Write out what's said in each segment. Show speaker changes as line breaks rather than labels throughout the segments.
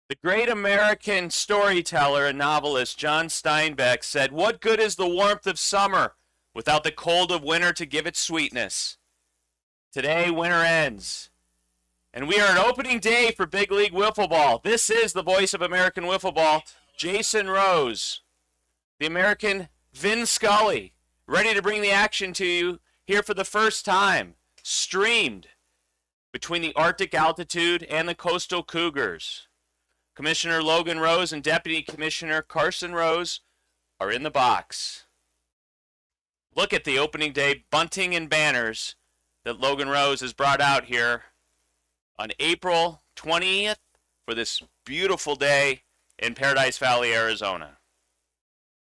The great American storyteller and novelist John Steinbeck said, "What good is the warmth of summer without the cold of winter to give it sweetness?" Today, winter ends, and we are at opening day for Big League Wiffle Ball. This is the voice of American Wiffle Ball, Jason Rose, the American Vin Scully, ready to bring the action to you here for the first time, streamed between the Arctic altitude and the coastal cougars. Commissioner Logan Rose and Deputy Commissioner Carson Rose are in the box. Look at the opening day bunting and banners that Logan Rose has brought out here on April 20th for this beautiful day in Paradise Valley, Arizona.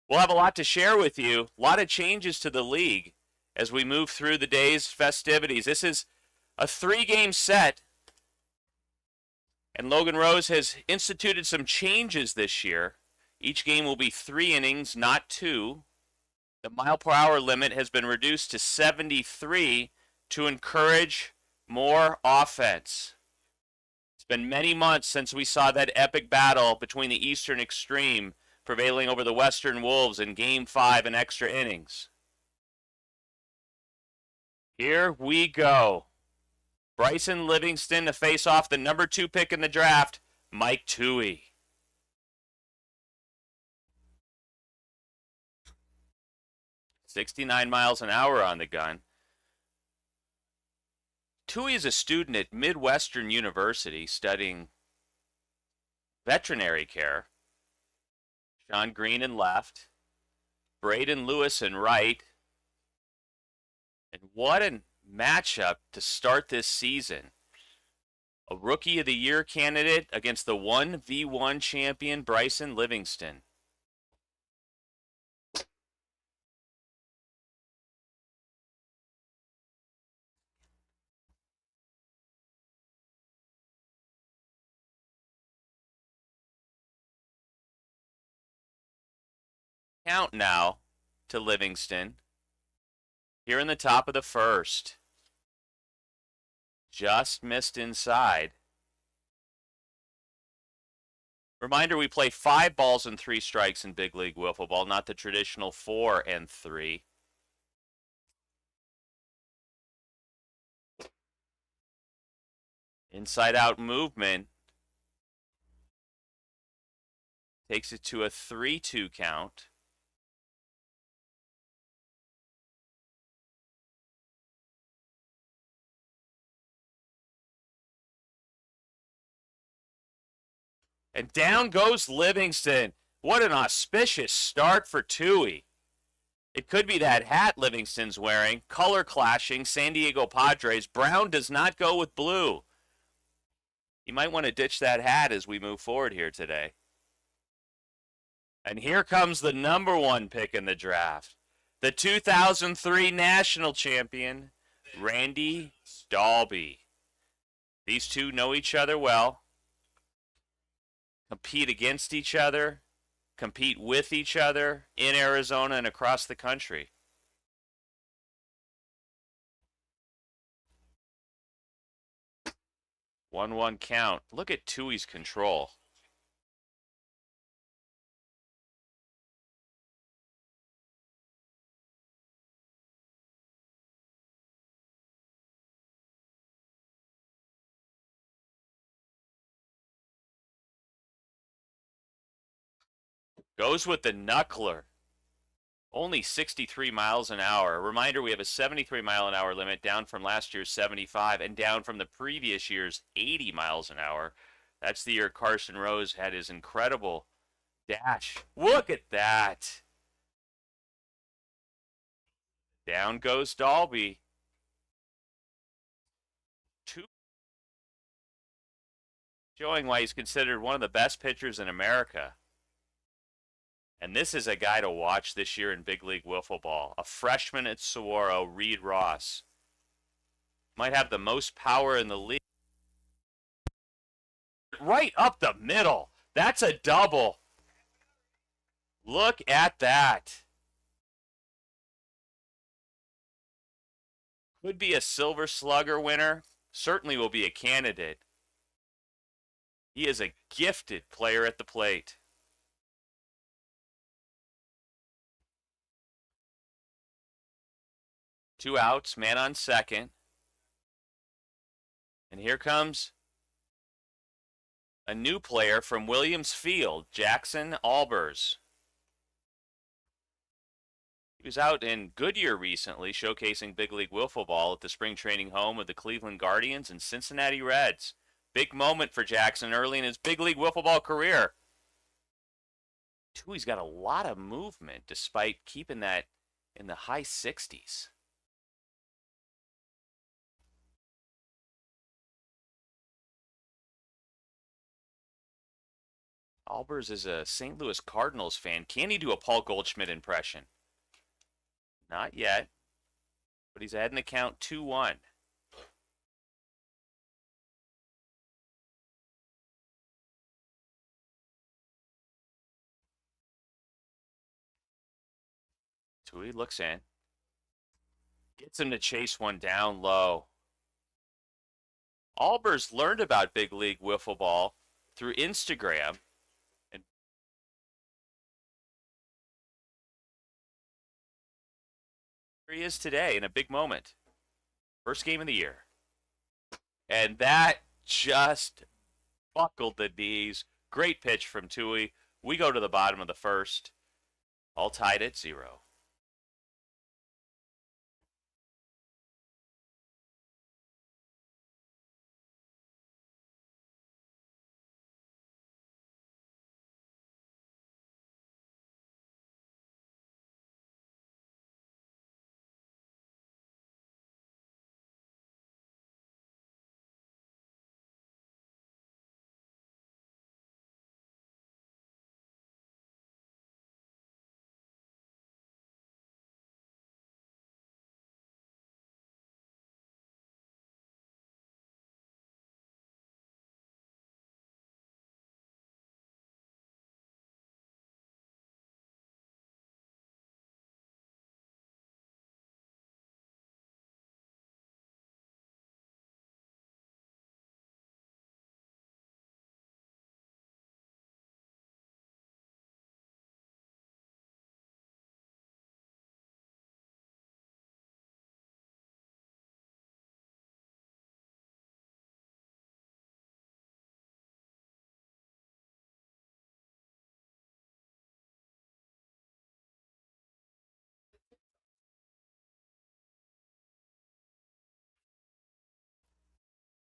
We'll have a lot to share with you, a lot of changes to the league as we move through the day's festivities. This is a 3-game set, and Logan Rose has instituted some changes this year. Each game will be 3 innings, not 2. The mile-per-hour limit has been reduced to 73 to encourage more offense. It's been many months since we saw that epic battle between the Eastern Extreme prevailing over the Western Wolves in Game 5 and extra innings. Here we go. Bryson Livingston to face off the number 2 pick in the draft, Mike Toohey. .69 miles an hour on the gun. Toohey is a student at Midwestern University studying veterinary care. Sean Green in left, Braden Lewis in right. And what a matchup to start this season. A Rookie of the Year candidate against the 1v1 champion Bryson Livingston. Count now to Livingston. Here in the top of the first. Just missed inside. Reminder, we play 5 balls and 3 strikes in Big League Wiffle Ball, not the traditional 4 and 3. Inside out movement takes it to a 3-2 count. And down goes Livingston. What an auspicious start for Toohey. It could be that hat Livingston's wearing. Color clashing, San Diego Padres. Brown does not go with blue. You might want to ditch that hat as we move forward here today. And here comes the number 1 pick in the draft. The 2003 national champion, Randy Dalby. These two know each other well. Compete against each other, compete with each other in Arizona and across the country. One count. Look at Toohey's control. Goes with the knuckler. Only 63 miles an hour. Reminder, we have a 73 mile an hour limit, down from last year's 75 and down from the previous year's 80 miles an hour. That's the year Carson Rose had his incredible dash. Look at that. Down goes Dalby. Showing why he's considered one of the best pitchers in America. And this is a guy to watch this year in Big League Wiffle Ball. A freshman at Saguaro, Reed Ross. Might have the most power in the league. Right up the middle. That's a double. Look at that. Could be a Silver Slugger winner. Certainly will be a candidate. He is a gifted player at the plate. Two outs, man on second. And here comes a new player from Williams Field, Jackson Albers. He was out in Goodyear recently, showcasing big league wiffle ball at the spring training home of the Cleveland Guardians and Cincinnati Reds. Big moment for Jackson early in his big league wiffle ball career. Tui's got a lot of movement despite keeping that in the high 60s. Albers is a St. Louis Cardinals fan. Can he do a Paul Goldschmidt impression? Not yet, but he's ahead in the count 2-1. Tui looks in. Gets him to chase one down low. Albers learned about big league wiffle ball through Instagram. And here he is today in a big moment. First game of the year. And that just buckled the knees. Great pitch from Tui. We go to the bottom of the first. All tied at 0.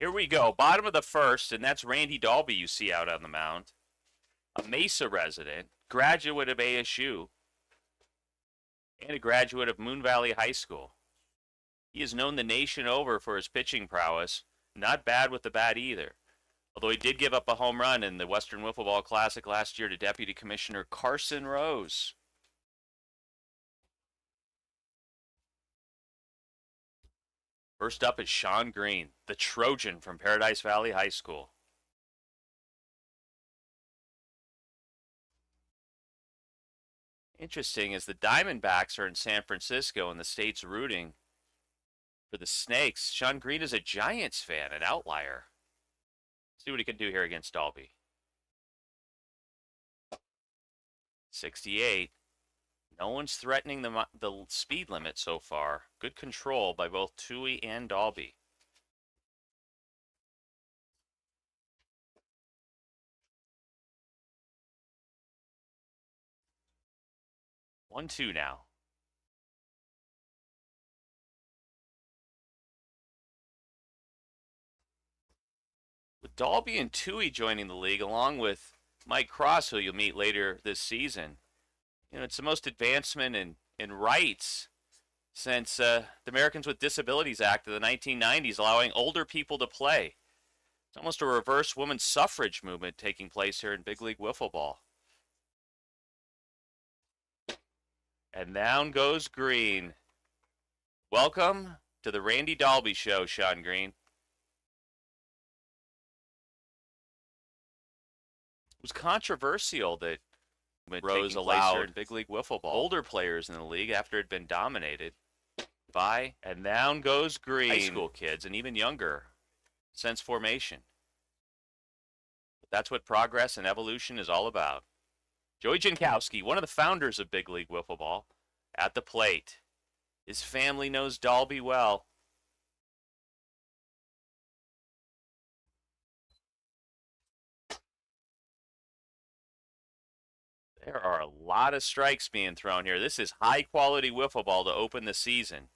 Here we go, bottom of the first, and that's Randy Dalby you see out on the mound. A Mesa resident, graduate of ASU, and a graduate of Moon Valley High School. He is known the nation over for his pitching prowess, not bad with the bat either. Although he did give up a home run in the Western Wiffle Ball Classic last year to Deputy Commissioner Carson Rose. First up is Sean Green, the Trojan from Paradise Valley High School. Interesting, as the Diamondbacks are in San Francisco and the state's rooting for the Snakes, Sean Green is a Giants fan, an outlier. See what he can do here against Dalby. 68. No one's threatening the speed limit so far. Good control by both Tui and Dalby. One, two now. With Dalby and Tui joining the league, along with Mike Cross, who you'll meet later this season, you know, it's the most advancement in rights since the Americans with Disabilities Act of the 1990s, allowing older people to play. It's almost a reverse women's suffrage movement taking place here in big league wiffle ball. And down goes Green. Welcome to the Randy Dalby Show, Sean Green. It was controversial that Rose allowed big league wiffle ball older players in the league after it had been dominated by, and down goes Green, high school kids and even younger since formation. That's what progress and evolution is all about. Joey Jankowski, one of the founders of Big League Wiffle Ball, at the plate. His family knows Dalby well. There are a lot of strikes being thrown here. This is high-quality wiffle ball to open the season.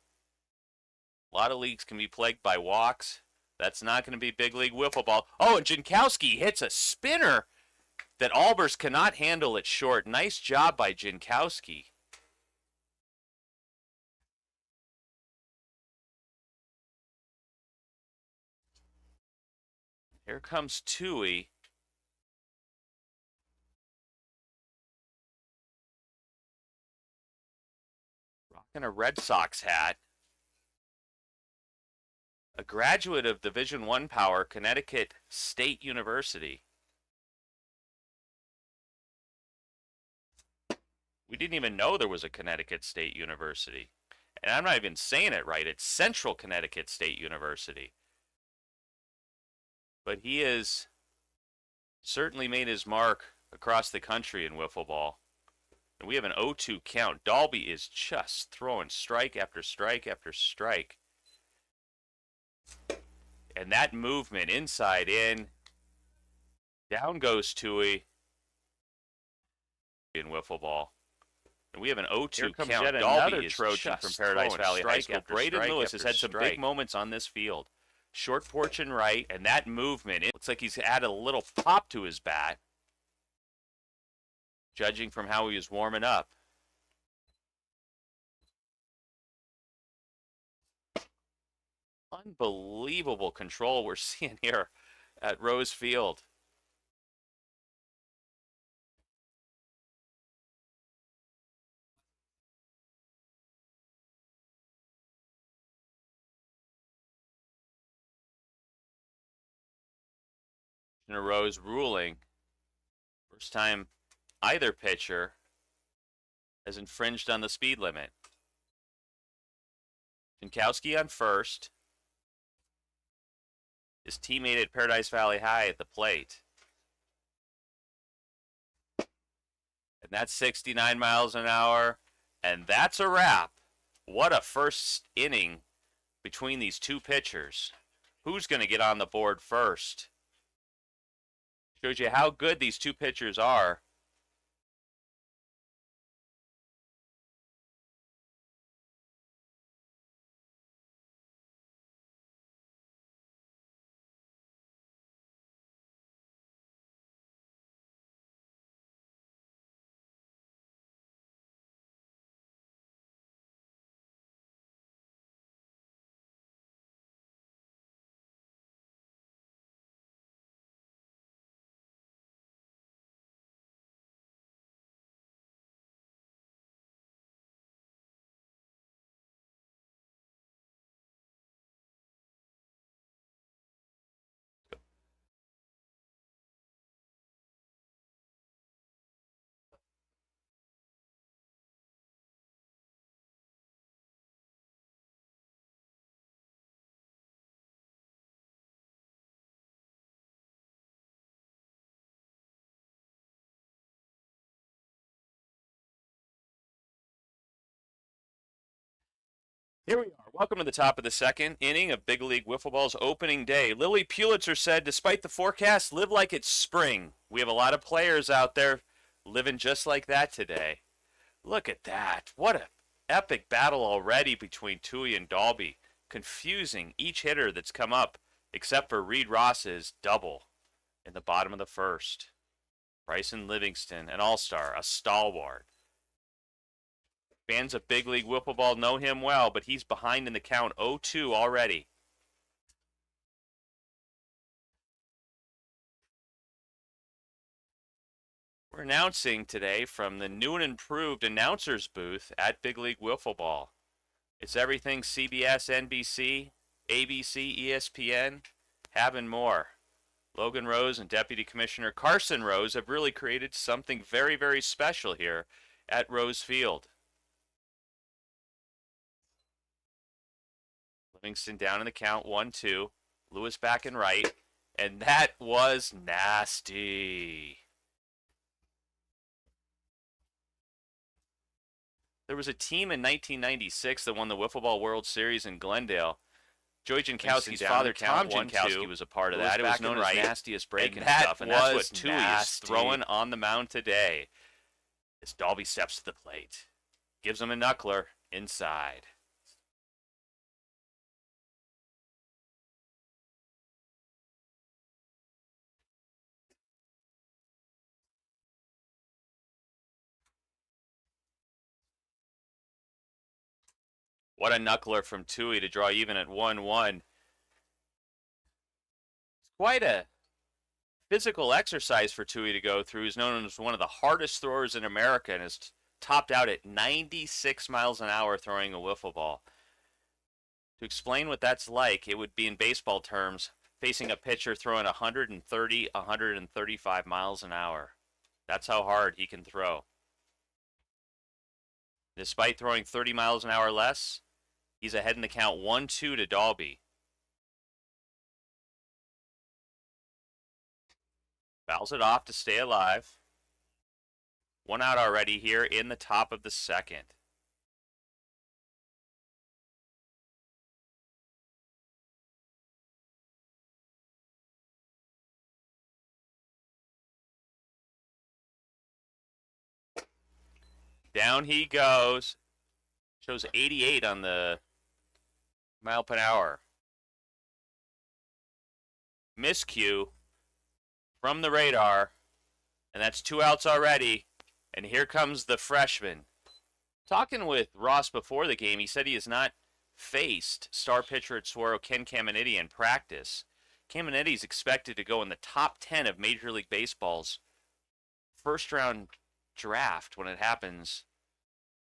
A lot of leagues can be plagued by walks. That's not going to be Big League Wiffle Ball. Oh, and Jankowski hits a spinner that Albers cannot handle it short. Nice job by Jankowski. Here comes Tui. Rocking a Red Sox hat. A graduate of Division I Power, Connecticut State University. We didn't even know there was a Connecticut State University. And I'm not even saying it right. It's Central Connecticut State University. But he has certainly made his mark across the country in wiffle ball. And we have an 0-2 count. Dalby is just throwing strike after strike after strike. And that movement inside in. Down goes Tui in wiffle ball. And we have an 0-2 count. Dalby is Trojan from Paradise Valley High School. Braden Lewis has had some big moments on this field. Short porch and right, and that movement, it looks like he's added a little pop to his bat, judging from how he was warming up. Unbelievable control we're seeing here at Rose Field. Rose ruling. First time either pitcher has infringed on the speed limit. Jankowski on first. His teammate at Paradise Valley High at the plate. And that's 69 miles an hour. And that's a wrap. What a first inning between these two pitchers. Who's going to get on the board first? Shows you how good these two pitchers are. Here we are. Welcome to the top of the second inning of Big League Wiffle Ball's opening day. Lily Pulitzer said, despite the forecast, live like it's spring. We have a lot of players out there living just like that today. Look at that. What an epic battle already between Tui and Dalby. Confusing each hitter that's come up, except for Reed Ross's double in the bottom of the first. Bryson Livingston, an all-star, a stalwart. Fans of Big League Wiffle Ball know him well, but he's behind in the count 0-2 already. We're announcing today from the new and improved announcers booth at Big League Wiffle Ball. It's everything CBS, NBC, ABC, ESPN, having more. Logan Rose and Deputy Commissioner Carson Rose have really created something very, very special here at Rose Field. Livingston down in the count, 1-2. Lewis back and right. And that was nasty. There was a team in 1996 that won the Wiffle Ball World Series in Glendale. Joey Jankowski's father, Tom Jankowski, was a part of that. It was known as nastiest break and stuff, and that's what Tui is throwing on the mound today. As Dalby steps to the plate, gives him a knuckler inside. What a knuckler from Tui to draw even at 1-1. It's quite a physical exercise for Tui to go through. He's known as one of the hardest throwers in America and has topped out at 96 miles an hour throwing a wiffle ball. To explain what that's like, it would be in baseball terms, facing a pitcher throwing 130, 135 miles an hour. That's how hard he can throw. Despite throwing 30 miles an hour less, he's ahead in the count 1-2 to Dalby. Fouls it off to stay alive. One out already here in the top of the second. Down he goes. Shows 88 on the mile per hour. Miscue from the radar. And that's 2 outs already. And here comes the freshman. Talking with Ross before the game, he said he has not faced star pitcher at Saguaro Ken Caminiti in practice. Caminiti is expected to go in the top 10 of Major League Baseball's first round draft when it happens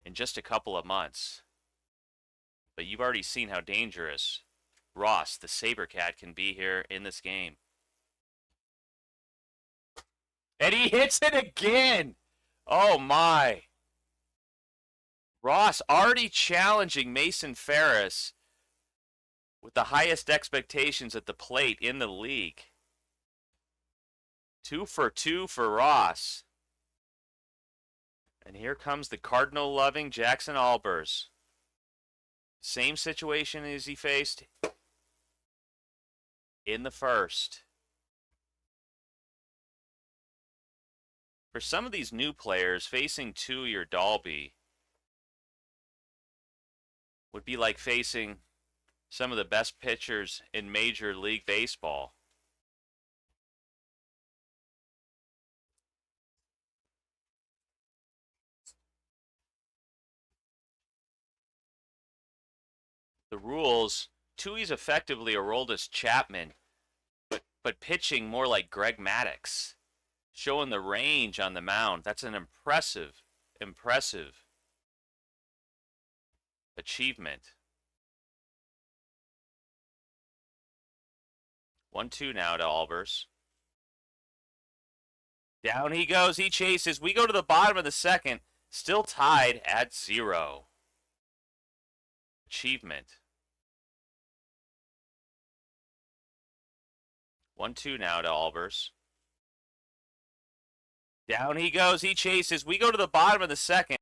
in just a couple of months. But you've already seen how dangerous Ross, the Sabercat, can be here in this game. And he hits it again! Oh my. Ross already challenging Mason Ferris with the highest expectations at the plate in the league. 2 for 2 for Ross. And here comes the Cardinal-loving Jackson Albers. Same situation as he faced in the first. For some of these new players, facing Tui or Dalby would be like facing some of the best pitchers in Major League Baseball. The rules, Tui's effectively Aroldis Chapman, but pitching more like Greg Maddux. Showing the range on the mound. That's an impressive achievement. 1-2 now to Albers. Down he goes. He chases. We go to the bottom of the second. Still tied at 0. Achievement. 1-2 now to Albers. Down he goes. He chases. We go to the bottom of the second.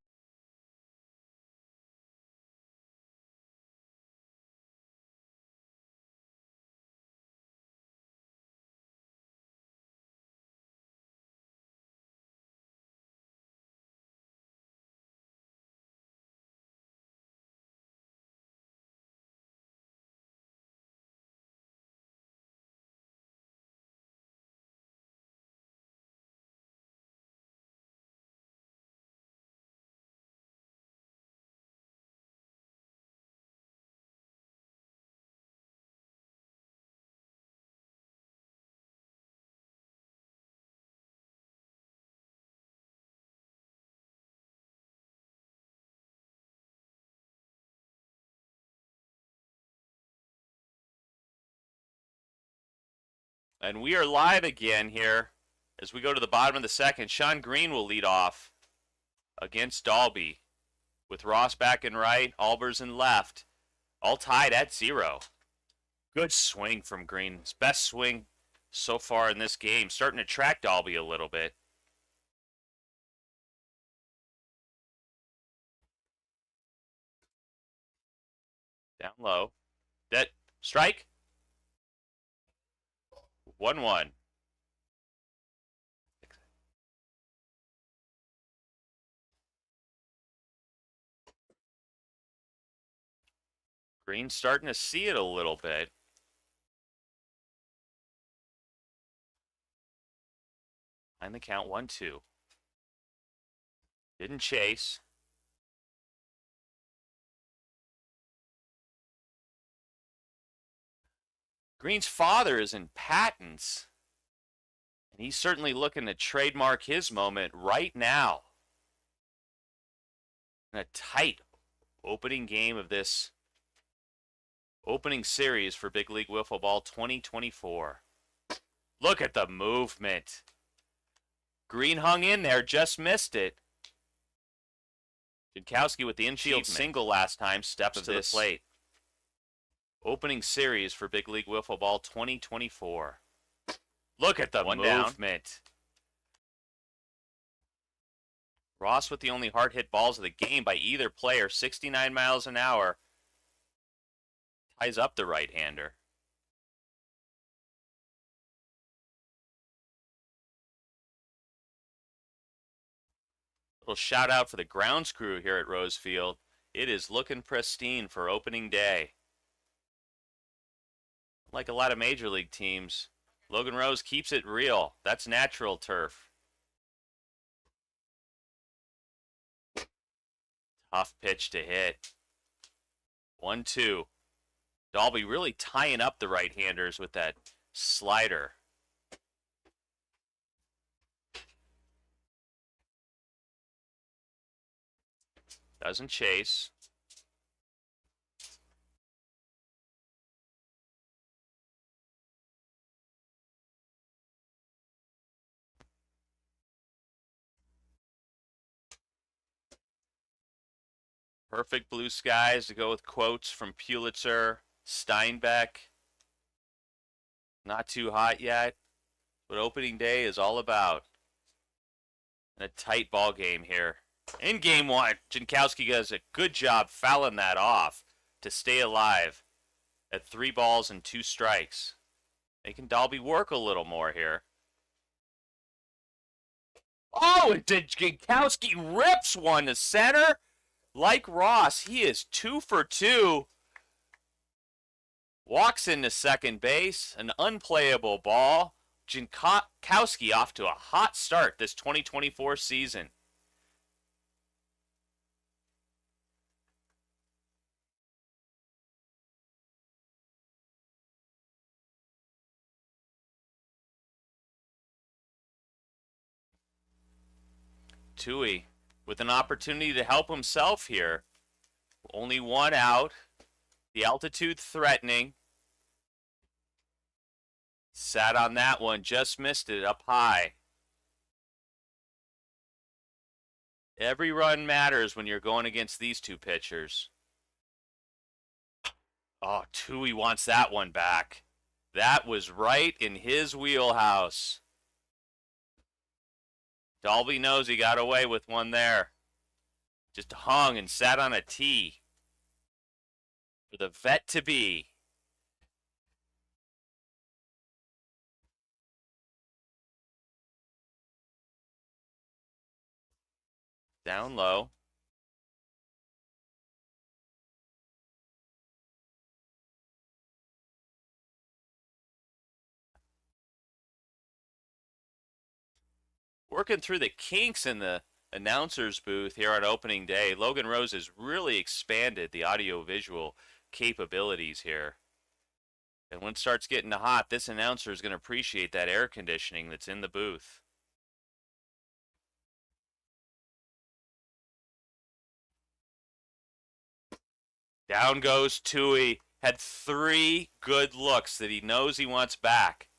And we are live again here as we go to the bottom of the second. Sean Green will lead off against Dalby with Ross back in right, Albers in left, all tied at 0. Good swing from Green. His best swing so far in this game. Starting to track Dalby a little bit. Down low. That strike. 1-1. Green's starting to see it a little bit. And the count 1-2. Didn't chase. Green's father is in patents. And he's certainly looking to trademark his moment right now. In a tight opening game of this opening series for Big League Wiffle Ball 2024. Look at the movement. Green hung in there, just missed it. Jankowski with the infield single last time steps to the plate. Opening series for Big League Wiffle Ball 2024. Look at the movement. Ross with the only hard hit balls of the game by either player, 69 miles an hour. Ties up the right-hander. Little shout out for the grounds crew here at Rosefield. It is looking pristine for opening day. Like a lot of major league teams, Logan Rose keeps it real. That's natural turf. Tough pitch to hit. 1-2. Dalby really tying up the right-handers with that slider. Doesn't chase. Perfect blue skies to go with quotes from Pulitzer, Steinbeck. Not too hot yet, but opening day is all about. And a tight ball game here. In game one, Jankowski does a good job fouling that off to stay alive at 3 balls and 2 strikes. Making Dalby work a little more here. Oh, and Jankowski rips one to center. Like Ross, he is 2 for 2. Walks into second base, an unplayable ball. Jankowski off to a hot start this 2024 season. Tui with an opportunity to help himself here. Only 1 out. The altitude threatening. Sat on that one, just missed it up high. Every run matters when you're going against these two pitchers. Oh, Tui wants that one back. That was right in his wheelhouse. Dalby knows he got away with one there. Just hung and sat on a tee for the vet to be. Down low. Working through the kinks in the announcer's booth here on opening day. Logan Rose has really expanded the audio-visual capabilities here. And when it starts getting hot, this announcer is going to appreciate that air conditioning that's in the booth. Down goes Tui. Had 3 good looks that he knows he wants back.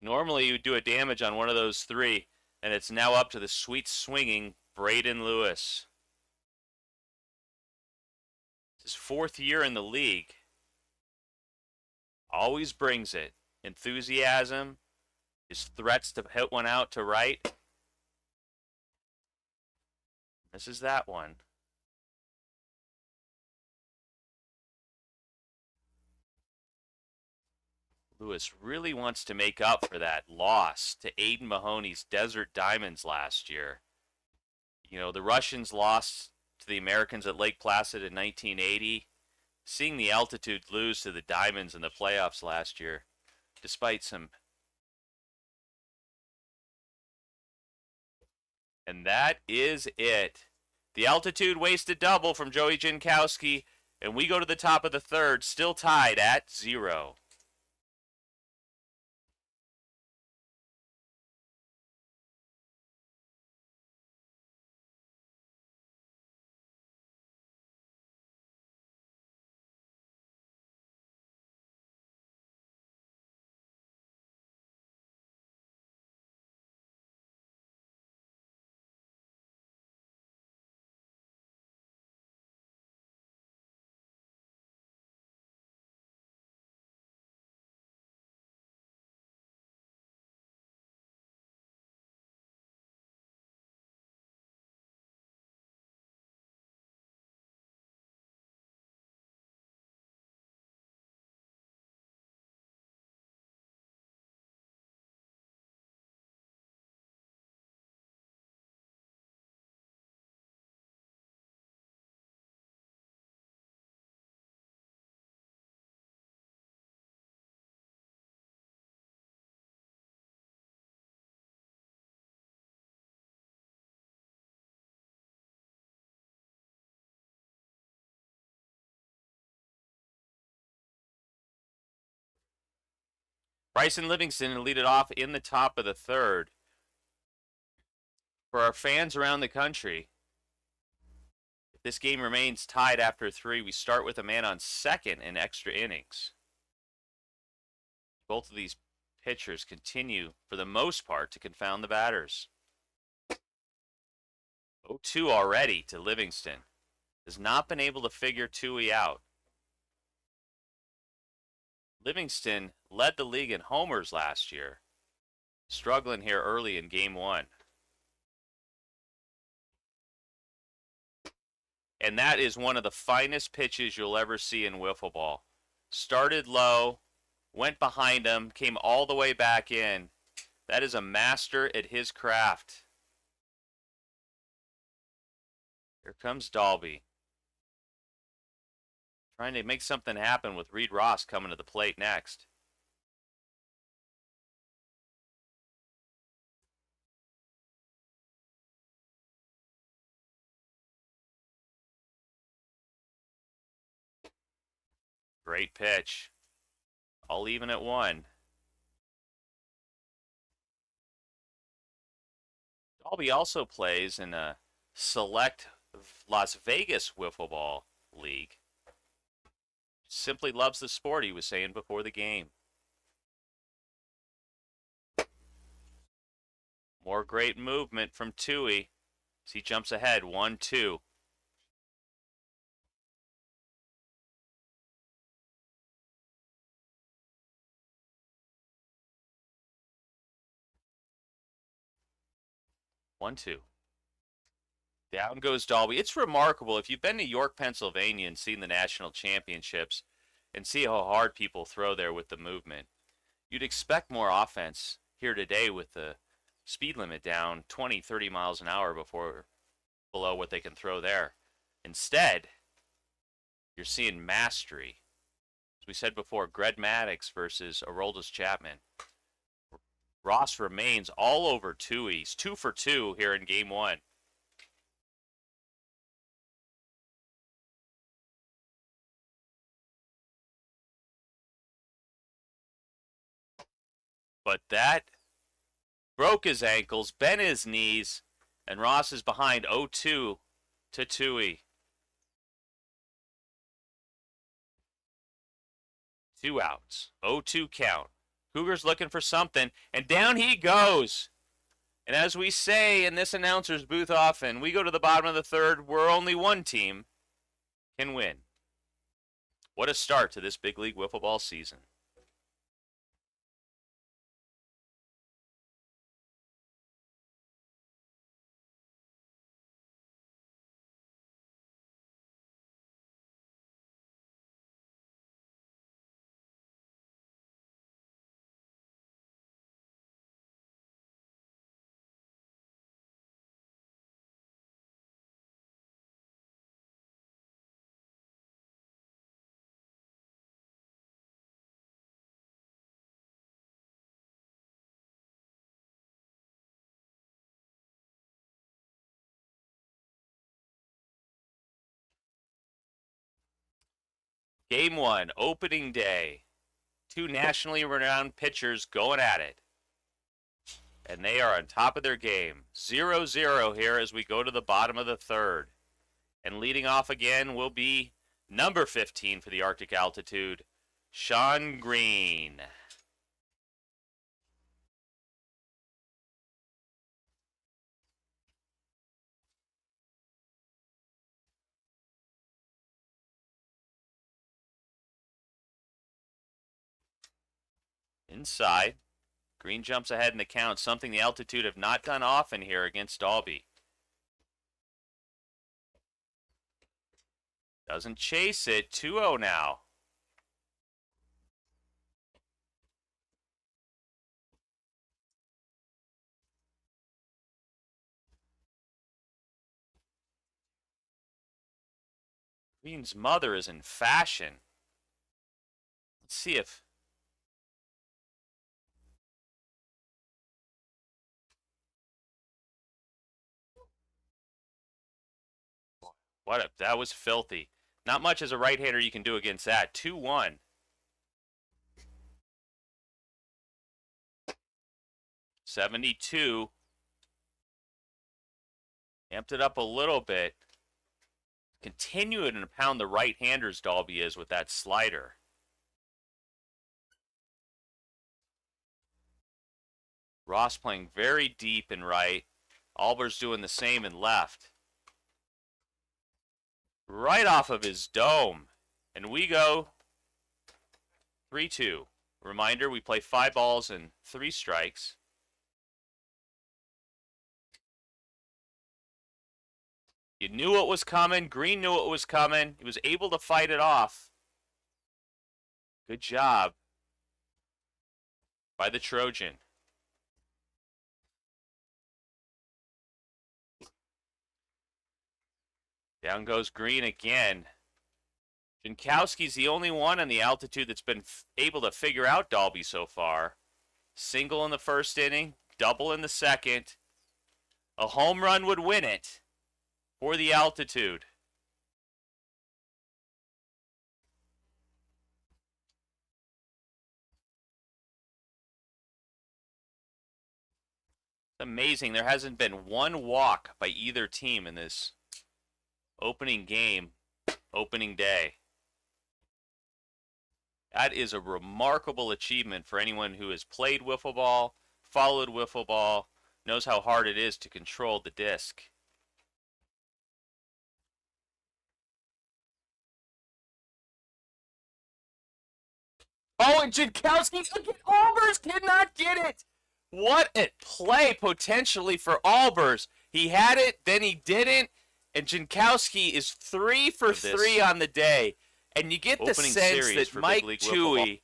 Normally you would do a damage on one of those 3. And it's now up to the sweet swinging Braden Lewis. His 4th year in the league. Always brings it. Enthusiasm, His threats to hit one out to right. This is that one. Lewis really wants to make up for that loss to Aiden Mahoney's Desert Diamonds last year. You know, the Russians lost to the Americans at Lake Placid in 1980. Seeing the Altitude lose to the Diamonds in the playoffs last year, despite some. And that is it. The Altitude wasted double from Joey Jankowski, and we go to the top of the third, still tied at 0. Bryson Livingston lead it off in the top of the third. For our fans around the country, if this game remains tied after 3, we start with a man on second in extra innings. Both of these pitchers continue, for the most part, to confound the batters. 0-2 already to Livingston. Has not been able to figure Toohey out. Livingston led the league in homers last year. Struggling here early in game 1. And that is one of the finest pitches you'll ever see in wiffle ball. Started low, went behind him, came all the way back in. That is a master at his craft. Here comes Dalby. Trying to make something happen with Reed Ross coming to the plate next. Great pitch. All even at 1. Dalby also plays in a select Las Vegas wiffle ball league. Simply loves the sport, he was saying before the game. More great movement from Toohey as he jumps ahead, 1-2. One, two. Down goes Dalby. It's remarkable. If you've been to York, Pennsylvania and seen the national championships and see how hard people throw there with the movement, you'd expect more offense here today with the speed limit down 20, 30 miles an hour below what they can throw there. Instead, you're seeing mastery. As we said before, Greg Maddox versus Aroldis Chapman. Ross remains all over Toohey. He's 2 for 2 here in game 1. But that broke his ankles, bent his knees, and Ross is behind 0-2 to Toohey. 2 outs, 0-2 count. Cougars looking for something, and down he goes. And as we say in this announcer's booth often, we go to the bottom of the third where only one team can win. What a start to this big league wiffle ball season. Game 1, opening day. Two nationally renowned pitchers going at it. And they are on top of their game. 0-0 here as we go to the bottom of the third. And leading off again will be number 15 for the Arctic Altitude, Sean Green. Inside, Green jumps ahead in the count, something the Altitude have not done often here against Dalby. Doesn't chase it, 2-0 now. Green's mother is in fashion. Let's see if... that was filthy. Not much as a right-hander you can do against that. 2-1. .72. Amped it up a little bit. Continuing to pound the right-handers, Dalby is, with that slider. Ross playing very deep in right. Albers doing the same in left. Right off of his dome. And we go 3-2. Reminder, we play 5 balls and 3 strikes. You knew what was coming. Green knew what was coming. He was able to fight it off. Good job by the Trojan. Down goes Green again. Jankowski's the only one on the Altitude that's been able to figure out Dalby so far. Single in the first inning, double in the second. A home run would win it for the Altitude. It's amazing. There hasn't been one walk by either team in this opening game, opening day. That is a remarkable achievement for anyone who has played wiffle ball, followed wiffle ball, knows how hard it is to control the disc. Oh, and Jankowski again. Albers cannot get it. What a play potentially for Albers. He had it, then he didn't. And Jankowski is 3 for 3 on the day. And you get the sense that Mike Toohey...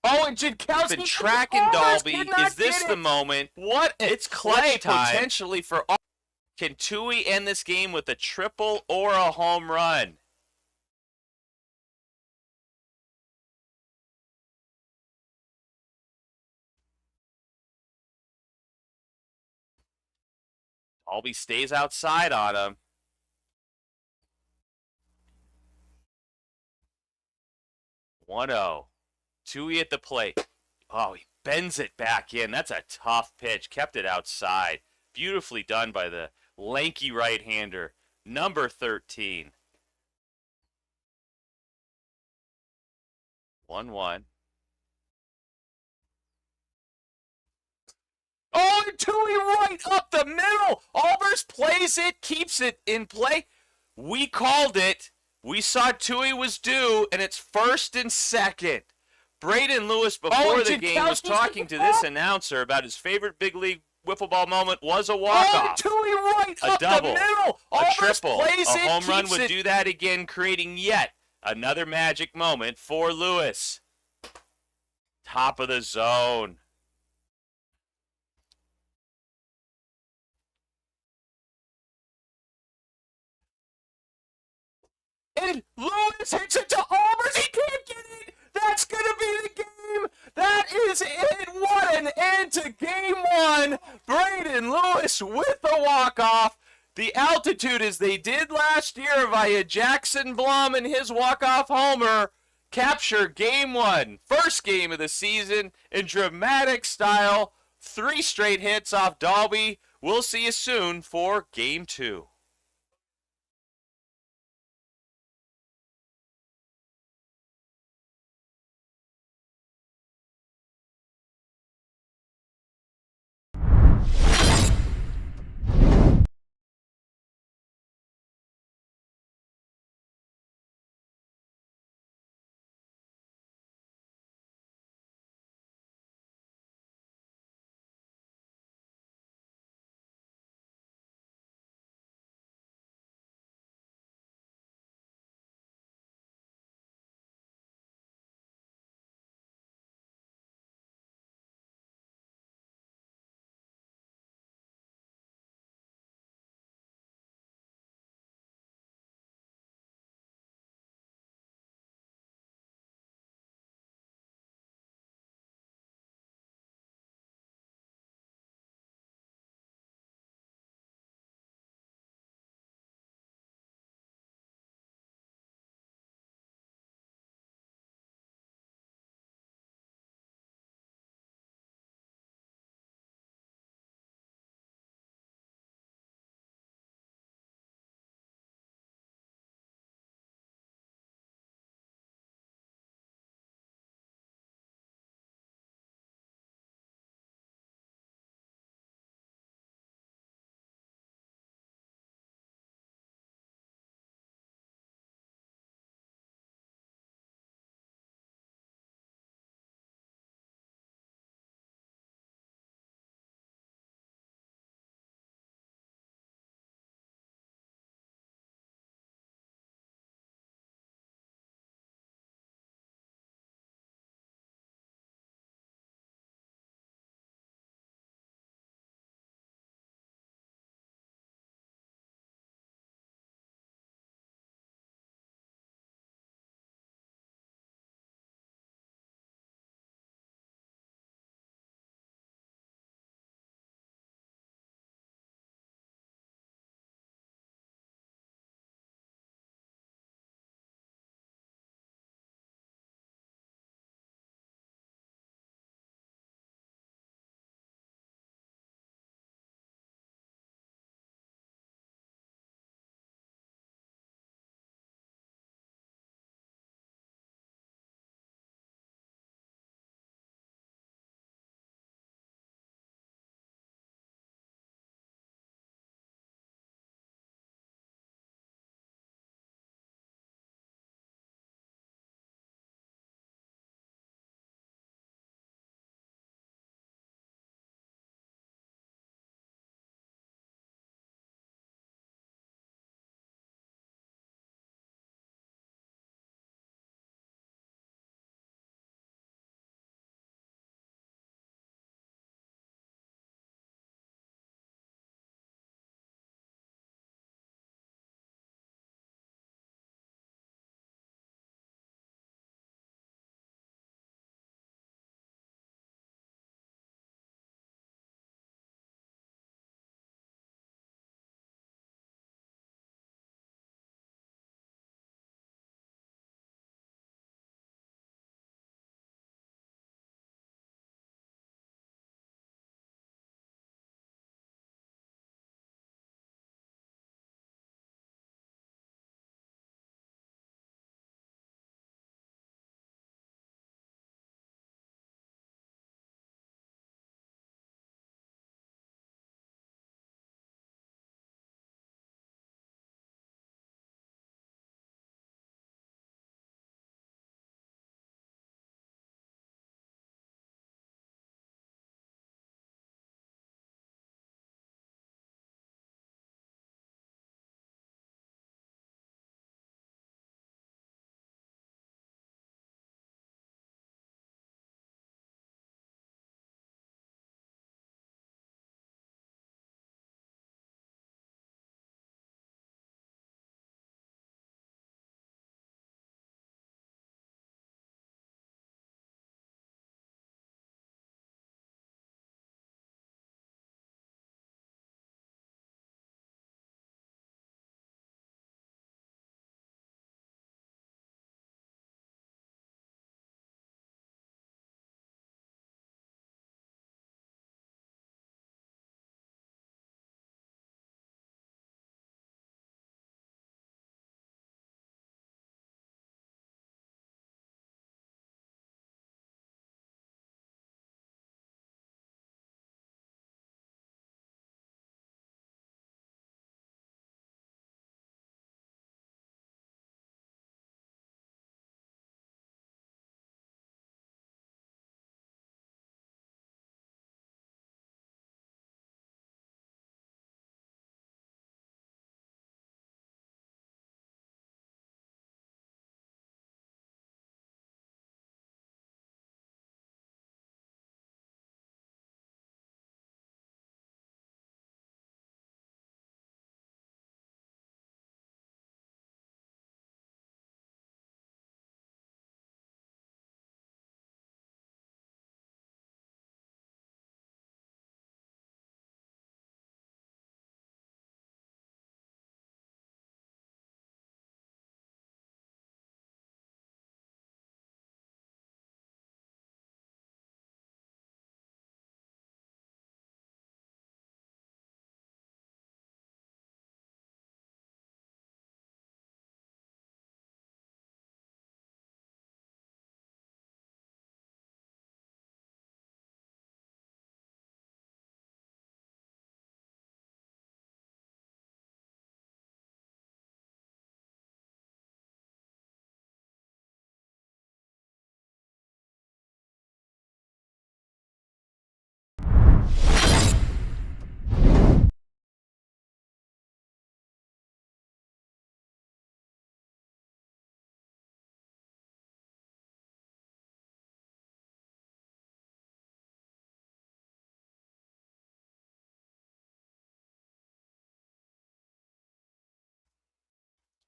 Oh, and Jankowski's been tracking Dalby. Is this the moment? What a play potentially for... Can Toohey end this game with a triple or a home run? Dalby stays outside on him. 1-0. Toohey at the plate. Oh, he bends it back in. That's a tough pitch. Kept it outside. Beautifully done by the lanky right-hander. Number 13. 1-1. Oh, and Toohey right up the middle. Albers plays it, keeps it in play. We called it. We saw Toohey was due, and it's first and second. Braden Lewis, before the game, was talking to this announcer about his favorite big league wiffle ball moment was a walk-off.
Oh, Toohey right
a
up
double,
the middle.
a triple,
plays
a
it,
home run would
it.
do that again, creating yet another magic moment for Lewis. Top of the zone.
And Lewis hits it to Albers. He can't get it. That's going to be the game. That is it. What an end to game one. Braden Lewis with the walk-off. The Altitude, as they did last year via Jackson Blum and his walk-off homer,
capture game one, first game of the season in dramatic style. 3 straight hits off Dalby. We'll see you soon for game two.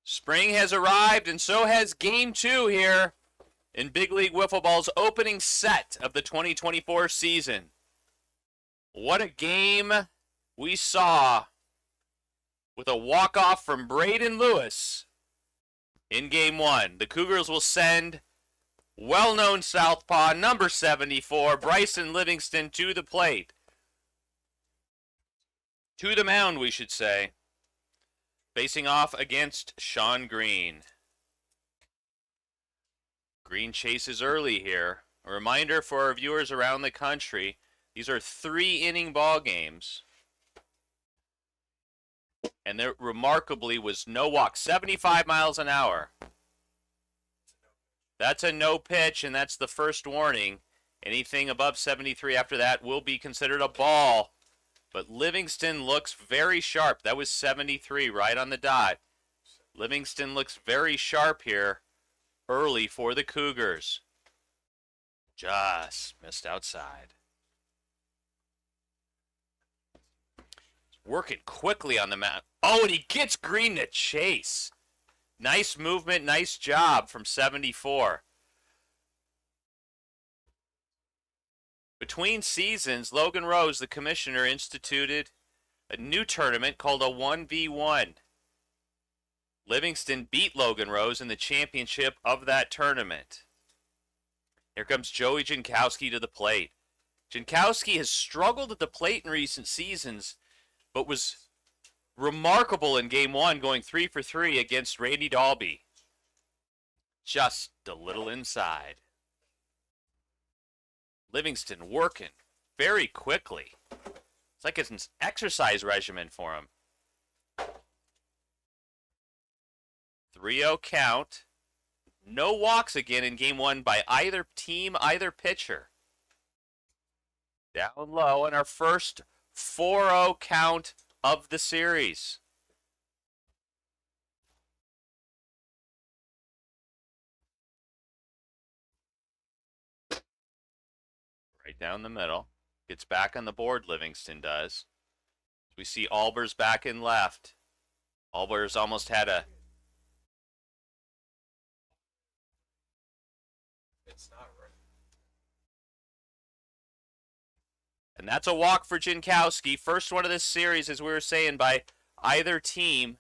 Spring has arrived, and so has Game 2 here in Big League Wiffle Ball's opening set of the 2024 season. What a game we saw with a walk-off from Braden Lewis in Game 1. The Cougars will send well-known southpaw number 74, Bryson Livingston, to the plate. To the mound, we should say. Facing off against Sean Green. Green chases early here. A reminder for our viewers around the country, these are 3-inning ball games. And there remarkably was no walk. 75 miles an hour. That's a no pitch, and that's the first warning. Anything above 73 after that will be considered a ball. But Livingston looks very sharp. That was 73 right on the dot. Livingston looks very sharp here early for the Cougars. Just missed outside. Working quickly on the mound. Oh, and he gets Green to chase. Nice movement, nice job from 74. Between seasons, Logan Rose, the commissioner, instituted a new tournament called a 1v1. Livingston beat Logan Rose in the championship of that tournament. Here comes Joey Jankowski to the plate. Jankowski has struggled at the plate in recent seasons, but was remarkable in Game 1, going 3 for 3 against Randy Dalby. Just a little inside. Livingston working very quickly. It's like it's an exercise regimen for him. 3-0 count. No walks again in Game 1 by either team, either pitcher. Down low, and our first 4-0 count of the series. Right down the middle. Gets back on the board, Livingston does. We see Albers back in left. Albers almost had a...
It's not right.
And that's a walk for Jankowski. First one of this series, as we were saying, by either team.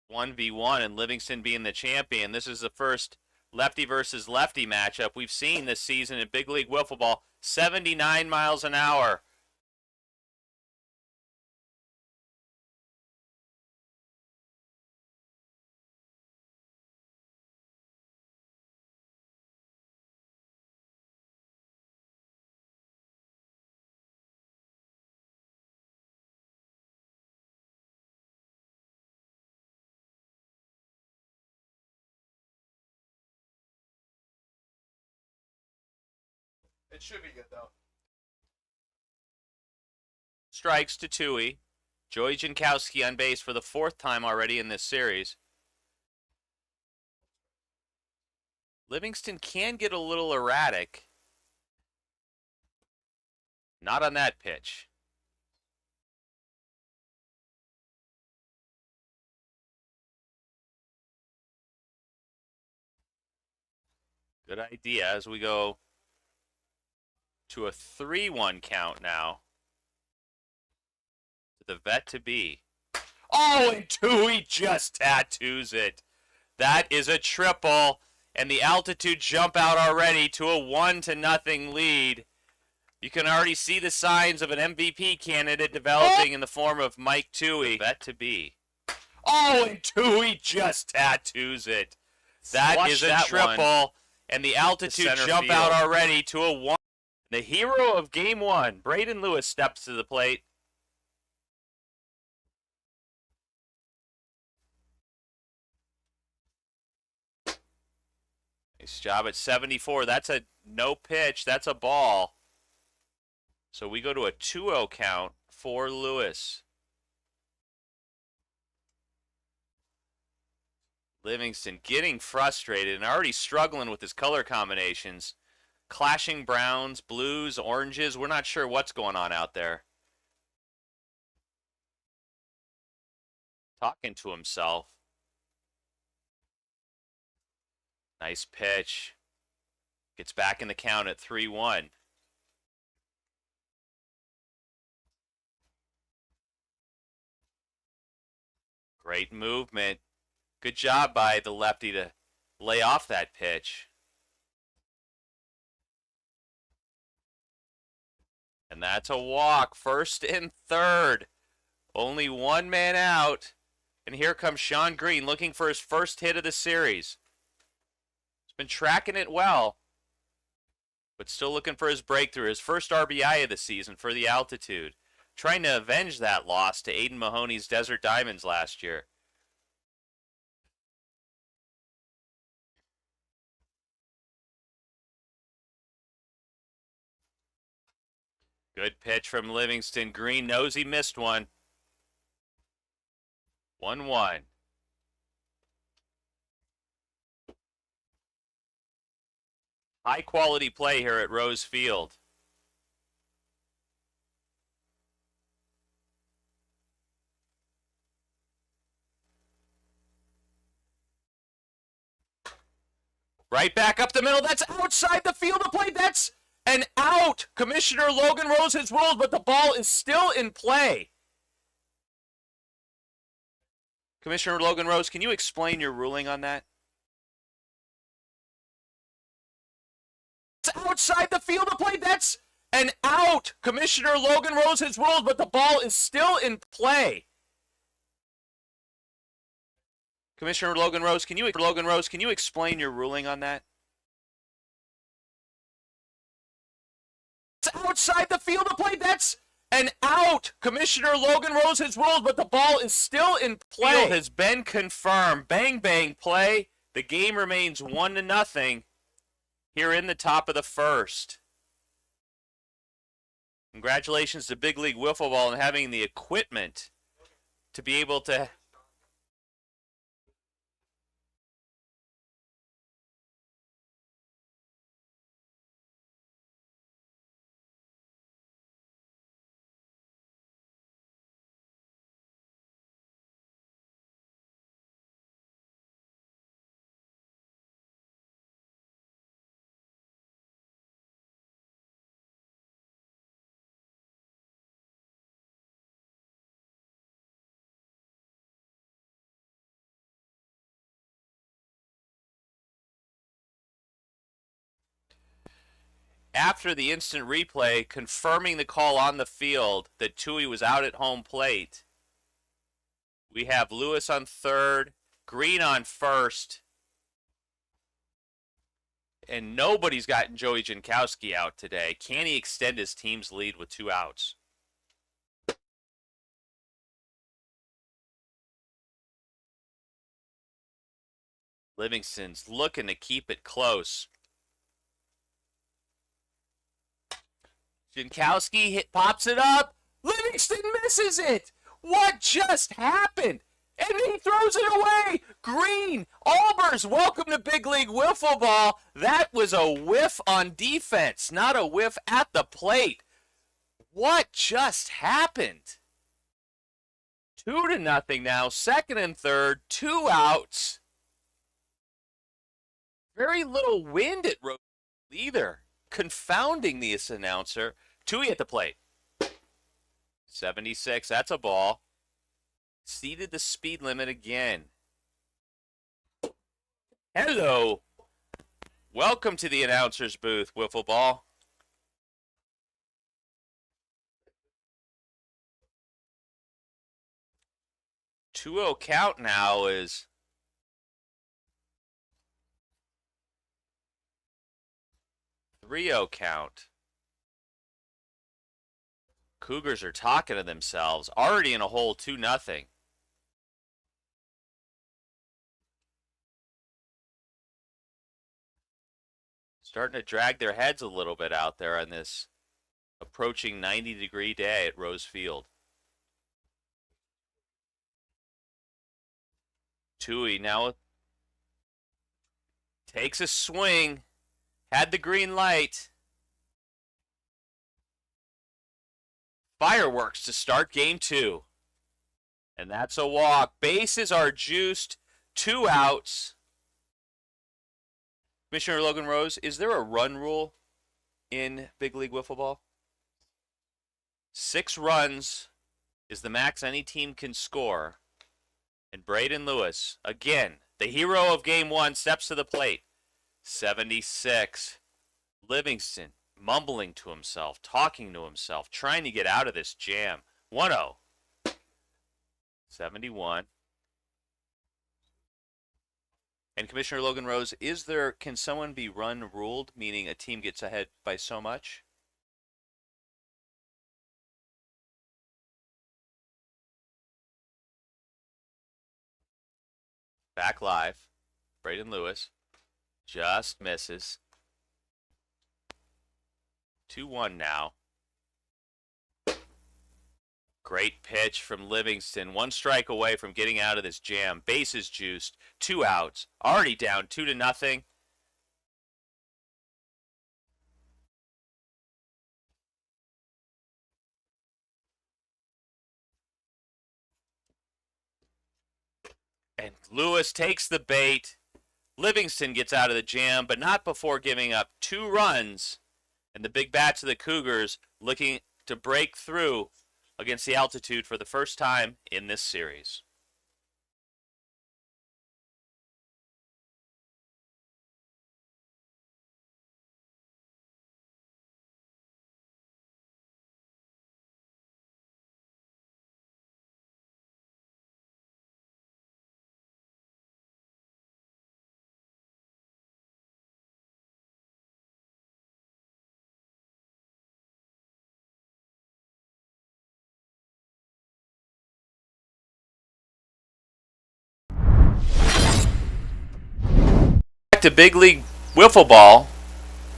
One v one, and Livingston being the champion. This is the first lefty versus lefty matchup we've seen this season in Big League Wiffle Ball. 79 miles an hour.
It should be good, though.
Strikes to Tui. Joey Jankowski on base for the 4th time already in this series. Livingston can get a little erratic. Not on that pitch. Good idea as we go to a 3-1 count now. To the vet to be. Oh, and Tui just tattoos it. That is a triple, and the altitude jump out already to a 1-0 lead. You can already see the signs of an MVP candidate developing in the form of Mike Tui. The vet to be. Oh, and Tui just tattoos it. That is a triple, and the altitude jump out already to a 1. The hero of Game 1, Braden Lewis, steps to the plate. Nice job at 74. That's a no pitch. That's a ball. So we go to a 2-0 count for Lewis. Livingston getting frustrated and already struggling with his color combinations. Clashing browns, blues, oranges. We're not sure what's going on out there. Talking to himself. Nice pitch. Gets back in the count at 3-1. Great movement. Good job by the lefty to lay off that pitch. And that's a walk. First and third. Only one man out. And here comes Sean Green looking for his first hit of the series. He's been tracking it well, but still looking for his breakthrough. His first RBI of the season for the altitude. Trying to avenge that loss to Aiden Mahoney's Desert Diamonds last year. Good pitch from Livingston. Green knows he missed one. 1-1. High quality play here at Rose Field. Right back up the middle. That's outside the field of play. That's an out. Commissioner Logan Rose has ruled, but the ball is still in play. Commissioner Logan Rose, can you explain your ruling on that? It's outside the field of play. That's an out. Commissioner Logan Rose has ruled, but the ball is still in play. Commissioner Logan Rose, can you explain your ruling on that? It's outside the field of play. That's an out. Commissioner Logan Rose has ruled, but the ball is still in play. Field has been confirmed. Bang, bang play. The game remains 1-0 here in the top of the first. Congratulations to Big League Wiffle Ball and having the equipment to be able to after the instant replay confirming the call on the field that Tui was out at home plate. We have Lewis on third, Green on first, and nobody's gotten Joey Jankowski out today. Can he extend his team's lead with 2 outs? Livingston's looking to keep it close. Jankowski pops it up. Livingston misses it. What just happened? And he throws it away. Green, Albers, welcome to Big League Wiffle Ball. That was a whiff on defense, not a whiff at the plate. What just happened? 2-0 now. Second and third, 2 outs. Very little wind at Rose either. Confounding this announcer. Tui at the plate. 76, that's a ball. Exceeded the speed limit again. Hello. Welcome to the announcer's booth, Wiffle Ball. Two-0 count now is 3-0 count. Cougars are talking to themselves. Already in a hole 2-0. Starting to drag their heads a little bit out there on this approaching 90-degree day at Rose Field. Tui now Takes a swing. Had the green light. Fireworks to start game 2. And that's a walk. Bases are juiced. 2 outs. Commissioner Logan Rose, is there a run rule in Big League Wiffle Ball? 6 runs is the max any team can score. And Braden Lewis, again, the hero of game 1, steps to the plate. 76. Livingston mumbling to himself, talking to himself, trying to get out of this jam. 1-0. 71. And Commissioner Logan Rose, can someone be run ruled, meaning a team gets ahead by so much? Back live. Braden Lewis just misses. 2-1 now. Great pitch from Livingston. 1 strike away from getting out of this jam. Bases juiced. 2 outs. Already down 2-0. And Lewis takes the bait. Livingston gets out of the jam, but not before giving up 2 runs. And the big bats of the Cougars looking to break through against the altitude for the first time in this series. To Big League Wiffle Ball,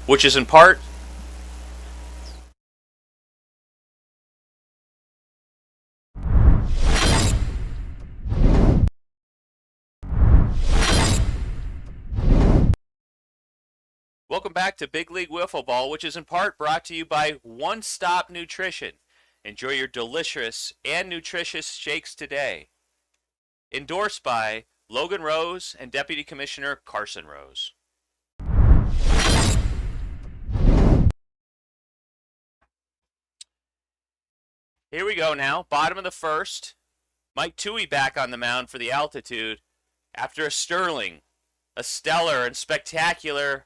which is in part welcome back to Big League Wiffle Ball, which is in part brought to you by One Stop Nutrition. Enjoy your delicious and nutritious shakes today. Endorsed by Logan Rose and Deputy Commissioner Carson Rose. Here we go now. Bottom of the first. Mike Toohey back on the mound for the altitude after a stellar and spectacular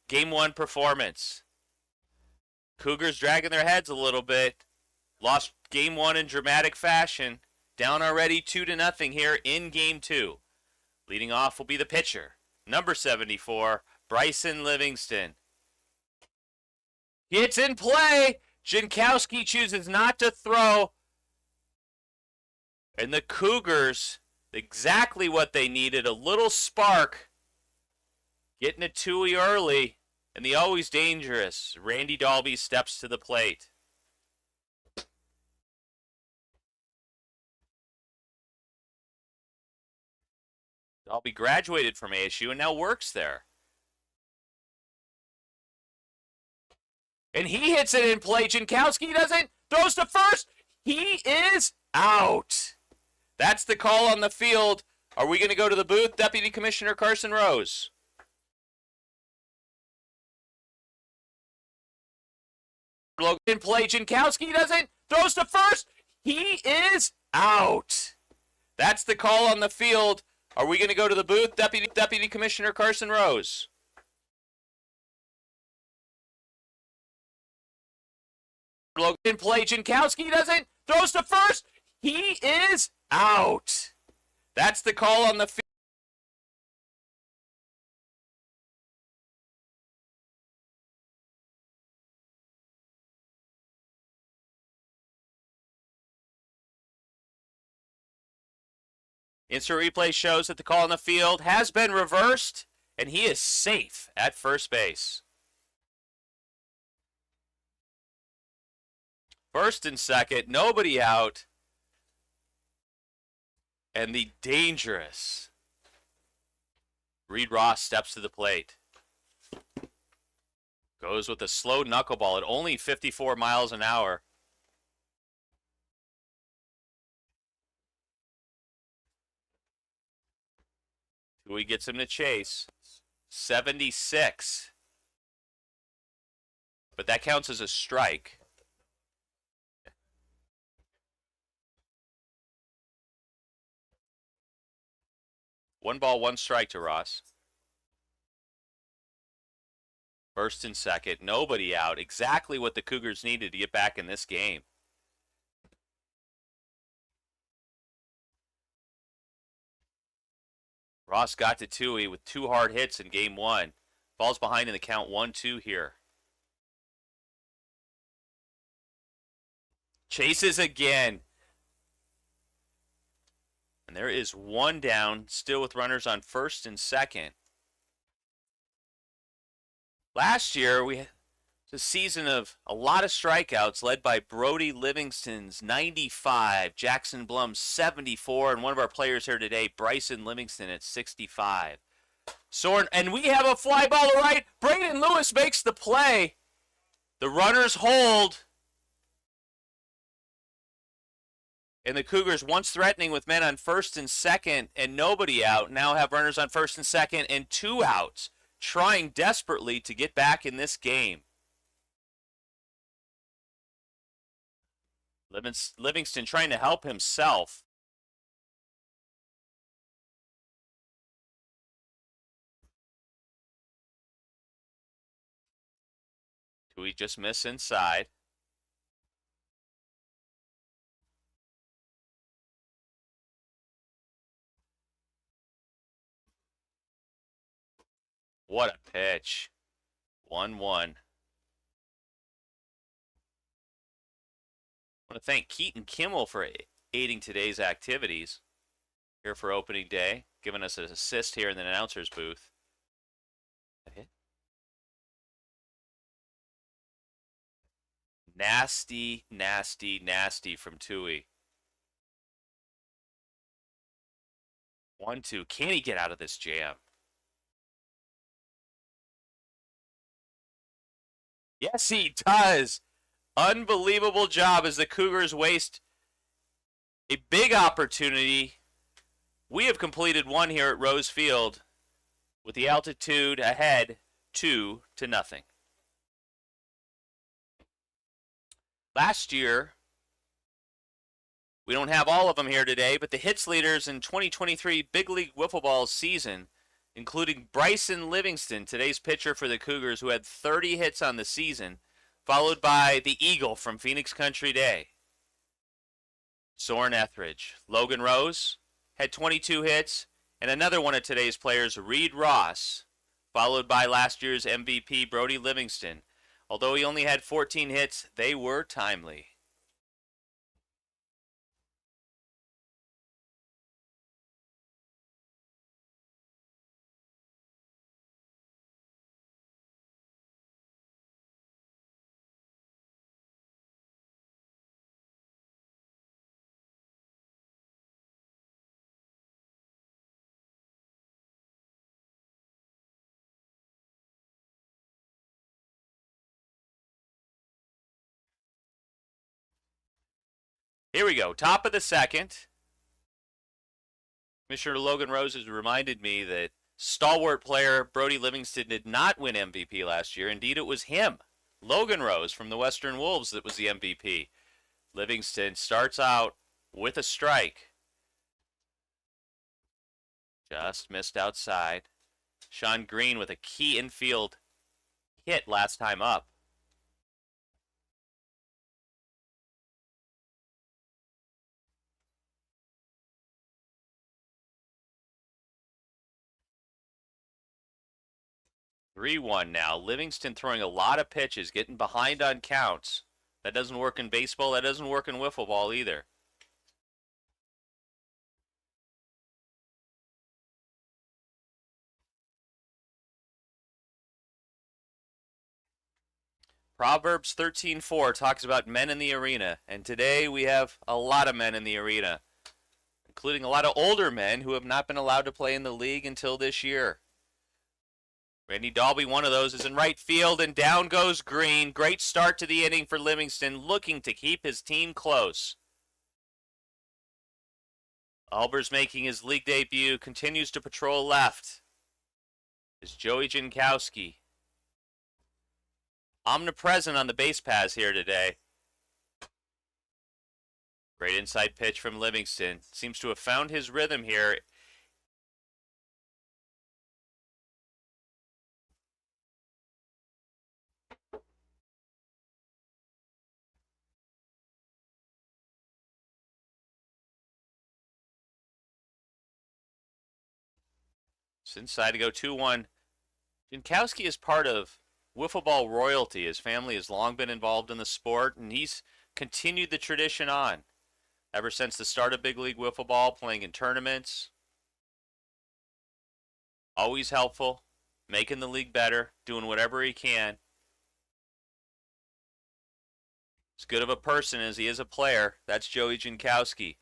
Game 1 performance. Cougars dragging their heads a little bit. Lost Game 1 in dramatic fashion. Down already 2-0 here in Game 2. Leading off will be the pitcher, number 74, Bryson Livingston. It's in play. Jankowski chooses not to throw. And the Cougars, exactly what they needed, a little spark. Getting it Toohey early, and the always dangerous Randy Dalby steps to the plate. Dalby graduated from ASU and now works there. And he hits it in play. Jankowski doesn't. Throws to first. He is out. That's the call on the field. Are we going to go to the booth? Deputy Commissioner Carson Rose. In play. Jankowski doesn't. Throws to first. He is out. That's the call on the field. Are we going to go to the booth? Deputy Commissioner Carson Rose. In play. Jankowski doesn't. Throws to first. He is out. That's the call on the field. Instant replay shows that the call on the field has been reversed, and he is safe at first base. First and second, nobody out. And the dangerous Reed Ross steps to the plate. Goes with a slow knuckleball at only 54 miles an hour. Tui gets him to chase. 76. But that counts as a strike. One ball, one strike to Ross. First and second, nobody out. Exactly what the Cougars needed to get back in this game. Ross got to Tui with 2 hard hits in game 1. Falls behind in the count 1-2 here. Chases again. And there is 1 down, still with runners on first and second. Last year, we had a season of a lot of strikeouts led by Brody Livingston's 95, Jackson Blum's 74, and one of our players here today, Bryson Livingston at 65. Soren, and we have a fly ball to right. Braden Lewis makes the play. The runners hold. And the Cougars, once threatening with men on first and second and nobody out, now have runners on first and second and 2 outs, trying desperately to get back in this game. Livingston trying to help himself. Tui just miss inside. What a pitch. 1-1. I want to thank Keaton Kimmel for aiding today's activities here for opening day, giving us an assist here in the announcer's booth. Hit. Nasty, nasty, nasty from Tui. 1-2. Can he get out of this jam? Yes, he does. Unbelievable job as the Cougars waste a big opportunity. We have completed 1 here at Rose Field with the altitude ahead 2-0. Last year, we don't have all of them here today, but the hits leaders in 2023 Big League Wiffle Ball season, including Bryson Livingston, today's pitcher for the Cougars, who had 30 hits on the season, followed by the Eagle from Phoenix Country Day, Soren Etheridge. Logan Rose had 22 hits, and another one of today's players, Reed Ross, followed by last year's MVP, Brody Livingston. Although he only had 14 hits, they were timely. Here we go, top of the second. Commissioner Logan Rose has reminded me that stalwart player Brody Livingston did not win MVP last year. Indeed, it was him, Logan Rose from the Western Wolves, that was the MVP. Livingston starts out with a strike. Just missed outside. Sean Green with a key infield hit last time up. Three-one now. Livingston throwing a lot of pitches, getting behind on counts. That doesn't work in baseball. That doesn't work in wiffle ball either. Proverbs 13:4 talks about men in the arena, and today we have a lot of men in the arena, including a lot of older men who have not been allowed to play in the league until this year. Randy Dalby, one of those, is in right field, and down goes Green. Great start to the inning for Livingston, looking to keep his team close. Albers making his league debut, continues to patrol left. Is Joey Jankowski. Omnipresent on the base paths here today. Great inside pitch from Livingston. Seems to have found his rhythm here. It's inside to go 2-1. Jankowski is part of wiffle ball royalty. His family has long been involved in the sport, and he's continued the tradition on ever since the start of Big League Wiffle Ball, playing in tournaments. Always helpful, making the league better, doing whatever he can. As good of a person as he is a player, that's Joey Jankowski.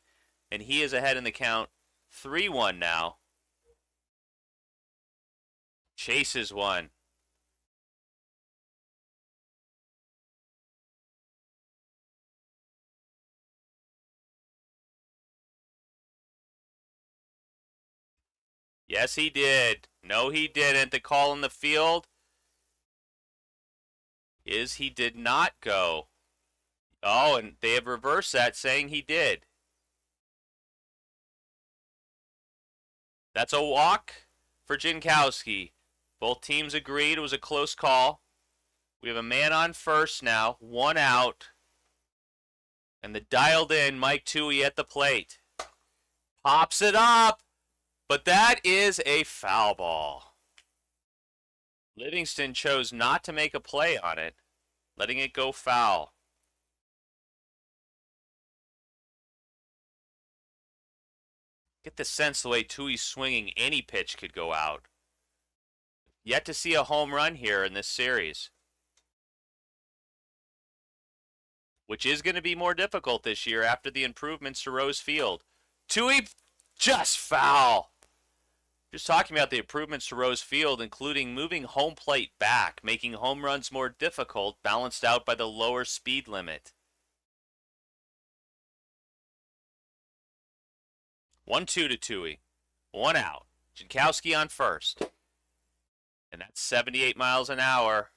And he is ahead in the count 3-1 now. Chases one. Yes, he did. No, he didn't. The call in the field is he did not go. Oh, and they have reversed that, saying he did. That's a walk for Jankowski. Both teams agreed it was a close call. We have a man on first now, one out. And the dialed in Mike Toohey at the plate. Pops it up. But that is a foul ball. Livingston chose not to make a play on it, letting it go foul. Get the sense the way Toohey's swinging, any pitch could go out. Yet to see a home run here in this series, which is going to be more difficult this year after the improvements to Rose Field. Toohey just foul. Just talking about the improvements to Rose Field, including moving home plate back, making home runs more difficult, balanced out by the lower speed limit. 1-2 to Toohey. One out. Jankowski on first. And that's 78 miles an hour.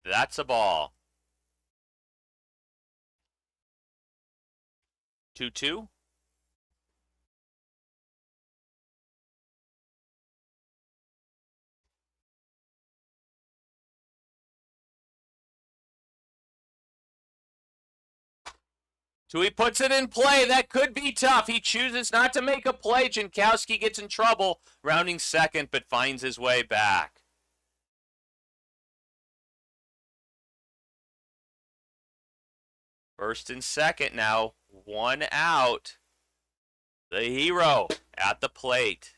That's a ball. 2-2. Toohey puts it in play. That could be tough. He chooses not to make a play. Jankowski gets in trouble, rounding second, but finds his way back. First and second now. One out. The hero at the plate.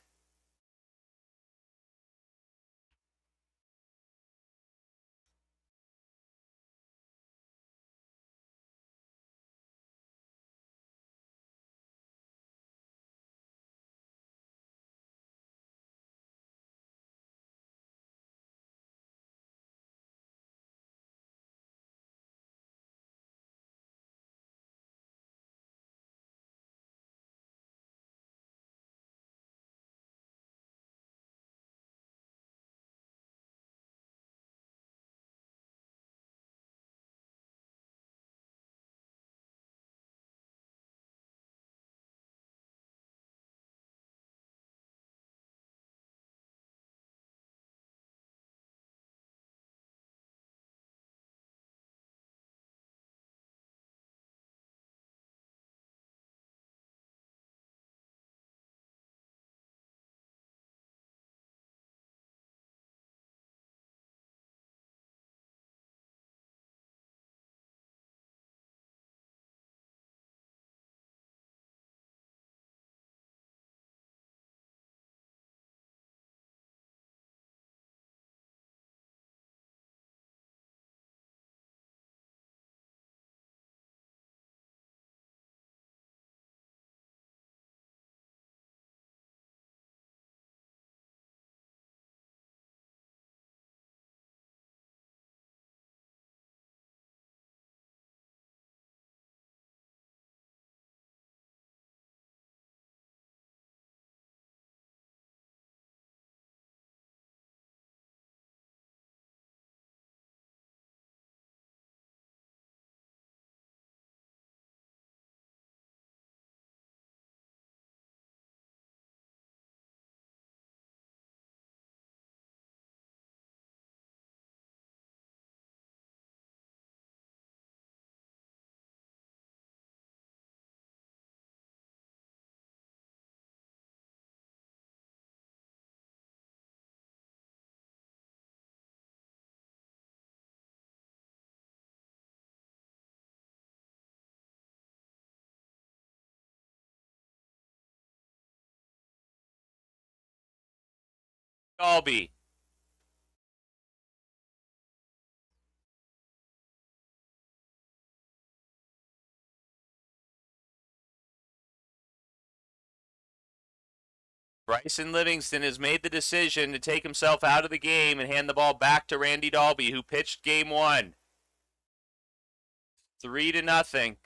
Dalby. Bryson Livingston has made the decision to take himself out of the game and hand the ball back to Randy Dalby, who pitched game one. 3-0.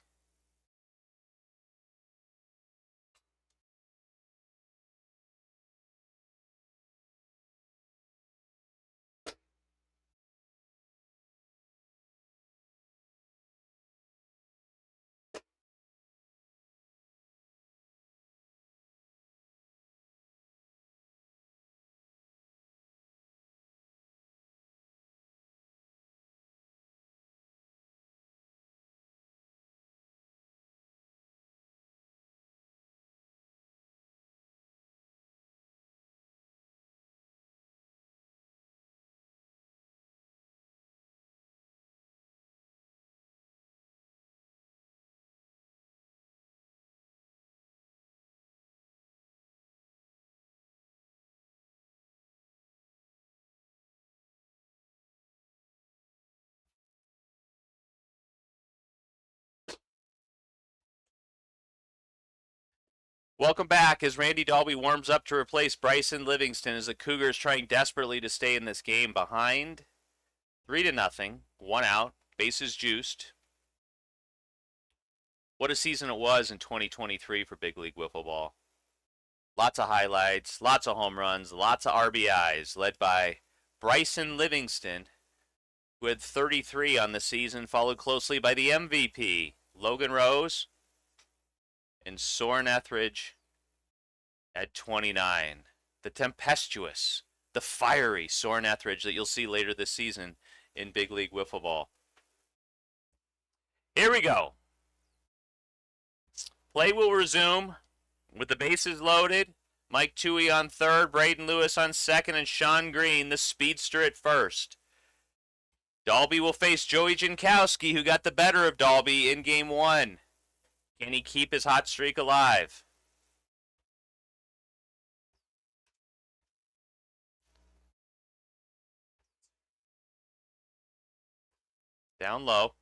Welcome back as Randy Dalby warms up to replace Bryson Livingston as the Cougars trying desperately to stay in this game behind 3-0, 1 out, bases juiced. What a season it was in 2023 for Big League Wiffle Ball. Lots of highlights, lots of home runs, lots of RBIs, led by Bryson Livingston, who had 33 on the season, followed closely by the MVP, Logan Rose, and Soren Etheridge at 29. The tempestuous, the fiery Soren Etheridge that you'll see later this season in Big League Wiffle Ball. Here we go. Play will resume with the bases loaded. Mike Toohey on third, Braden Lewis on second, and Sean Green, the speedster, at first. Dalby will face Joey Jankowski, who got the better of Dalby in game one. Can he keep his hot streak alive? Down low.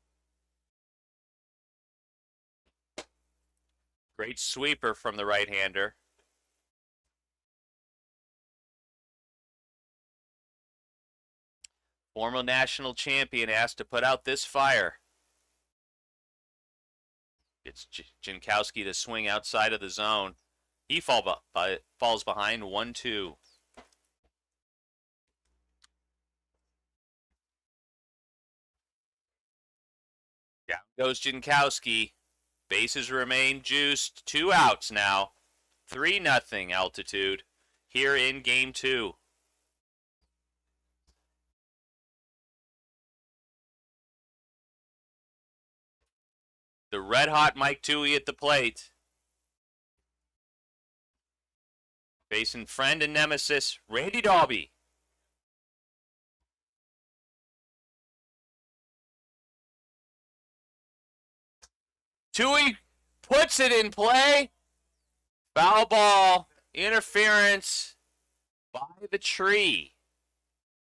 Great sweeper from the right-hander. Former national champion asked to put out this fire. It's Jankowski to swing outside of the zone. He falls behind 1-2. Down goes Jankowski. Bases remain juiced. 2 outs now. 3-0 altitude here in game 2. The red-hot Mike Toohey at the plate. Facing friend and nemesis, Randy Dalby. Toohey puts it in play. Foul ball, interference by the tree.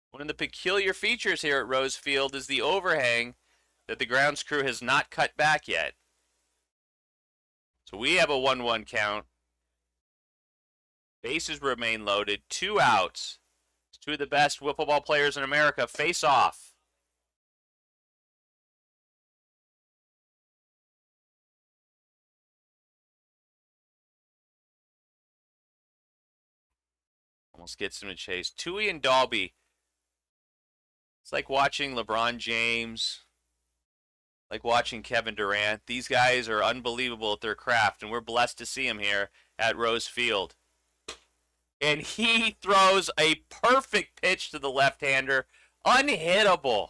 One of the peculiar features here at Rose Field is the overhang that the grounds crew has not cut back yet. So we have a 1-1 count. Bases remain loaded. 2 outs. 2 of the best wiffle ball players in America face off. Almost gets him to chase. Toohey and Dalby. It's like watching LeBron James, like watching Kevin Durant. These guys are unbelievable at their craft, and we're blessed to see them here at Rose Field. And he throws a perfect pitch to the left-hander. Unhittable.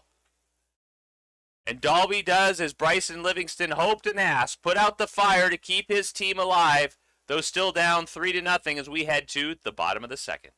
And Dalby does as Bryson Livingston hoped and asked. Put out the fire to keep his team alive, though still down 3-0 as we head to the bottom of the second.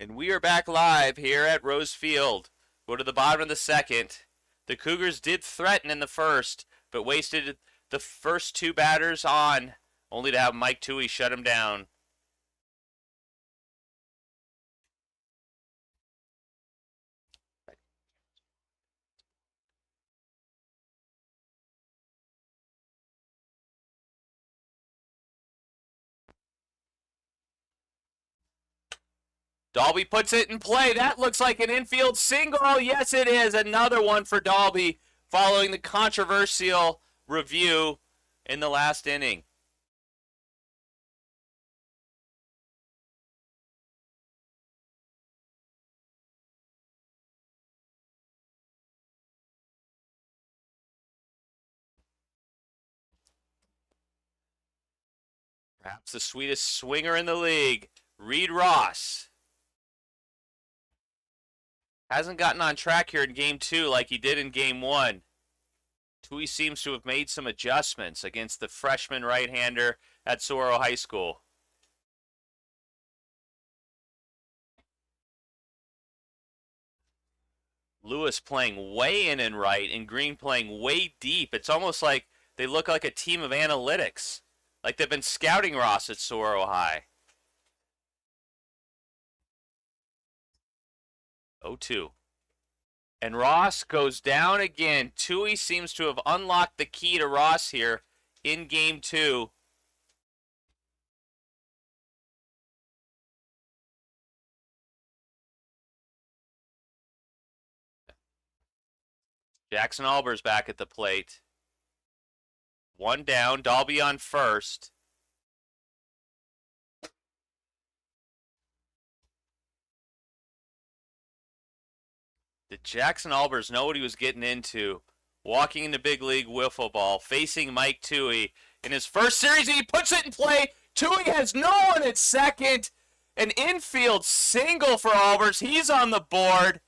And we are back live here at Rose Field. Go to the bottom of the second. The Cougars did threaten in the first, but wasted the first two batters on, only to have Mike Toohey shut him down. Dalby puts it in play. That looks like an infield single. Yes, it is. Another one for Dalby following the controversial review in the last inning. Perhaps the sweetest swinger in the league, Reed Ross. Hasn't gotten on track here in Game 2 like he did in Game 1. Toohey seems to have made some adjustments against the freshman right-hander at Saguaro High School. Lewis playing way in and right, and Green playing way deep. It's almost like they look like a team of analytics, like they've been scouting Ross at Saguaro High. 0-2. And Ross goes down again. Toohey seems to have unlocked the key to Ross here in Game 2. Jackson Albers back at the plate. One down, Dalby on first. Did Jackson Albers know what he was getting into? Walking into big league wiffle ball, facing Mike Toohey. In his first series, he puts it in play. Toohey has no one at second. An infield single for Albers. He's on the board.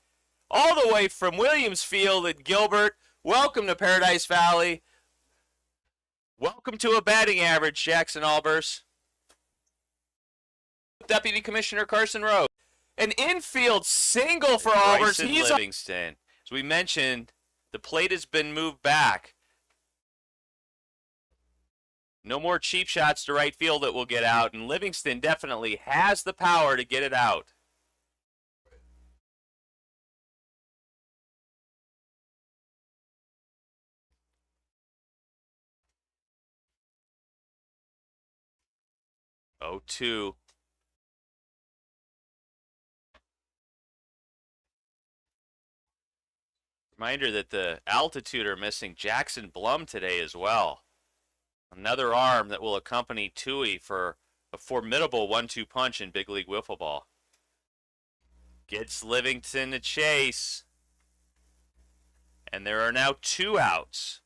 All the way from Williams Field at Gilbert. Welcome to Paradise Valley. Welcome to a batting average, Jackson Albers. Deputy Commissioner Carson Rose. An infield single for Albers. He's Livingston. As we mentioned, the plate has been moved back. No more cheap shots to right field that will get out, and Livingston definitely has the power to get it out. Oh, 2. Reminder that the altitude are missing Jackson Blum today as well. Another arm that will accompany Toohey for a formidable 1-2 punch in big league wiffle ball. Gets Livingston to chase. And there are now 2 outs.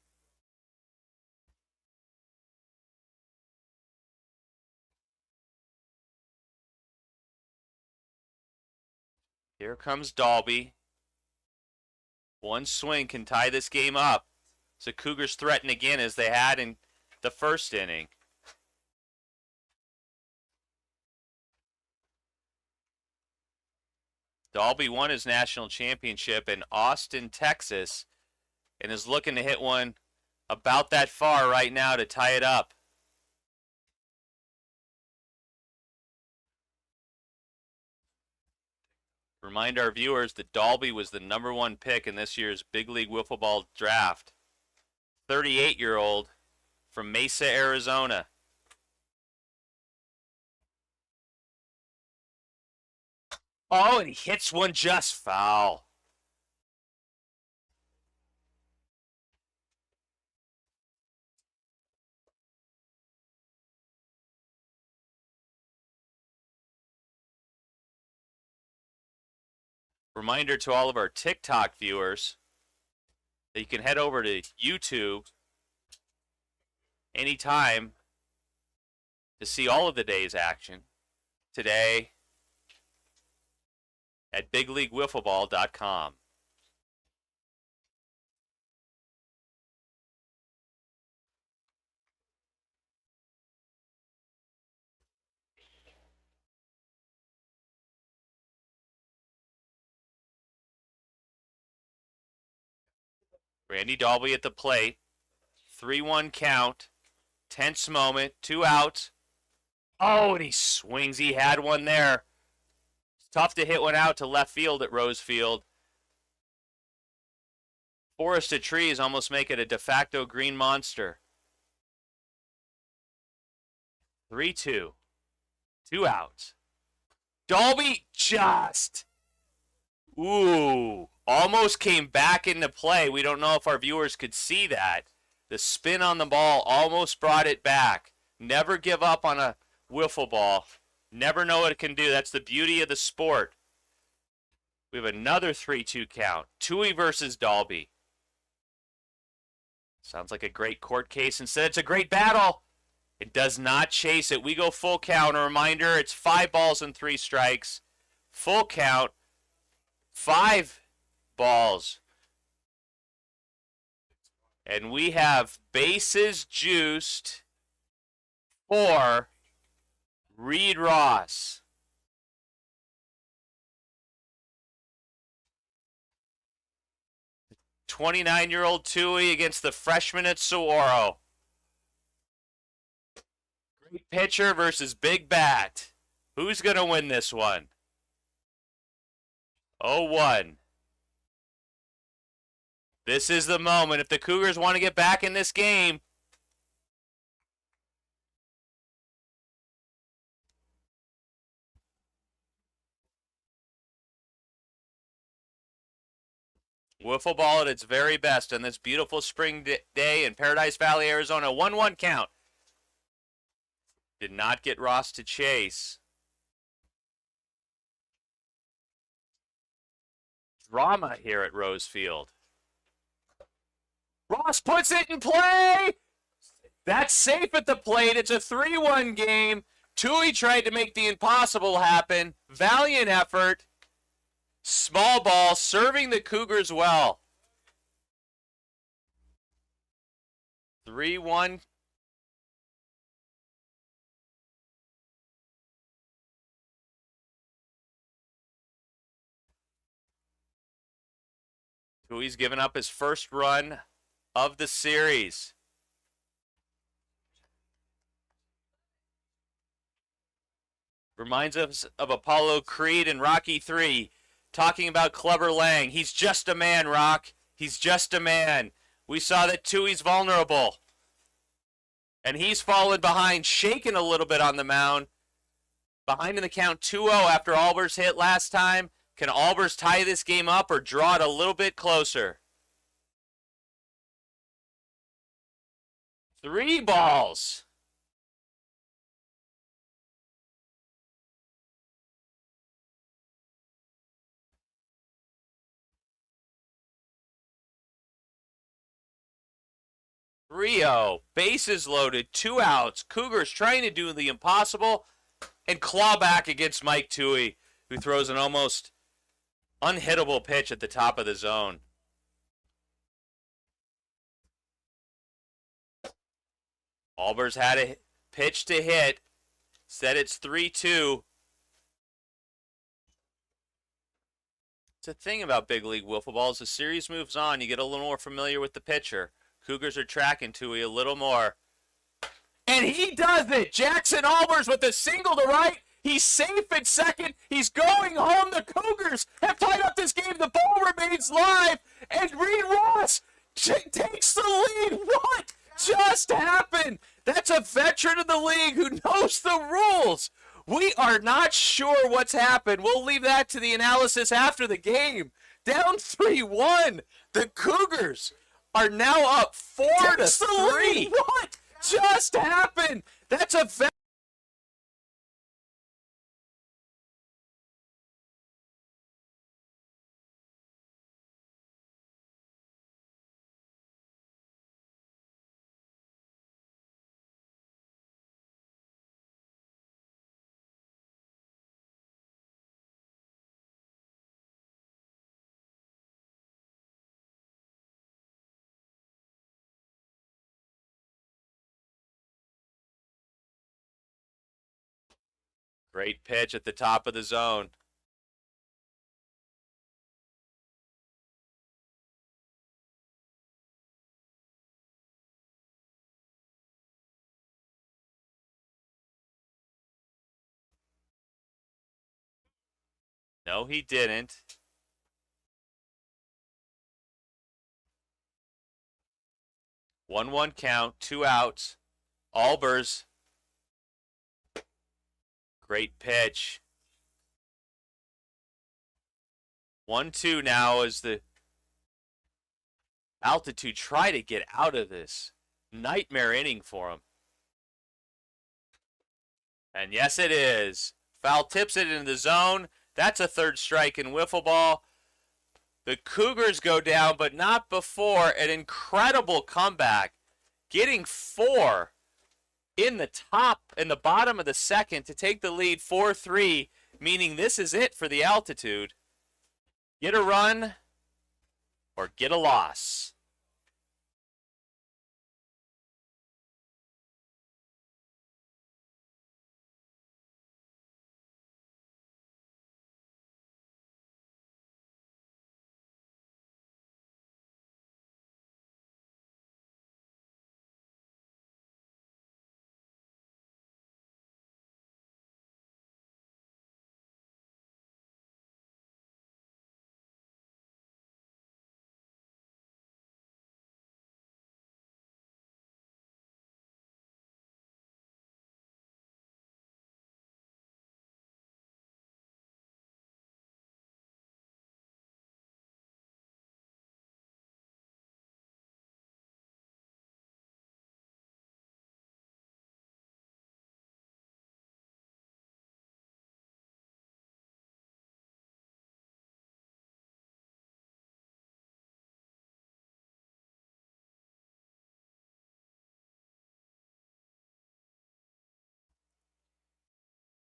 Here comes Dalby. One swing can tie this game up. So Cougars threaten again as they had in the first inning. Dalby won his national championship in Austin, Texas, and is looking to hit one about that far right now to tie it up. Remind our viewers that Dalby was the #1 pick in this year's Big League Wiffle Ball draft. 38-year-old from Mesa, Arizona. Oh, and he hits one just foul. Reminder to all of our TikTok viewers that you can head over to YouTube anytime to see all of the day's action today at bigleaguewiffleball.com. Randy Dalby at the plate. 3-1 count. Tense moment. 2 outs. Oh, and he swings. He had one there. It's tough to hit one out to left field at Rose Field. Forested trees almost make it a de facto green monster. 3-2. 2 outs. Dalby just. Ooh. Almost came back into play. We don't know if our viewers could see that. The spin on the ball almost brought it back. Never give up on a wiffle ball. Never know what it can do. That's the beauty of the sport. We have another 3-2 count. Toohey versus Dalby. Sounds like a great court case. Instead, it's a great battle. It does not chase it. We go full count. A reminder, it's 5 balls and 3 strikes. Full count. 5 balls. And we have bases juiced for Reed Ross. The 29-year-old Toohey against the freshman at Saguaro. Great pitcher versus big bat. Who's going to win this one? 0-1. This is the moment. If the Cougars want to get back in this game, wiffle ball at its very best on this beautiful spring day in Paradise Valley, Arizona. 1-1 count. Did not get Ross to chase. Drama here at Rose Field. Ross puts it in play. That's safe at the plate. It's a 3-1 game. Toohey tried to make the impossible happen. Valiant effort. Small ball serving the Cougars well. 3-1. Toohey's given up his first run of the series. Reminds us of Apollo Creed and Rocky 3, talking about Clubber Lang. He's just a man, Rock. He's just a man. We saw that Toohey's vulnerable. And he's fallen behind, shaken a little bit on the mound. Behind in the count 2-0 after Albers hit last time. Can Albers tie this game up or draw it a little bit closer? 3 balls. Rio, bases loaded, 2 outs. Cougars trying to do the impossible and claw back against Mike Toohey, who throws an almost unhittable pitch at the top of the zone. Albers had a pitch to hit. Said it's 3-2. It's a thing about big league wiffle ball. As the series moves on, you get a little more familiar with the pitcher. Cougars are tracking Toohey a little more. And he does it! Jackson Albers with a single to right. He's safe at second. He's going home. The Cougars have tied up this game. The ball remains live. And Reed Ross takes the lead. What just happened? That's a veteran of the league who knows the rules. We are not sure what's happened. We'll leave that to the analysis after the game. Down 3-1. The Cougars are now up 4-3. What just happened? That's a great pitch at the top of the zone. No, he didn't. One count, 2 outs. Albers. Great pitch. 1-2 now as the Altitude try to get out of this nightmare inning for him. And yes, it is. Foul tips it into the zone. That's a third strike in wiffle ball. The Cougars go down, but not before an incredible comeback, getting 4 in the bottom of the second to take the lead 4-3, meaning this is it for the Altitude. Get a run or get a loss.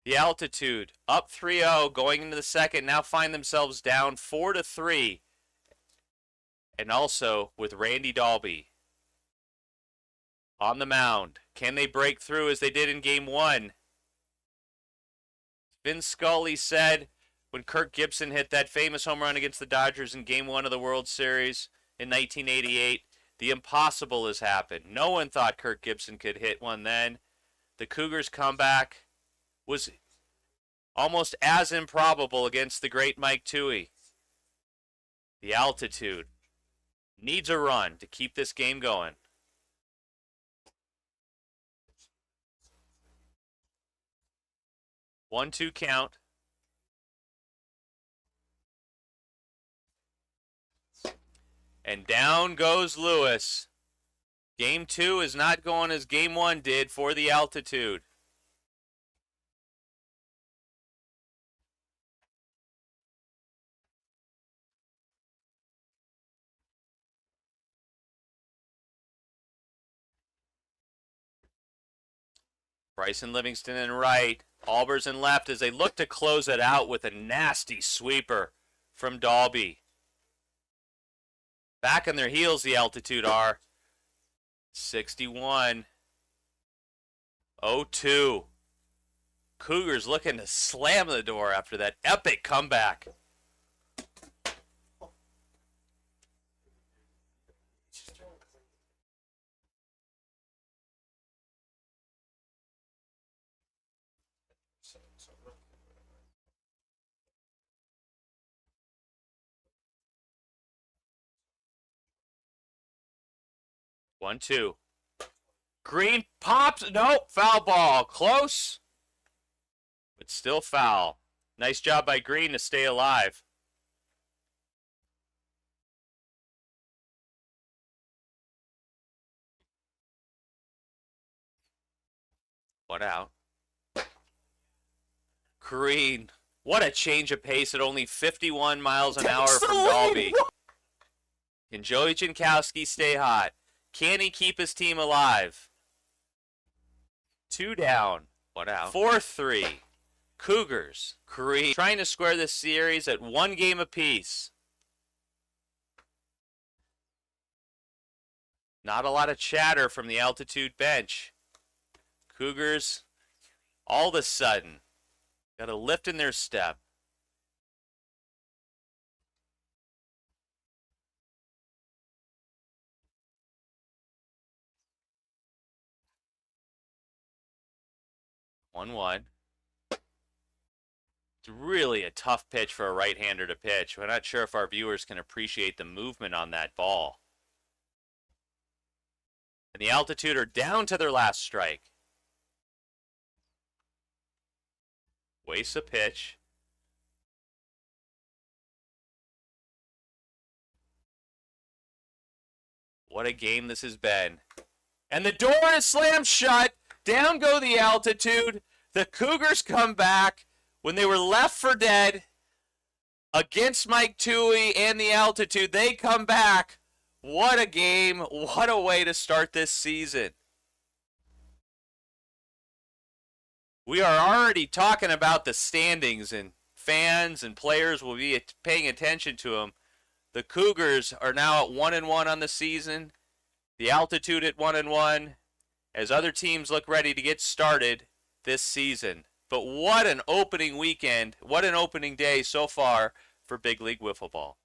The Altitude up 3-0 going into the second, now find themselves down 4-3. And also with Randy Dalby on the mound. Can they break through as they did in game 1? Vin Scully said when Kirk Gibson hit that famous home run against the Dodgers in game 1 of the World Series in 1988, the impossible has happened. No one thought Kirk Gibson could hit one then. The Cougars' comeback was almost as improbable against the great Mike Toohey. The Altitude needs a run to keep this game going. One-two count. And down goes Lewis. Game 2 is not going as game 1 did for the Altitude. Bryson Livingston in right, Albers in left as they look to close it out with a nasty sweeper from Dalby. Back on their heels, the Altitude are. 61. 0-2. Cougars looking to slam the door after that epic comeback. One, two. Green pops. Nope. Foul ball. Close. But still foul. Nice job by Green to stay alive. What out? Green. What a change of pace at only 51 miles an hour from Dalby. Can Joey Jankowski stay hot? Can he keep his team alive? 2 down. What out? 4-3. Cougars. Green trying to square this series at 1 game apiece. Not a lot of chatter from the Altitude bench. Cougars, all of a sudden, got a lift in their step. One. It's really a tough pitch for a right-hander to pitch. We're not sure if our viewers can appreciate the movement on that ball. And the altitude are down to their last strike. Wastes a pitch. What a game this has been. And the door is slammed shut. Down go the altitude. The Cougars come back when they were left for dead against Mike Toohey and the altitude. They come back. What a game. What a way to start this season. We are already talking about the standings, and fans and players will be paying attention to them. The Cougars are now at 1-1 on the season. The altitude at 1-1 as other teams look ready to get started this season. But what an opening weekend. What an opening day so far for Big League Wiffle Ball.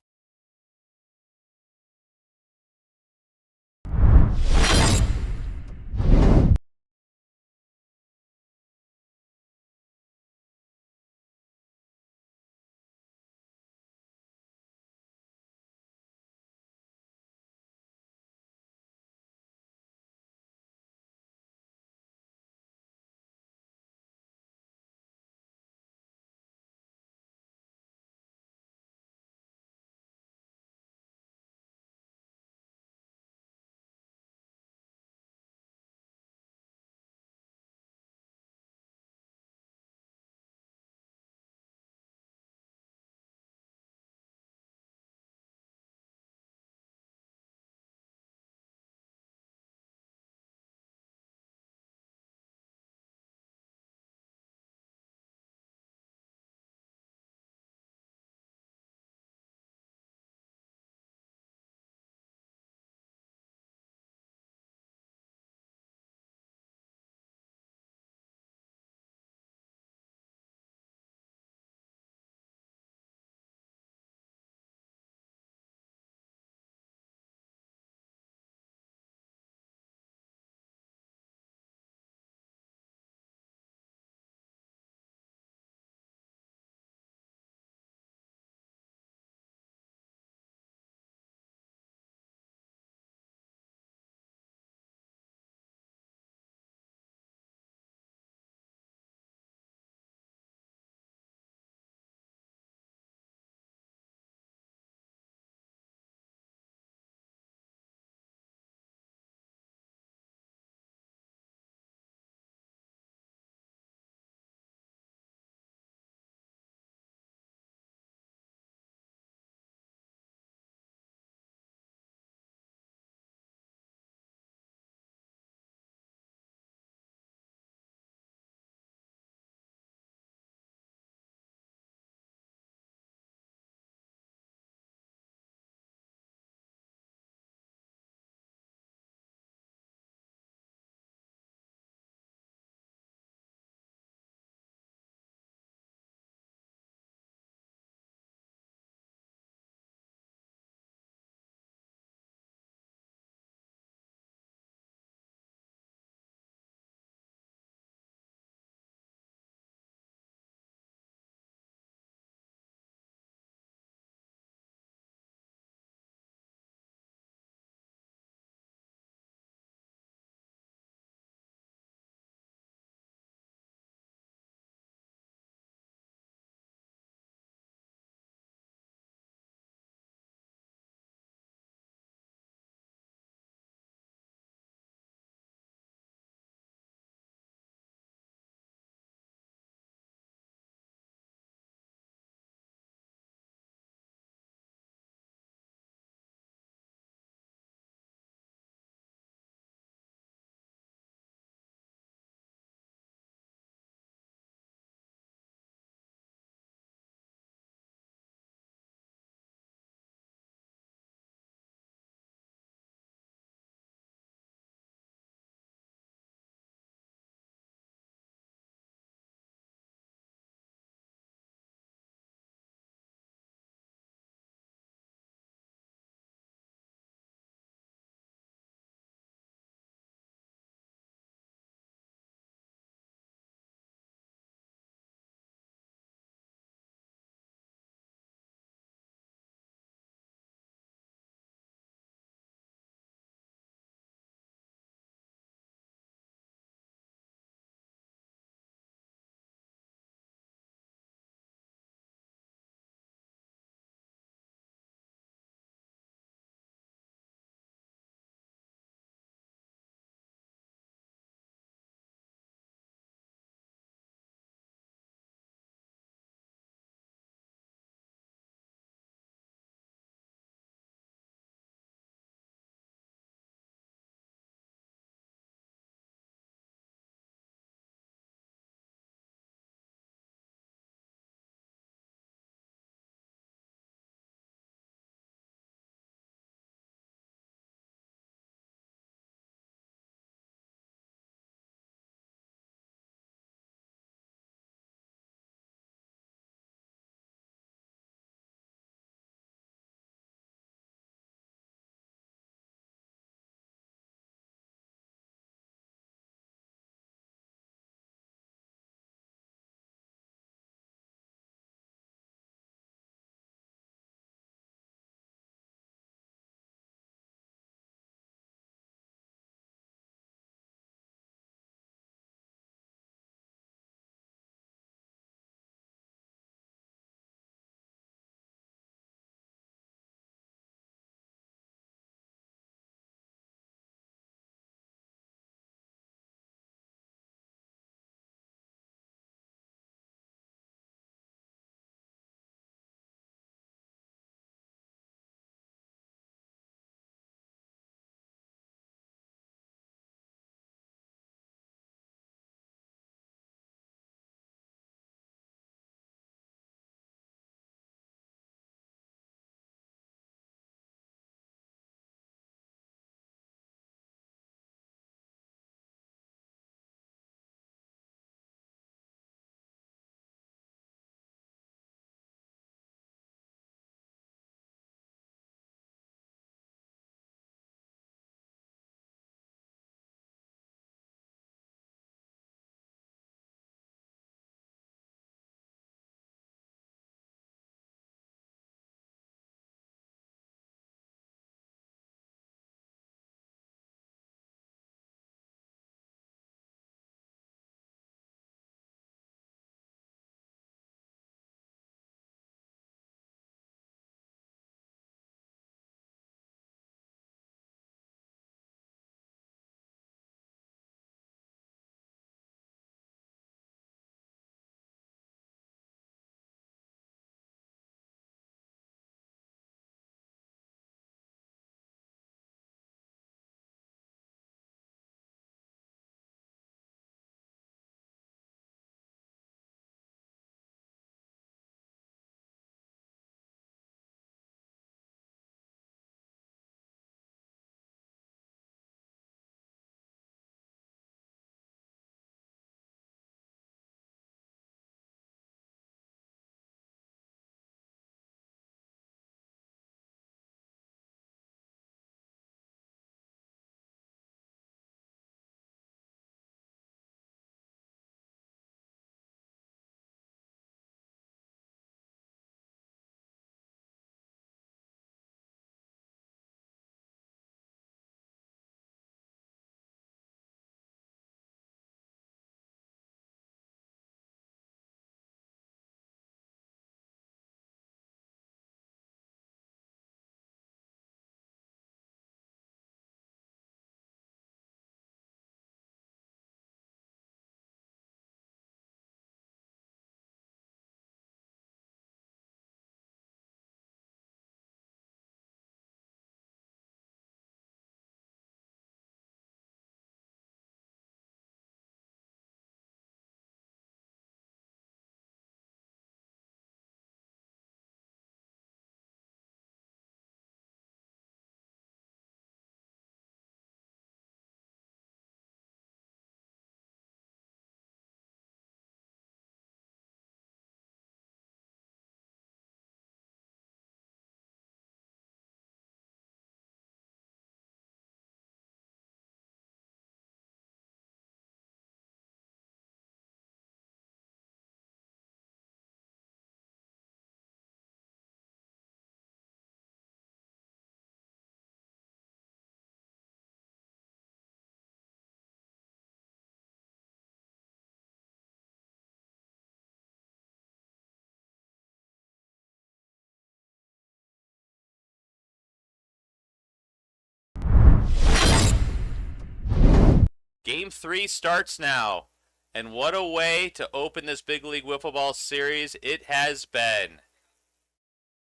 Game 3 starts now. And what a way to open this Big League Wiffle Ball series it has been.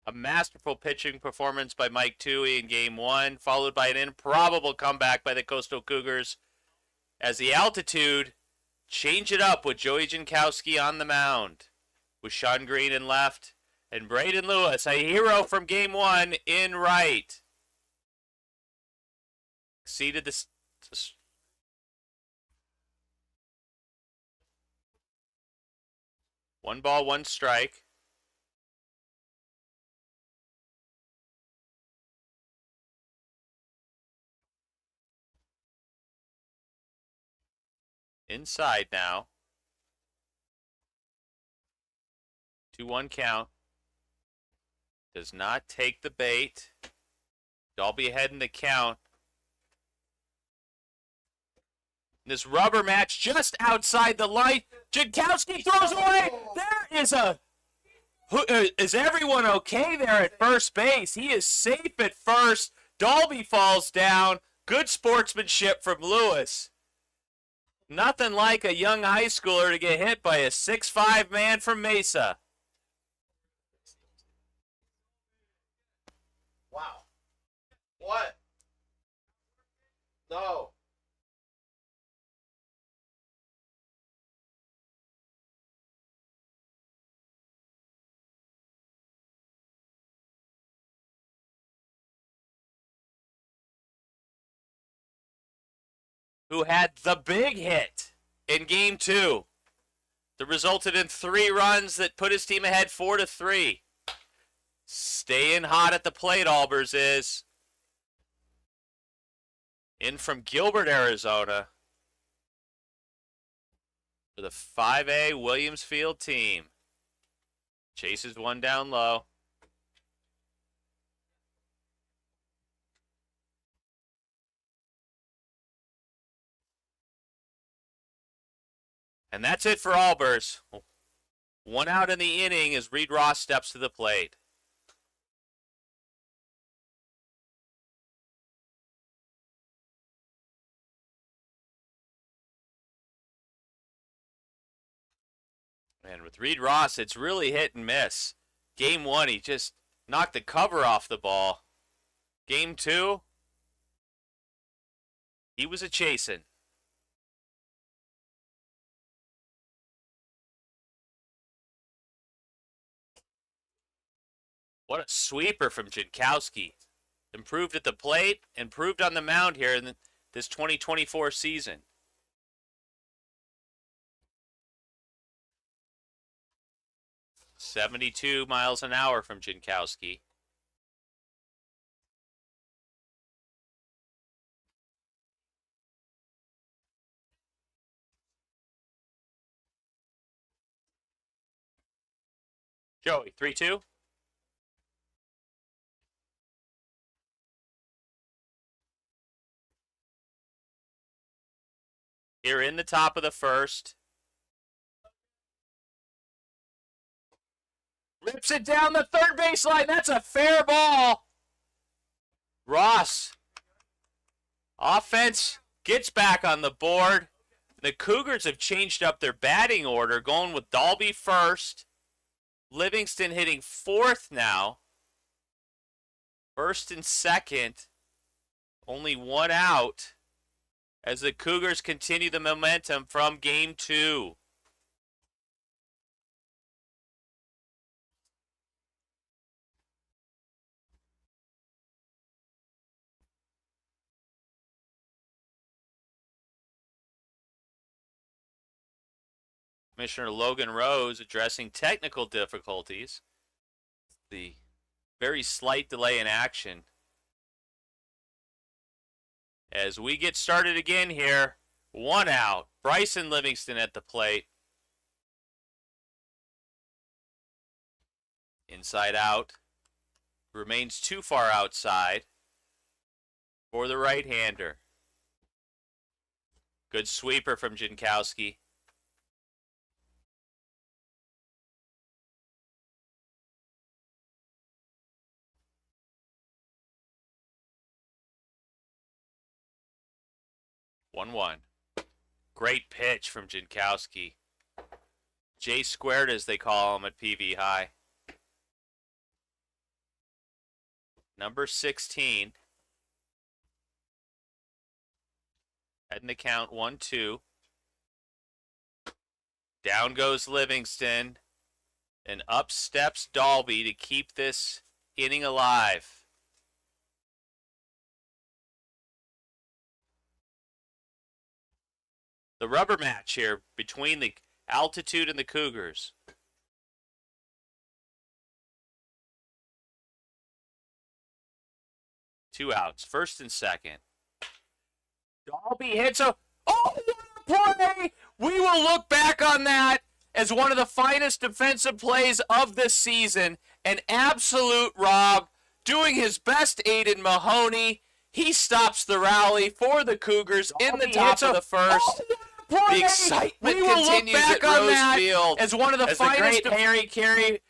A masterful pitching performance by Mike Toohey in Game 1, followed by an improbable comeback by the Coastal Cougars as the altitude changed it up with Joey Jankowski on the mound, with Sean Green in left and Braden Lewis, a hero from Game 1, in right. Exceeded the... One ball, one strike. Inside now. 2-1 count. Does not take the bait. Dalby ahead in the count. This rubber match just outside the light. Jankowski throws away. There is a... Is everyone okay there at first base? He is safe at first. Dalby falls down. Good sportsmanship from Lewis. Nothing like a young high schooler to get hit by a 6'5" man from Mesa.
Wow. What? No.
Who had the big hit in Game 2 that resulted in 3 runs that put his team ahead 4-3. Staying hot at the plate, Albers is. In from Gilbert, Arizona, for the 5A Williams Field team. Chases one down low. And that's it for Albers. One out in the inning as Reed Ross steps to the plate. And with Reed Ross, it's really hit and miss. Game 1, he just knocked the cover off the ball. Game 2, he was a chasing. What a sweeper from Jankowski. Improved at the plate, improved on the mound here in this 2024 season. .72 miles an hour from Jankowski. Joey, 3-2. Here in the top of the first. Rips it down the third baseline. That's a fair ball. Ross. Offense gets back on the board. The Cougars have changed up their batting order, going with Dalby first. Livingston hitting fourth now. First and second. Only one out as the Cougars continue the momentum from Game 2. Commissioner Logan Rose addressing technical difficulties. The very slight delay in action. As we get started again here, one out. Bryson Livingston at the plate. Inside out. Remains too far outside for the right-hander. Good sweeper from Jankowski. One. Great pitch from Jankowski. J squared, as they call him at PV High. Number 16. Heading the count 1-2. Down goes Livingston. And up steps Dalby to keep this inning alive. The rubber match here between the Altitude and the Cougars. Two outs, first and second. Dalby hits a... Oh, what a play! We will look back on that as one of the finest defensive plays of this season. An absolute rob, doing his best, Aiden Mahoney. He stops the rally for the Cougars in the top of the first. The excitement continues at Rose Field as one of the finest. The great Harry Carey,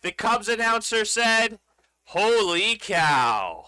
the Cubs announcer, said, "Holy cow."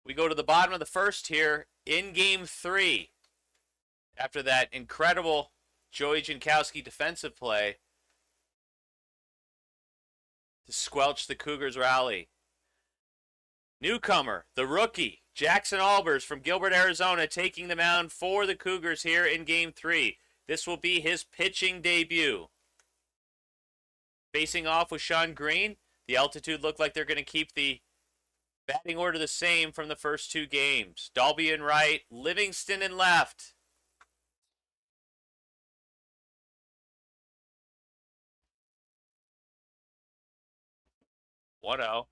We go to the bottom of the first here in Game 3. After that incredible Joey Jankowski defensive play to squelch the Cougars' rally. Newcomer, the rookie, Jackson Albers from Gilbert, Arizona, taking the mound for the Cougars here in Game 3. This will be his pitching debut. Facing off with Sean Green, the Altitude look like they're going to keep the batting order the same from the first two games. Dalby in right, Livingston in left. One 0.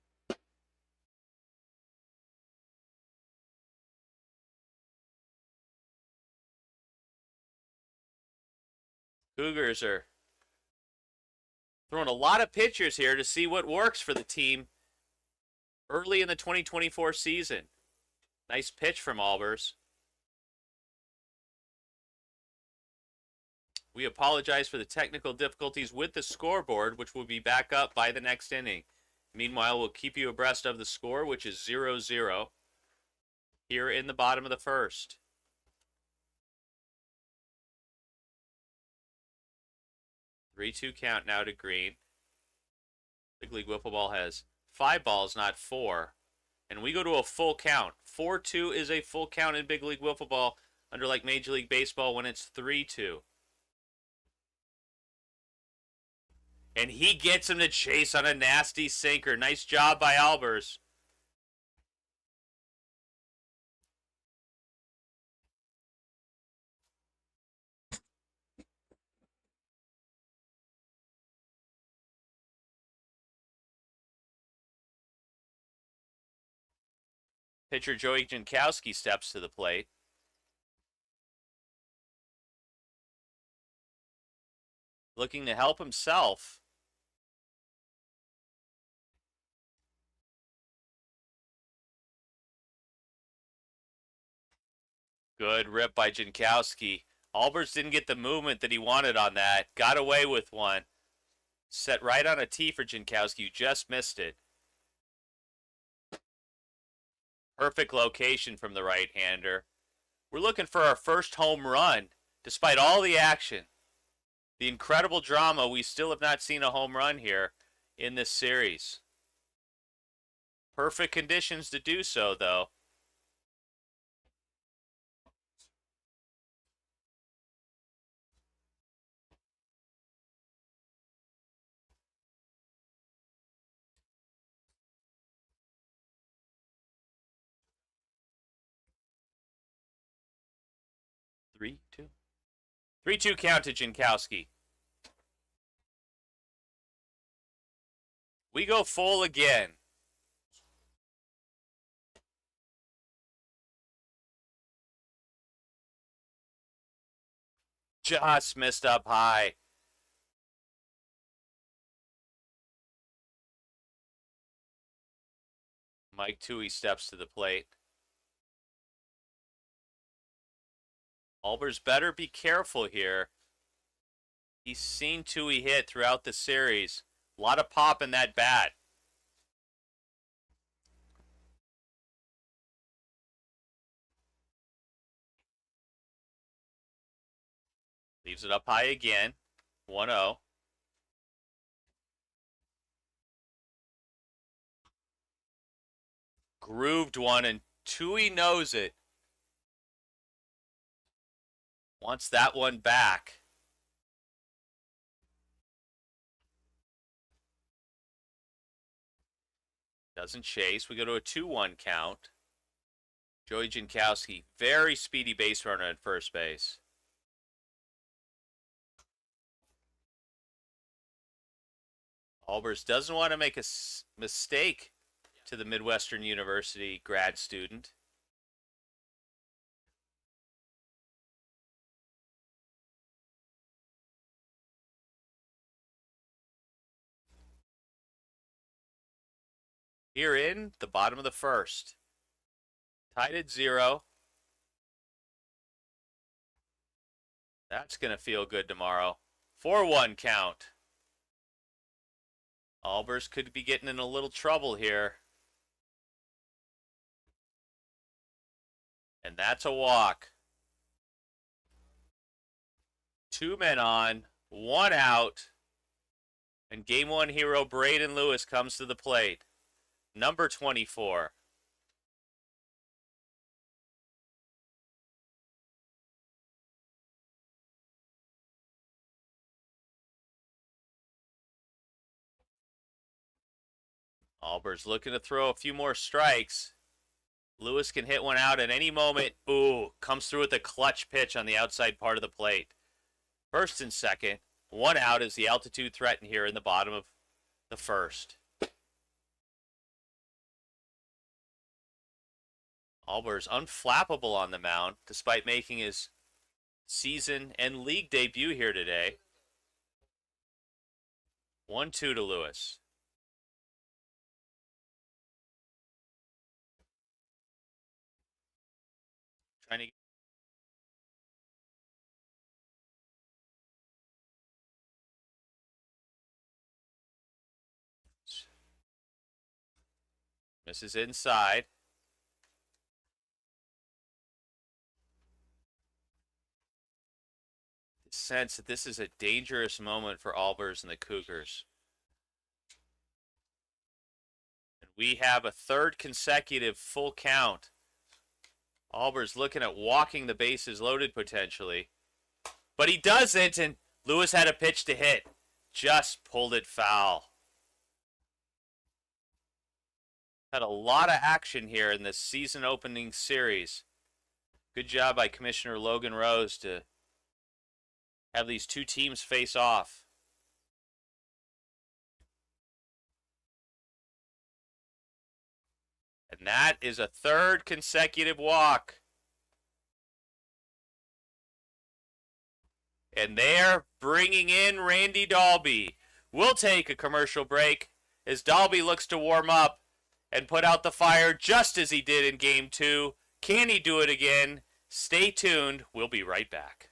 Cougars are throwing a lot of pitchers here to see what works for the team early in the 2024 season. Nice pitch from Albers. We apologize for the technical difficulties with the scoreboard, which will be back up by the next inning. Meanwhile, we'll keep you abreast of the score, which is 0-0 here in the bottom of the first. Three-two count now to Green. Big League Wiffle Ball has 5 balls, not 4. And we go to a full count. 4-2 is a full count in Big League Wiffle Ball, under like Major League Baseball when it's 3-2. And he gets him to chase on a nasty sinker. Nice job by Albers. Pitcher Joey Jankowski steps to the plate. Looking to help himself. Good rip by Jankowski. Albers didn't get the movement that he wanted on that. Got away with one. Set right on a tee for Jankowski. You just missed it. Perfect location from the right-hander. We're looking for our first home run, despite all the action. The incredible drama, we still have not seen a home run here in this series. Perfect conditions to do so, though. Three, two. 3-2 count to Jankowski. We go full again. Just missed up high. Mike Toohey steps to the plate. Albers better be careful here. He's seen Toohey hit throughout the series. A lot of pop in that bat. Leaves it up high again. 1-0. Grooved one, and Toohey knows it. Wants that one back. Doesn't chase. We go to a 2-1 count. Joey Jankowski, very speedy base runner at first base. Albers doesn't want to make a mistake to the Midwestern University grad student. Here in the bottom of the first. Tied at 0. That's going to feel good tomorrow. 4-1 count. Albers could be getting in a little trouble here. And that's a walk. 2 men on, 1 out. And Game 1 hero Braden Lewis comes to the plate. Number 24. Albers looking to throw a few more strikes. Lewis can hit one out at any moment. Ooh, comes through with a clutch pitch on the outside part of the plate. First and second. 1 out is the altitude threatened here in the bottom of the first. Albers unflappable on the mound despite making his season and league debut here today. 1-2 to Lewis. Trying to misses inside. Sense that this is a dangerous moment for Albers and the Cougars. And we have a third consecutive full count. Albers looking at walking the bases loaded potentially. But he doesn't, and Lewis had a pitch to hit. Just pulled it foul. Had a lot of action here in this season opening series. Good job by Commissioner Logan Rose to have these two teams face off. And that is a third consecutive walk. And they're bringing in Randy Dalby. We'll take a commercial break as Dalby looks to warm up and put out the fire just as he did in Game 2. Can he do it again? Stay tuned. We'll be right back.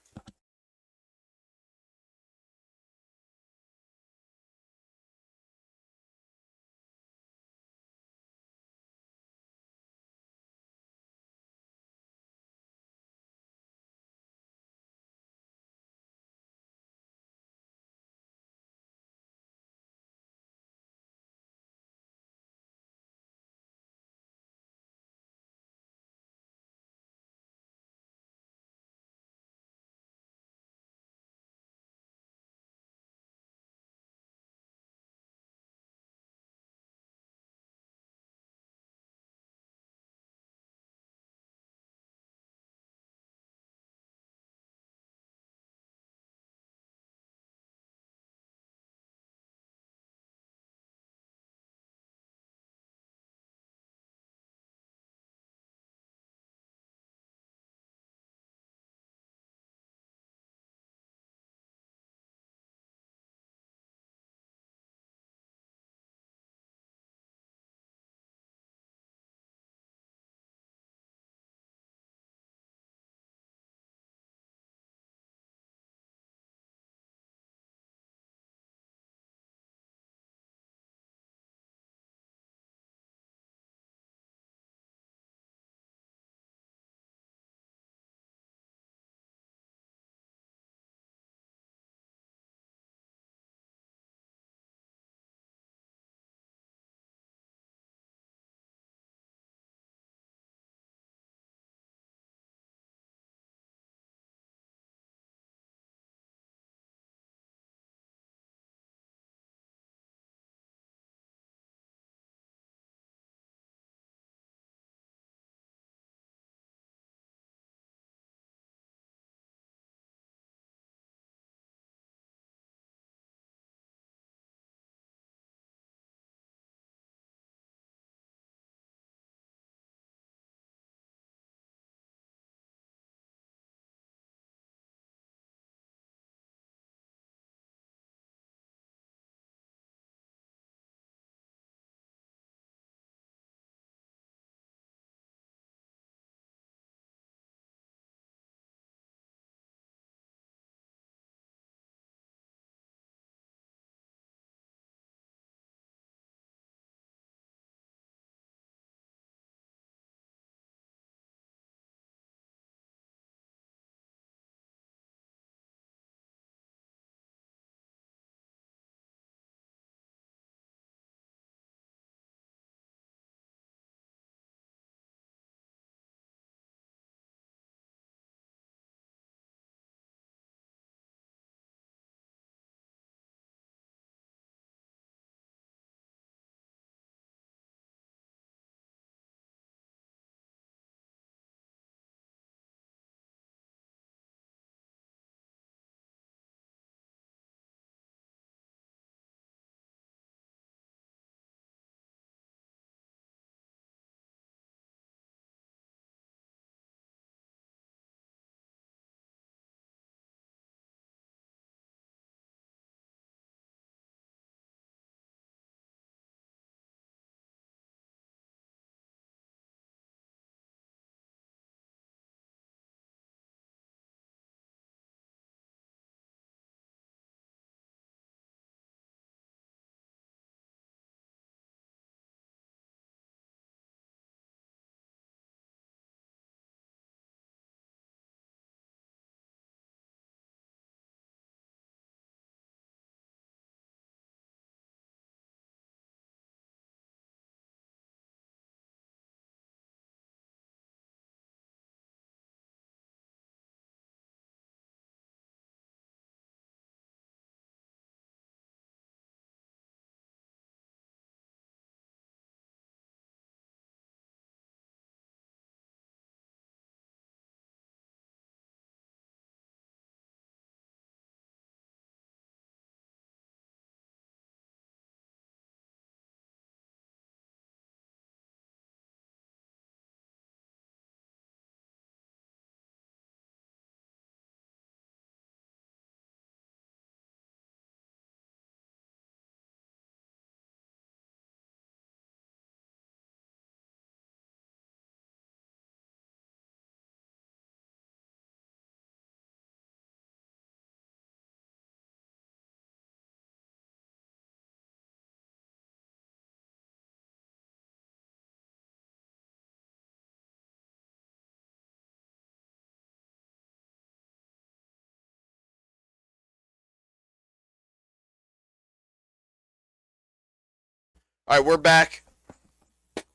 All right, we're back.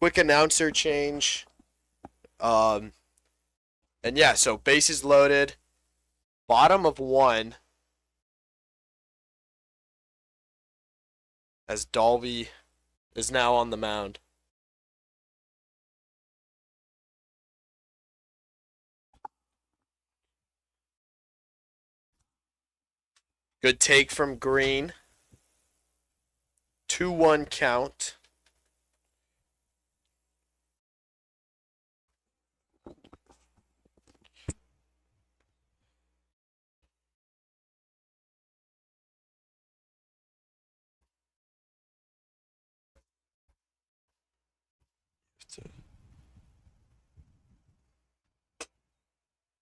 Quick announcer change. And yeah, so bases loaded. Bottom of 1. As Dalby is now on the mound. Good take from Green. 2-1 count.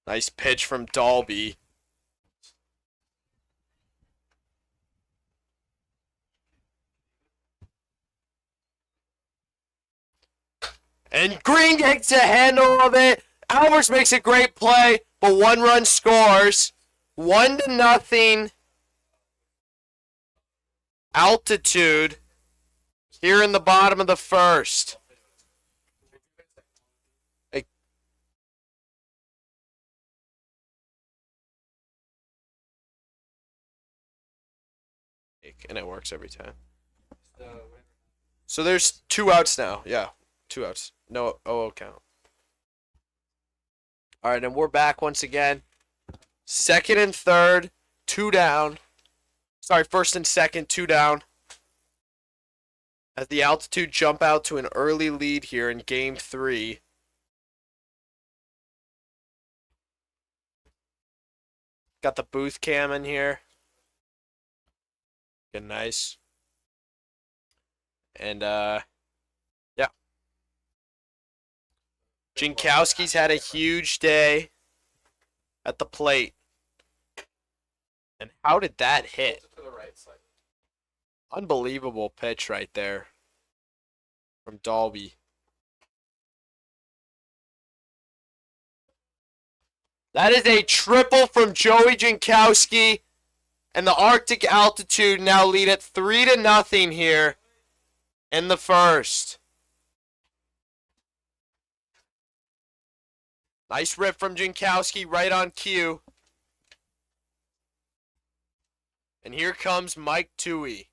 Nice pitch from Dalby. And Green takes a handle of it. Albers makes a great play, but 1 run scores. 1-0. Altitude here in the bottom of the first. And it works every time. So there's 2 outs now. Yeah, 2 outs. No 0-0 count. All right, and we're back once again. Second and third, 2 down. Sorry, first and second, 2 down. As the Altitude jump out to an early lead here in Game 3. Got the booth cam in here. Good, nice. And, yeah. Jankowski's had a huge day at the plate. And how did that hit? Unbelievable pitch right there from Dalby. That is a triple from Joey Jankowski. And the Arctic Altitude now lead at 3-0 here in the first. Nice rip from Jankowski right on cue. And here comes Mike Toohey.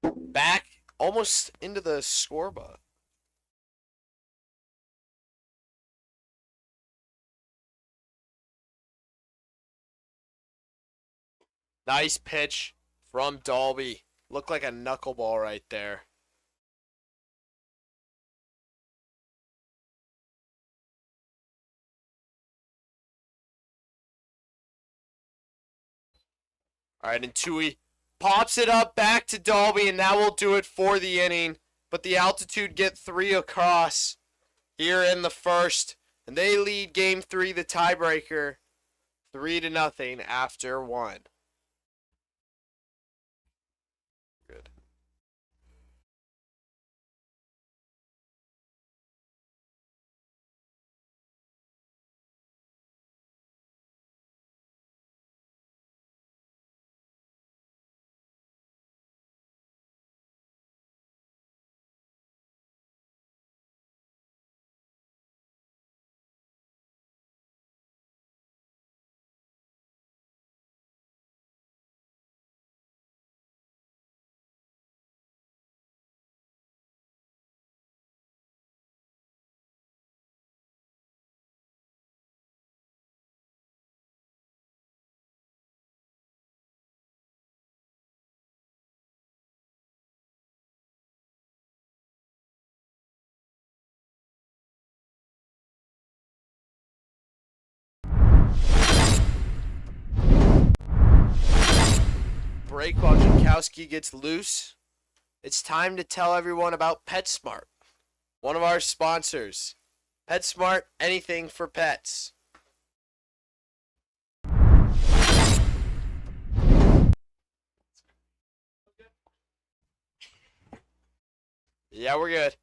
Back almost into the scorebook. Nice pitch from Dalby. Looked like a knuckleball right there. All right, and Toohey pops it up back to Dalby, and that will do it for the inning. But the Altitude get 3 across here in the first, and they lead Game 3, the tiebreaker, 3-0 after 1. Good. Break while Jankowski gets loose. It's time to tell everyone about PetSmart, one of our sponsors. PetSmart, anything for pets. Yeah, we're good.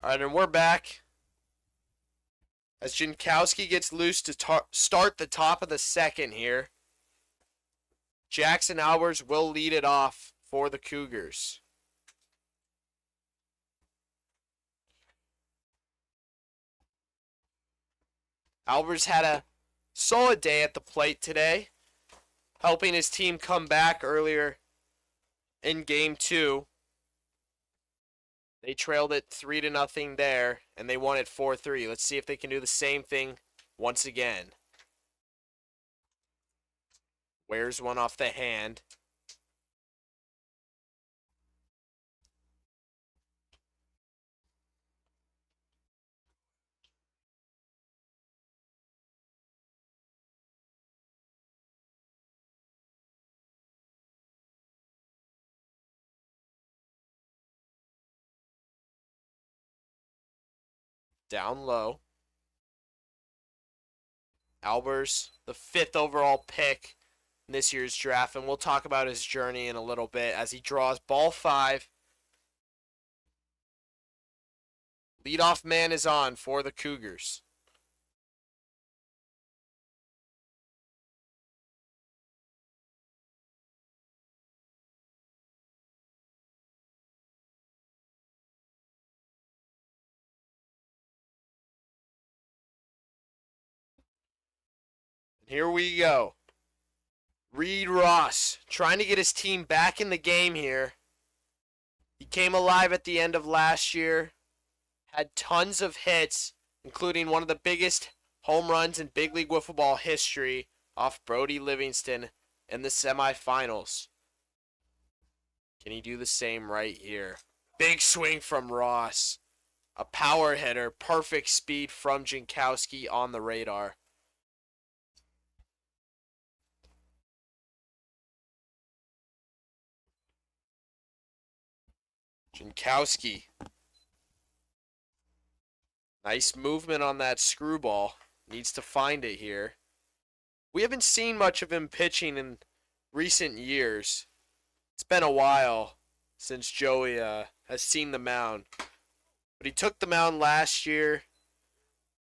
All right, and we're back. As Jankowski gets loose to start the top of the second here. Jackson Albers will lead it off for the Cougars. Albers had a solid day at the plate today, helping his team come back earlier in game 2. They trailed it 3-0 there, and they won it 4-3. Let's see if they can do the same thing once again. Wears one off the hand. Down low. Albers, the 5th overall pick in this year's draft, and we'll talk about his journey in a little bit as he draws ball 5. Leadoff man is on for the Cougars. Here we go. Reed Ross trying to get his team back in the game here. He came alive at the end of last year. Had tons of hits, including one of the biggest home runs in big league wiffle ball history off Brody Livingston in the semifinals. Can he do the same right here? Big swing from Ross. A power hitter. Perfect speed from Jankowski on the radar. Jankowski. Nice movement on that screwball. Needs to find it here. We haven't seen much of him pitching in recent years. It's been a while since Joey has seen the mound. But he took the mound last year.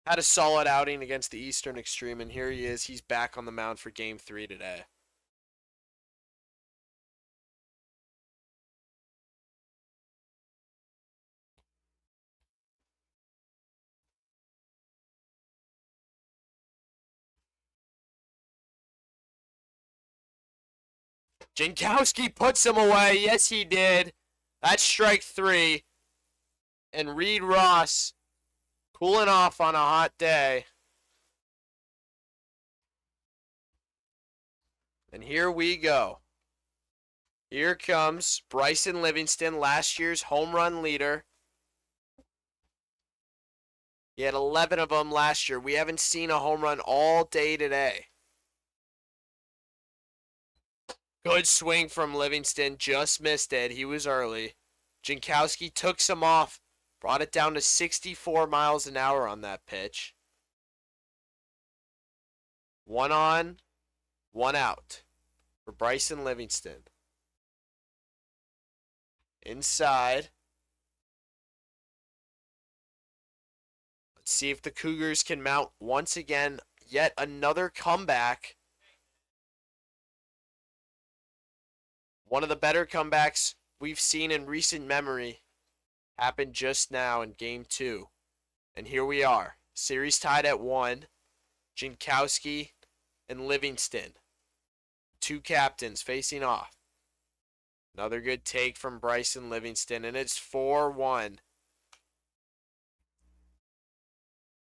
Had a solid outing against the Eastern Extreme, and here he is. He's back on the mound for Game 3 today. Jankowski puts him away. Yes, he did. That's strike 3. And Reed Ross cooling off on a hot day. And here we go. Here comes Bryson Livingston, last year's home run leader. He had 11 of them last year. We haven't seen a home run all day today. Good swing from Livingston. Just missed it. He was early. Jankowski took some off. Brought it down to 64 miles an hour on that pitch. 1 on, 1 out for Bryson Livingston. Inside. Let's see if the Cougars can mount once again yet another comeback. One of the better comebacks we've seen in recent memory happened just now in Game 2. And here we are. Series tied at 1. Jankowski and Livingston. 2 captains facing off. Another good take from Bryson Livingston, and it's 4-1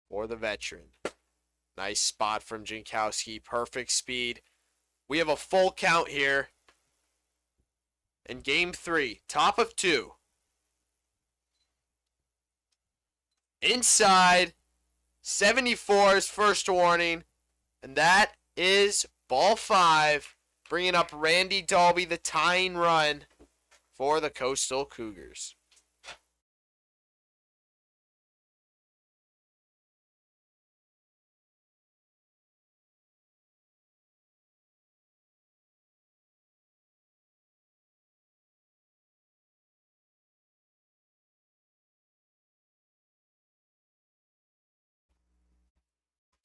for the veteran. Nice spot from Jankowski. Perfect speed. We have a full count here in Game 3. Top of 2. Inside. 74 is first warning. And that is ball 5. Bringing up Randy Dalby, the tying run for the Coastal Cougars.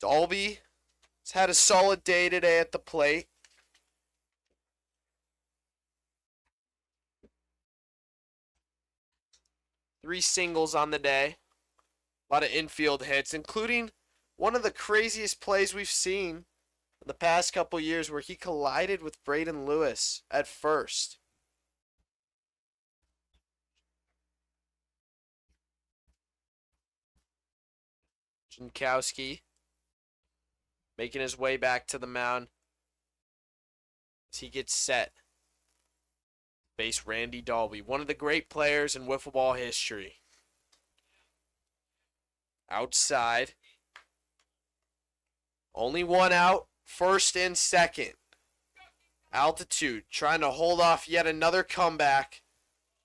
Dolby has had a solid day today at the plate. Three singles on the day. A lot of infield hits, including one of the craziest plays we've seen in the past couple years where he collided with Braden Lewis at first. Jankowski making his way back to the mound as he gets set. Face Randy Dolby, one of the great players in wiffle ball history. Outside. Only one out, first and second. Altitude trying to hold off yet another comeback.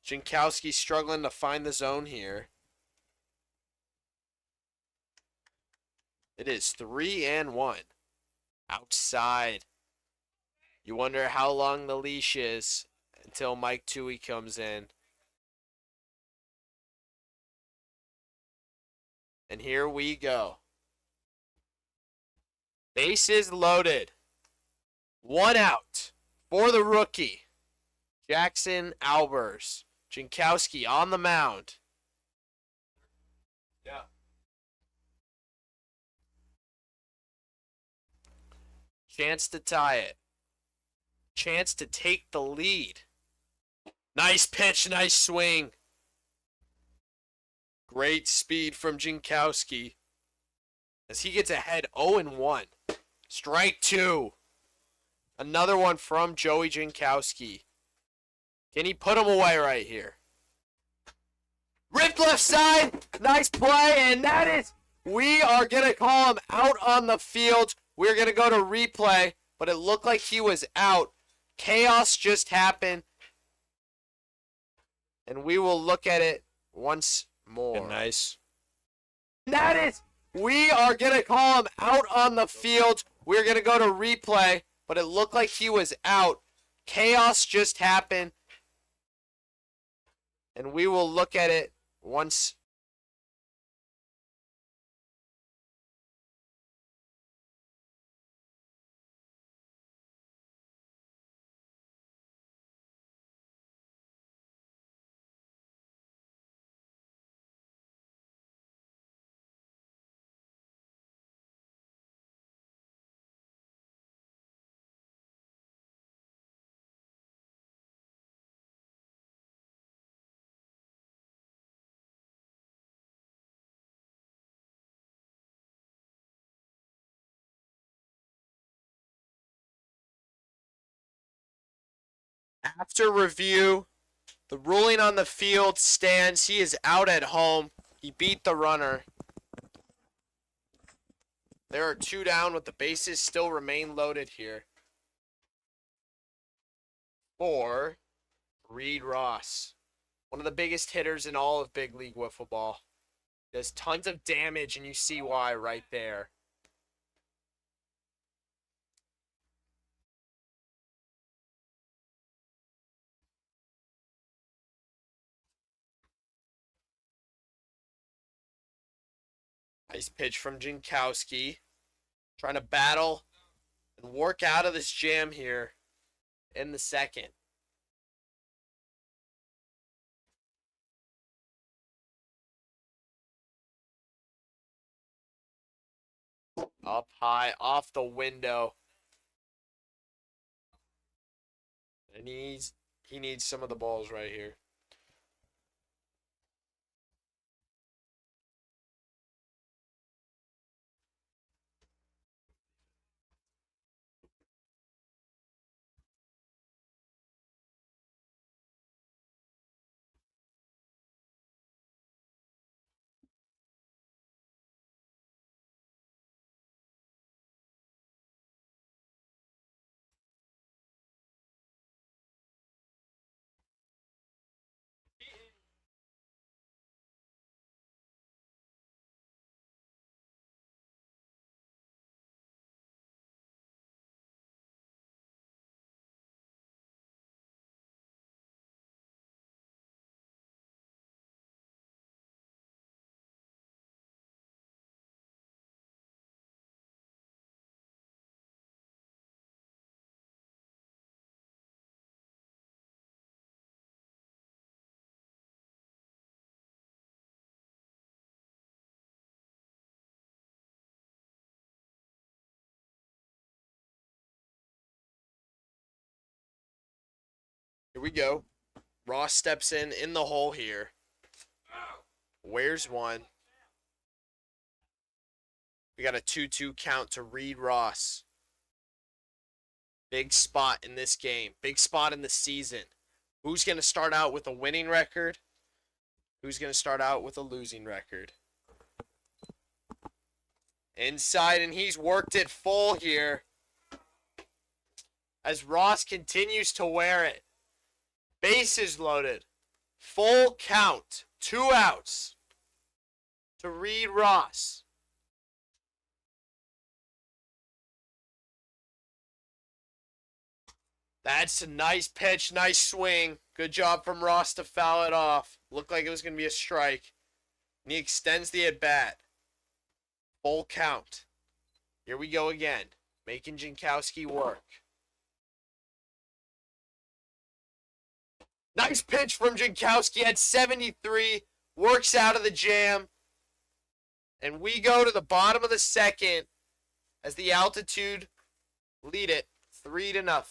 Jankowski struggling to find the zone here. It is 3-1. Outside. You wonder how long the leash is until Mike Toohey comes in. And here we go. Bases loaded. One out for the rookie, Jackson Albers. Jankowski on the mound. Yeah. Chance to tie it. Chance to take the lead. Nice pitch, nice swing. Great speed from Jankowski as he gets ahead 0-1. Strike two. Another one from Joey Jankowski. Can he put him away right here? Ripped left side. Nice play, and that is, we are going to call him out on the field. We're going to go to replay, but it looked like he was out. Chaos just happened, and we will look at it once more. Nice. That is, we are going to call him out on the field. We're going to go to replay, but it looked like he was out. Chaos just happened, and we will look at it once. After review, the ruling on the field stands. He is out at home. He beat the runner. There are two down with the bases still remain loaded here. For Reed Ross, one of the biggest hitters in all of Big League Wiffle Ball. Does tons of damage, and you see why right there. Nice pitch from Jankowski. Trying to battle and work out of this jam here in the second. Up high, off the window. And he needs some of the balls right here. Here we go. Ross steps in the hole here. Where's one? We got a 2-2 count to Reed Ross. Big spot in this game. Big spot in the season. Who's going to start out with a winning record? Who's going to start out with a losing record? Inside, and he's worked it full here. As Ross continues to wear it. Bases loaded. Full count. 2 outs. To Reed Ross. That's a nice pitch, nice swing. Good job from Ross to foul it off. Looked like it was going to be a strike. And he extends the at-bat. Full count. Here we go again. Making Jankowski work. Nice pitch from Jankowski at 73. Works out of the jam. And we go to the bottom of the second as the Altitude lead it 3-0.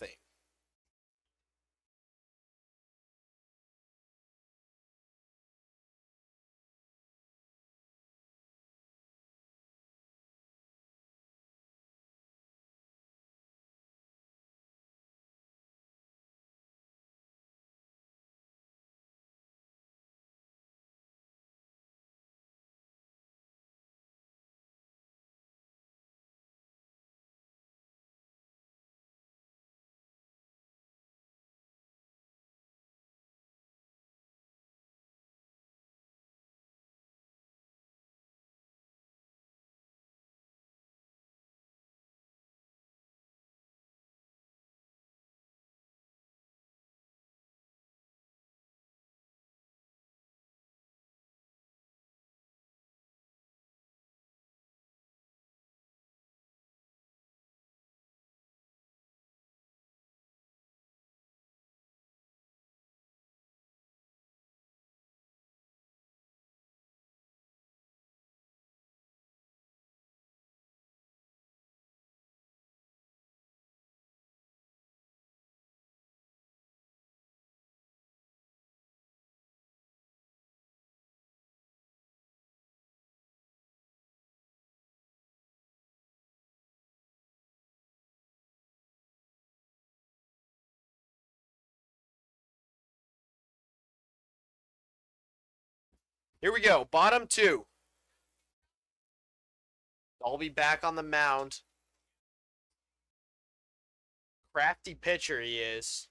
Here we go. Bottom 2. Dolby back on the mound. Crafty pitcher he is.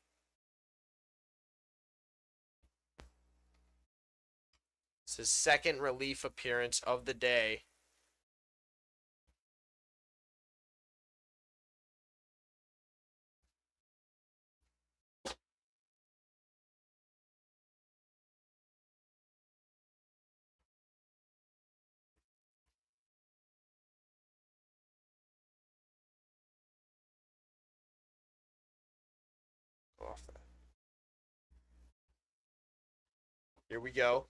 It's his second relief appearance of the day. Off that. Here we go.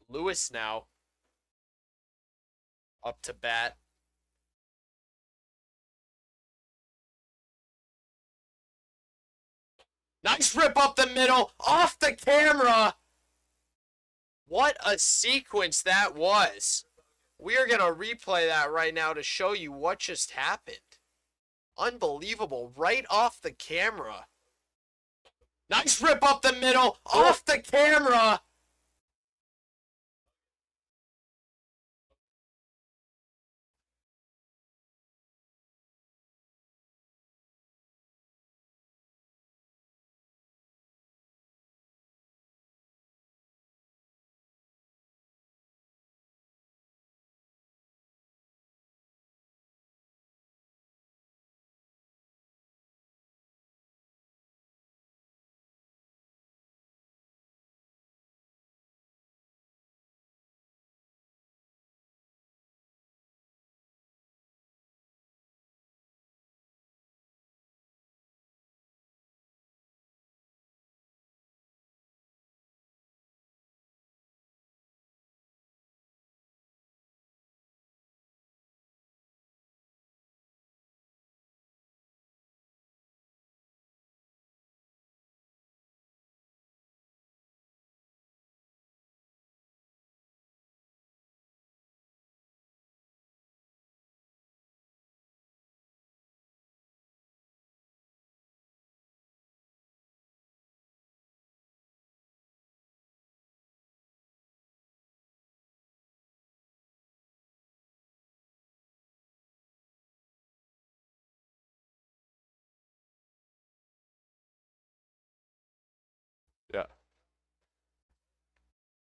Lewis now up to bat. Nice rip up the middle, off the camera. What a sequence that was. We are going to replay that right now to show you what just happened. Unbelievable, right off the camera. Nice rip up the middle, off the camera.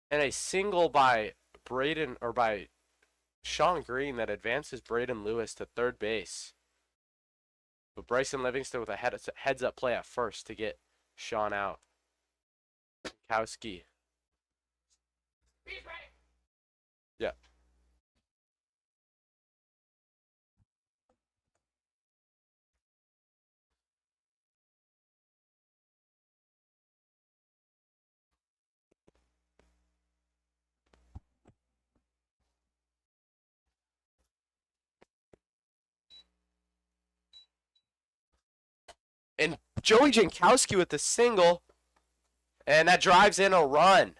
And a single by Braden or by Sean Green that advances Braden Lewis to third base. But Bryson Livingston with a heads up play at first to get Sean out. Kowski. Yeah. And Joey Jankowski with the single. And that drives in a run.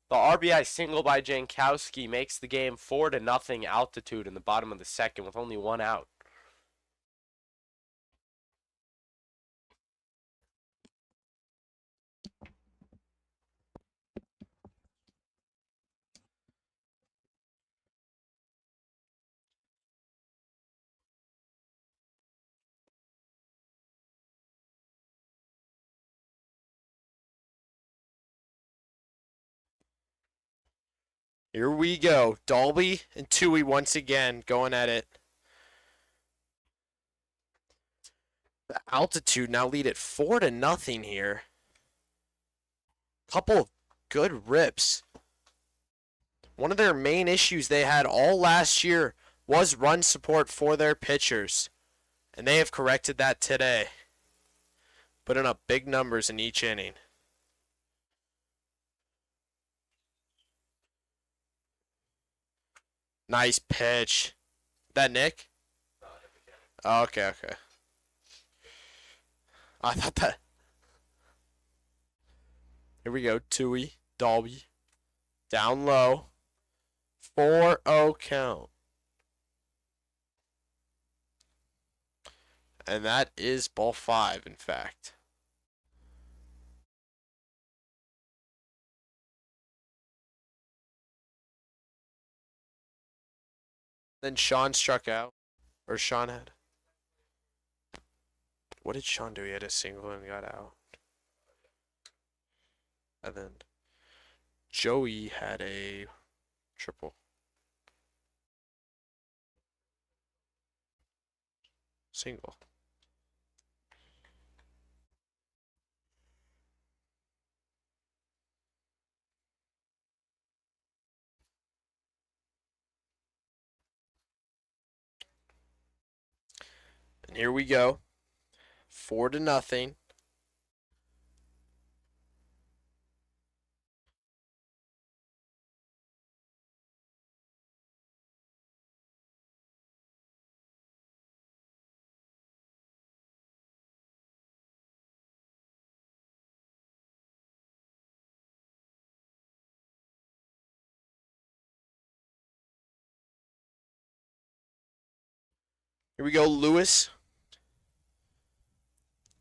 The RBI single by Jankowski makes the game 4-0 altitude in the bottom of the second with only one out.
Here we go. Dalby and Tui once again going at it. The altitude now lead at 4-0 here. Couple of good rips. One of their main issues they had all last year was run support for their pitchers. And they have corrected that today. Putting up big numbers in each inning. Nice pitch. That Nick? Oh, okay. I thought that. Here we go. Tui, Dalby. Down low. 4-0 count. And that is ball 5, in fact. Then Sean struck out. Or Sean had. What did Sean do? He had a single and got out. And then Joey had a triple. Single. And here we go. 4-0. Here we go, Lewis.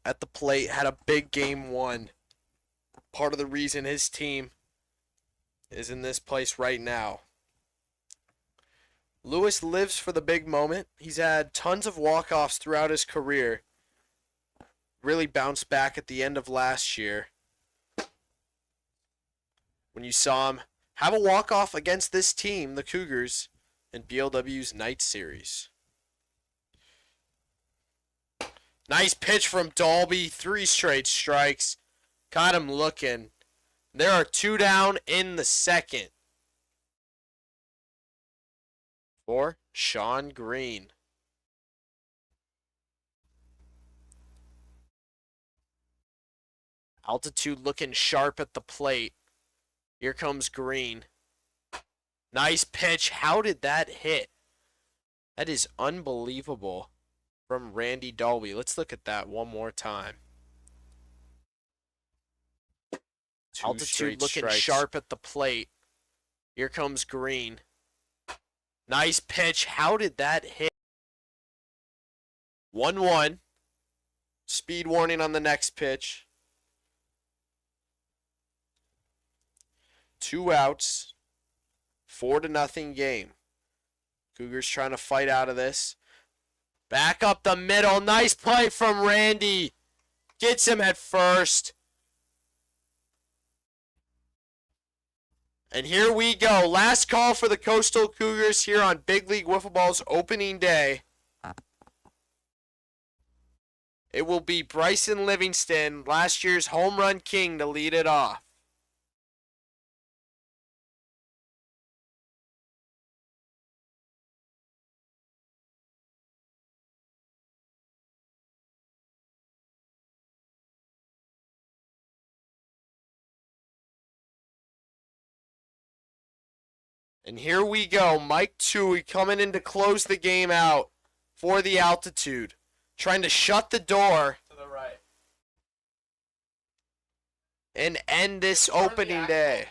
At the plate, had a big game 1. Part of the reason his team is in this place right now. Lewis lives for the big moment. He's had tons of walk-offs throughout his career. Really bounced back at the end of last year. When you saw him have a walk-off against this team, the Cougars, in BLW's night series. Nice pitch from Dalby. 3 straight strikes. Got him looking. There are 2 down in the second. For Sean Green. Altitude looking sharp at the plate. Here comes Green. Nice pitch. How did that hit? That is unbelievable. From Randy Dalby. Let's look at that one more time. Altitude looking sharp at the plate. Here comes Green. Nice pitch. How did that hit? 1-1. Speed warning on the next pitch. 2 outs. 4-0 game. Cougars trying to fight out of this. Back up the middle. Nice play from Randy. Gets him at first. And here we go. Last call for the Coastal Cougars here on Big League Wiffle Ball's opening day. It will be Bryson Livingston, last year's home run king, to lead it off. And here we go. Mike Tui coming in to close the game out for the altitude. Trying to shut the door
To the right.
and end this opening day.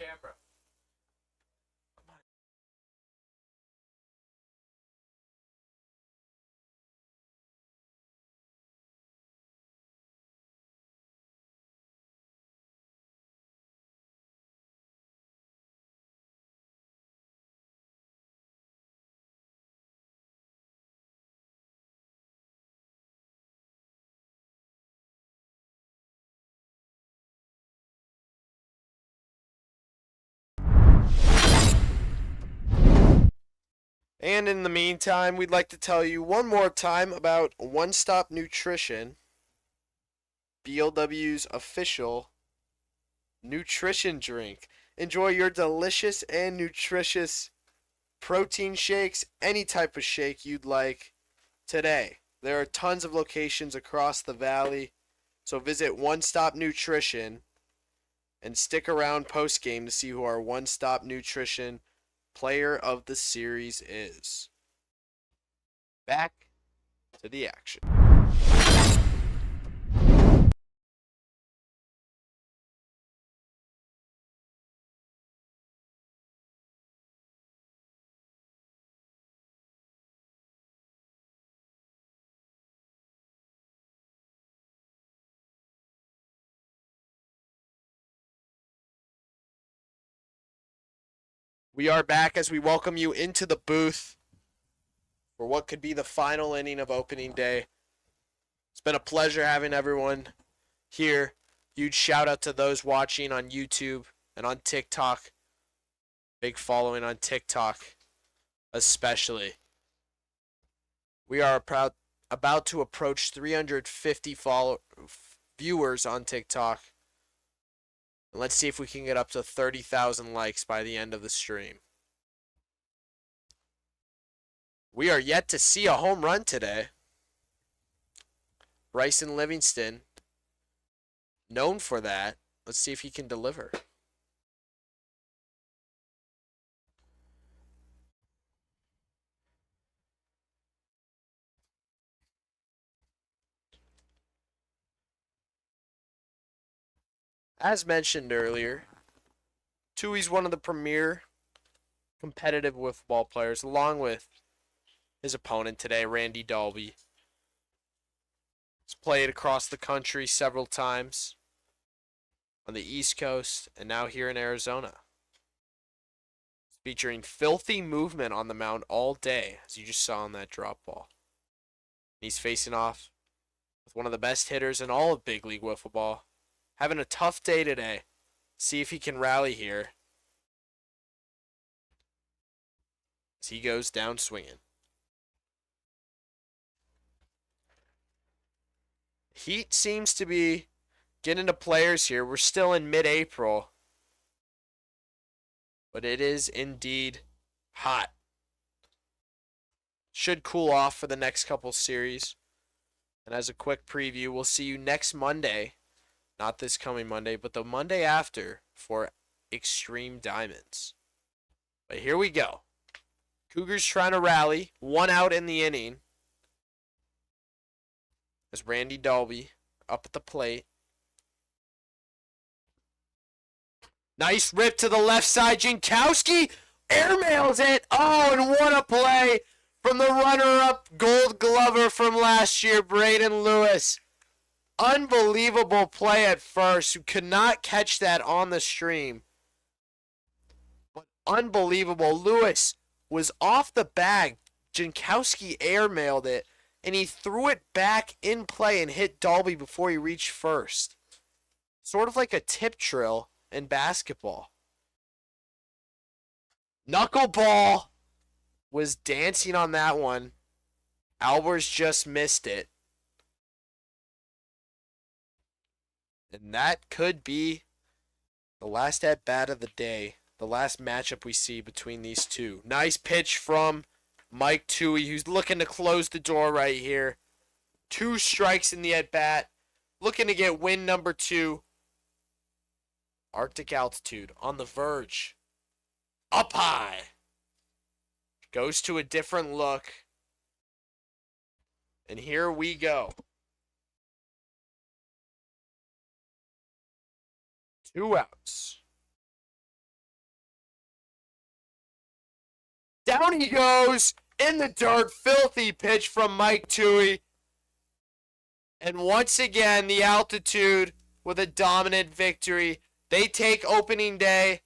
And in the meantime, we'd like to tell you one more time about One Stop Nutrition, BLW's official nutrition drink. Enjoy your delicious and nutritious protein shakes, any type of shake you'd like today. There are tons of locations across the valley, so visit One Stop Nutrition and stick around postgame to see who our One Stop Nutrition player of the series is. Back to the action. We are back as we welcome you into the booth for what could be the final inning of opening day. It's been a pleasure having everyone here. Huge shout out to those watching on YouTube and on TikTok. Big following on TikTok, especially. We are about to approach 350 viewers on TikTok. And let's see if we can get up to 30,000 likes by the end of the stream. We are yet to see a home run today. Bryson Livingston, known for that. Let's see if he can deliver. As mentioned earlier, Tui's one of the premier competitive wiffle ball players, along with his opponent today, Randy Dalby. He's played across the country several times on the East Coast and now here in Arizona. Featuring filthy movement on the mound all day, as you just saw on that drop ball. He's facing off with one of the best hitters in all of Big League Wiffle Ball. Having a tough day today. See if he can rally here as he goes down swinging. Heat seems to be getting to players here. We're still in mid-April, but it is indeed hot. Should cool off for the next couple series. And as a quick preview, we'll see you next Monday. Not this coming Monday, but the Monday after for Extreme Diamonds. But here we go. Cougars trying to rally. 1 out in the inning. As Randy Dalby up at the plate. Nice rip to the left side. Jankowski airmails it. Oh, and what a play from the runner-up Gold Glover from last year, Braden Lewis. Unbelievable play at first, who could not catch that on the stream. But unbelievable. Lewis was off the bag. Jankowski airmailed it, and he threw it back in play and hit Dalby before he reached first. Sort of like a tip drill in basketball. Knuckleball was dancing on that one. Albers just missed it. And that could be the last at bat of the day. The last matchup we see between these two. Nice pitch from Mike Toohey, who's looking to close the door right here. 2 strikes in the at bat. Looking to get win number 2. Arctic Altitude on the verge. Up high. Goes to a different look. And here we go. 2 outs. Down he goes in the dirt. Filthy pitch from Mike Toohey. And once again, the Altitude with a dominant victory. They take opening day.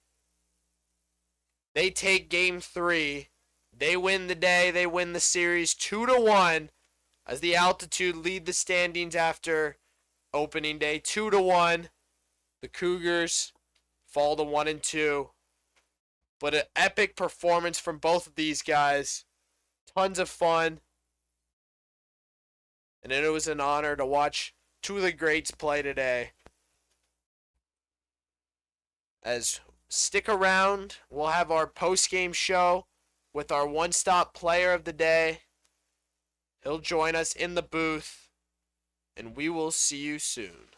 They take game 3. They win the day. They win the series 2-1 as the Altitude lead the standings after opening day 2-1. The Cougars fall to 1-2. But an epic performance from both of these guys. Tons of fun. And it was an honor to watch 2 of the greats play today. As stick around, we'll have our post-game show with our one-stop player of the day. He'll join us in the booth, and we will see you soon.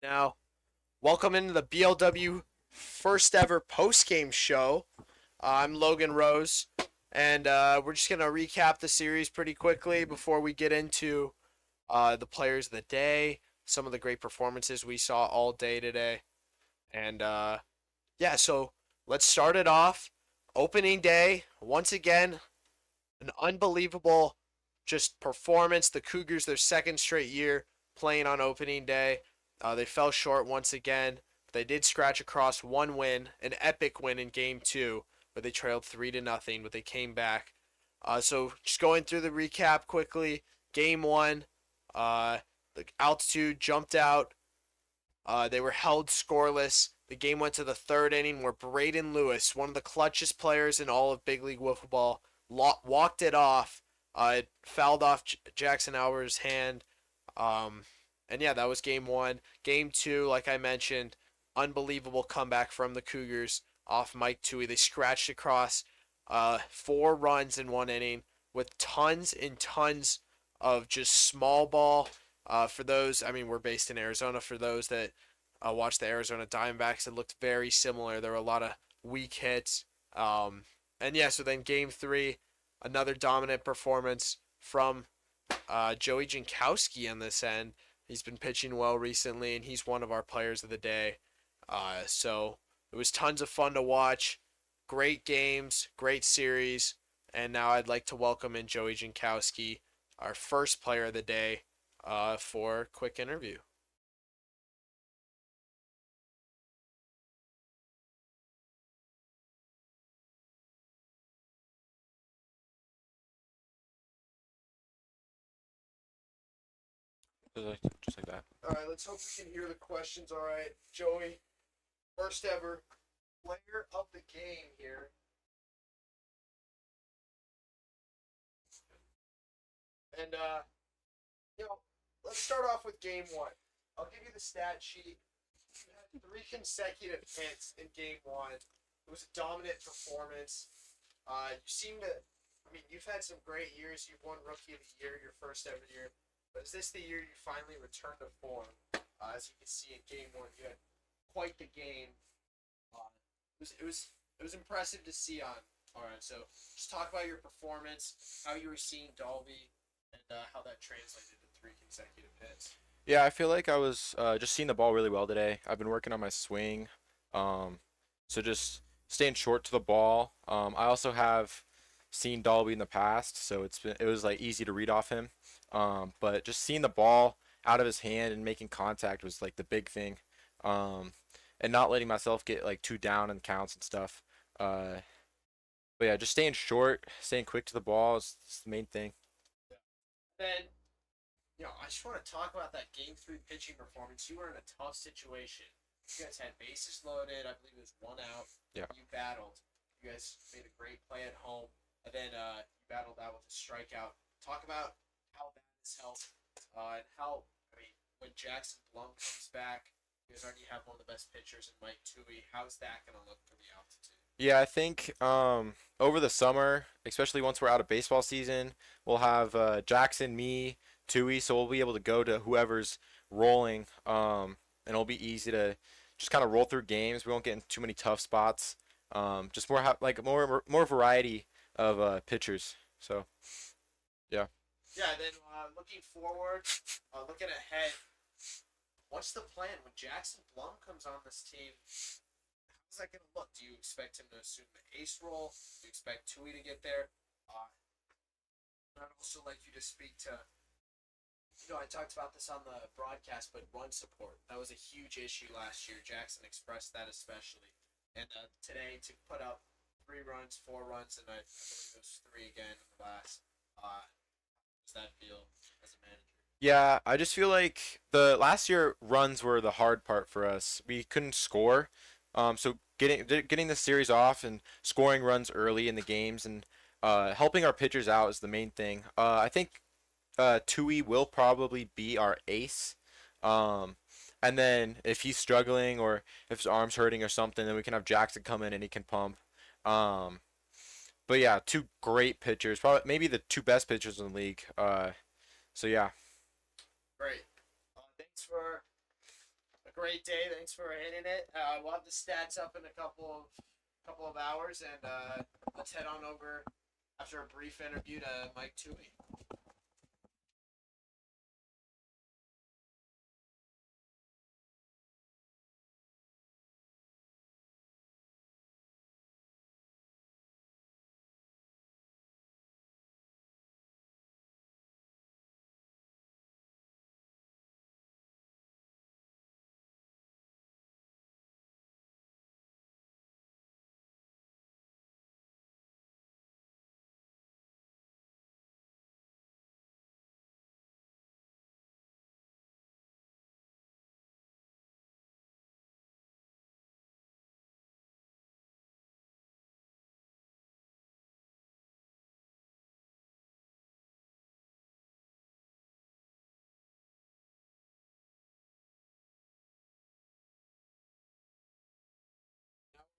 Now, welcome into the BLW first ever postgame show. I'm Logan Rose, and we're just going to recap the series pretty quickly before we get into the players of the day, some of the great performances we saw all day today. And yeah, so let's start it off. Opening day, once again, an unbelievable just performance. The Cougars, their second straight year playing on opening day. They fell short once again. But they did scratch across one win, an epic win in game 2, where they trailed 3-0, but they came back. So just going through the recap quickly. Game 1, the altitude jumped out. They were held scoreless. The game went to the third inning where Braden Lewis, one of the clutchest players in all of big league wiffle ball, walked it off. It fouled off Jackson Albert's hand. And yeah, that was game 1. Game 2, like I mentioned, unbelievable comeback from the Cougars off Mike Toohey. They scratched across 4 runs in 1 inning with tons and tons of just small ball. For those, I mean, we're based in Arizona. For those that watch the Arizona Diamondbacks, it looked very similar. There were a lot of weak hits. And yeah, so then game 3, another dominant performance from Joey Jankowski on this end. He's been pitching well recently, and he's one of our players of the day. So it was tons of fun to watch. Great games, great series. And now I'd like to welcome in Joey Jankowski, our first player of the day, for a quick interview.
Just like that.
All right, let's hope we can hear the questions. All right, Joey, first ever player of the game here. And let's start off with game 1. I'll give you the stat sheet. You had 3 consecutive hits in game 1. It was a dominant performance. You seem to, I mean, you've had some great years. You've won Rookie of the Year your first ever year. But is this the year you finally returned to form? As you can see in game 1, you had quite the game. It was impressive to see on. All right, so just talk about your performance, how you were seeing Dalby, and how that translated to 3 consecutive hits.
Yeah, I feel like I was just seeing the ball really well today. I've been working on my swing, so just staying short to the ball. I also have seen Dolby in the past, so it was like easy to read off him. But just seeing the ball out of his hand and making contact was like the big thing, and not letting myself get like too down in counts and stuff. But yeah, just staying short, staying quick to the ball is the main thing.
Then, I just want to talk about that game 3 pitching performance. You were in a tough situation. You guys had bases loaded. I believe it was 1 out.
Yeah.
You battled. You guys made a great play at home, and then you battled out with a strikeout. Talk about how that has helped, and how, I mean, when Jackson Blum comes back, you guys already have one of the best pitchers in Mike Toohey. How's that going to look for the altitude?
Yeah, I think over the summer, especially once we're out of baseball season, we'll have Jackson, me, Tui, so we'll be able to go to whoever's rolling, and it'll be easy to just kind of roll through games. We won't get in too many tough spots. Just more variety of pitchers. So, yeah.
Yeah. Then looking forward, looking ahead, what's the plan when Jackson Blum comes on this team? How's that going to look? Do you expect him to assume the ace role? Do you expect Tui to get there? I'd also like you to speak to, I talked about this on the broadcast, but run support. That was a huge issue last year. Jackson expressed that especially. And today to put up 3 runs, 4 runs, and I believe it was 3 again in the last. How does that feel as a manager?
Yeah, I just feel like the last year runs were the hard part for us. We couldn't score. So getting the series off and scoring runs early in the games and helping our pitchers out is the main thing. I think Tui will probably be our ace. And then if he's struggling or if his arm's hurting or something, then we can have Jackson come in and he can pump. But yeah, 2 great pitchers, probably maybe the 2 best pitchers in the league. So yeah.
Great. Thanks for a a great day. Thanks for hitting it. We'll have the stats up in a couple of hours, and let's head on over after a brief interview to Mike Toohey.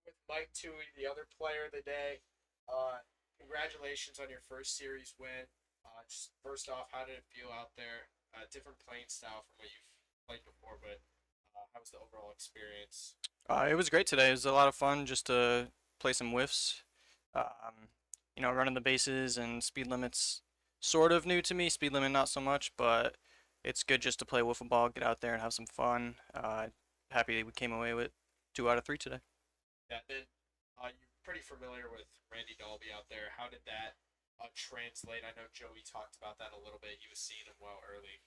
With Mike Toohey, the other player of the day. Congratulations on your first series win. Just first off, how did it feel out there? Different playing style from what you've played before, but how was the overall experience?
It was great today. It was a lot of fun just to play some whiffs. Running the bases and speed limits sort of new to me. Speed limit not so much, but it's good just to play wiffle ball, get out there and have some fun. Happy we came away with 2 out of 3 today.
Yeah, then you're pretty familiar with Randy Dalby out there. How did that translate? I know Joey talked about that a little bit. He was seeing him well early.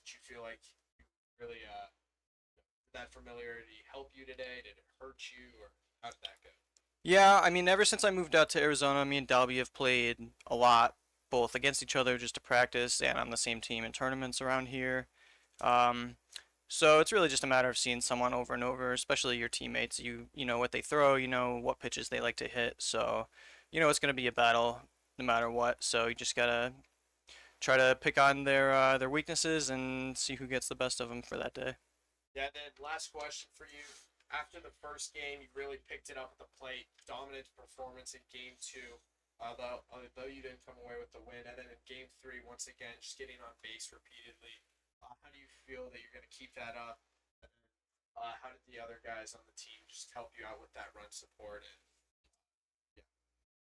Did you feel like you really did that familiarity help you today? Did it hurt you, or how did that go?
Yeah, I mean, ever since I moved out to Arizona, me and Dalby have played a lot, both against each other just to practice and on the same team in tournaments around here. Um, so it's really just a matter of seeing someone over and over, especially your teammates. You know what they throw, you know what pitches they like to hit. So, it's going to be a battle no matter what. So you just gotta try to pick on their weaknesses and see who gets the best of them for that day.
Yeah, then last question for you. After the first game, you really picked it up at the plate. Dominant performance in game 2, though you didn't come away with the win. And then in game 3, once again, just getting on base repeatedly. How do you feel that you're going to keep that up? And then, how did the other guys on the team just help you out with that run support? And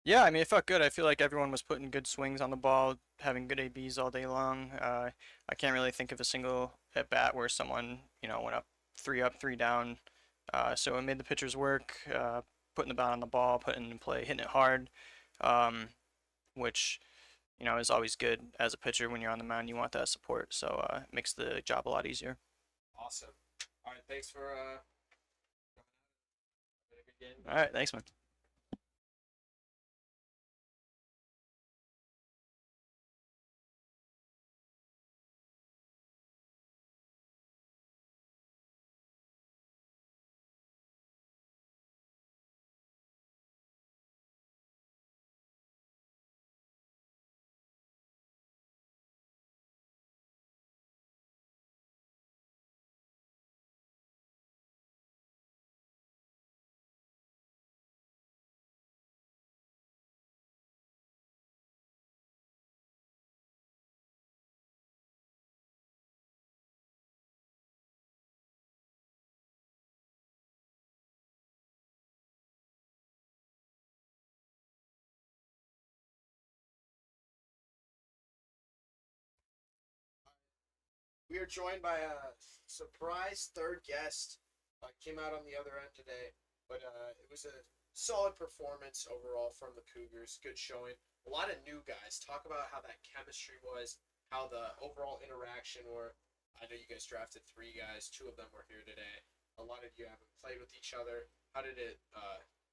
Yeah, I mean, it felt good. I feel like everyone was putting good swings on the ball, having good ABs all day long. I can't really think of a single at bat where someone, went up, 3 down. So it made the pitchers work, putting the bat on the ball, putting it in play, hitting it hard, um, which, is always good as a pitcher when you're on the mound. You want that support, so it makes the job a lot easier.
awesome. All right, thanks for having a good game.
All right, thanks, man.
We are joined by a surprise third guest. Came out on the other end today, but it was a solid performance overall from the Cougars. Good showing. A lot of new guys. Talk about how that chemistry was, how the overall interaction were. I know you guys drafted 3 guys. 2 of them were here today. A lot of you haven't played with each other. How did it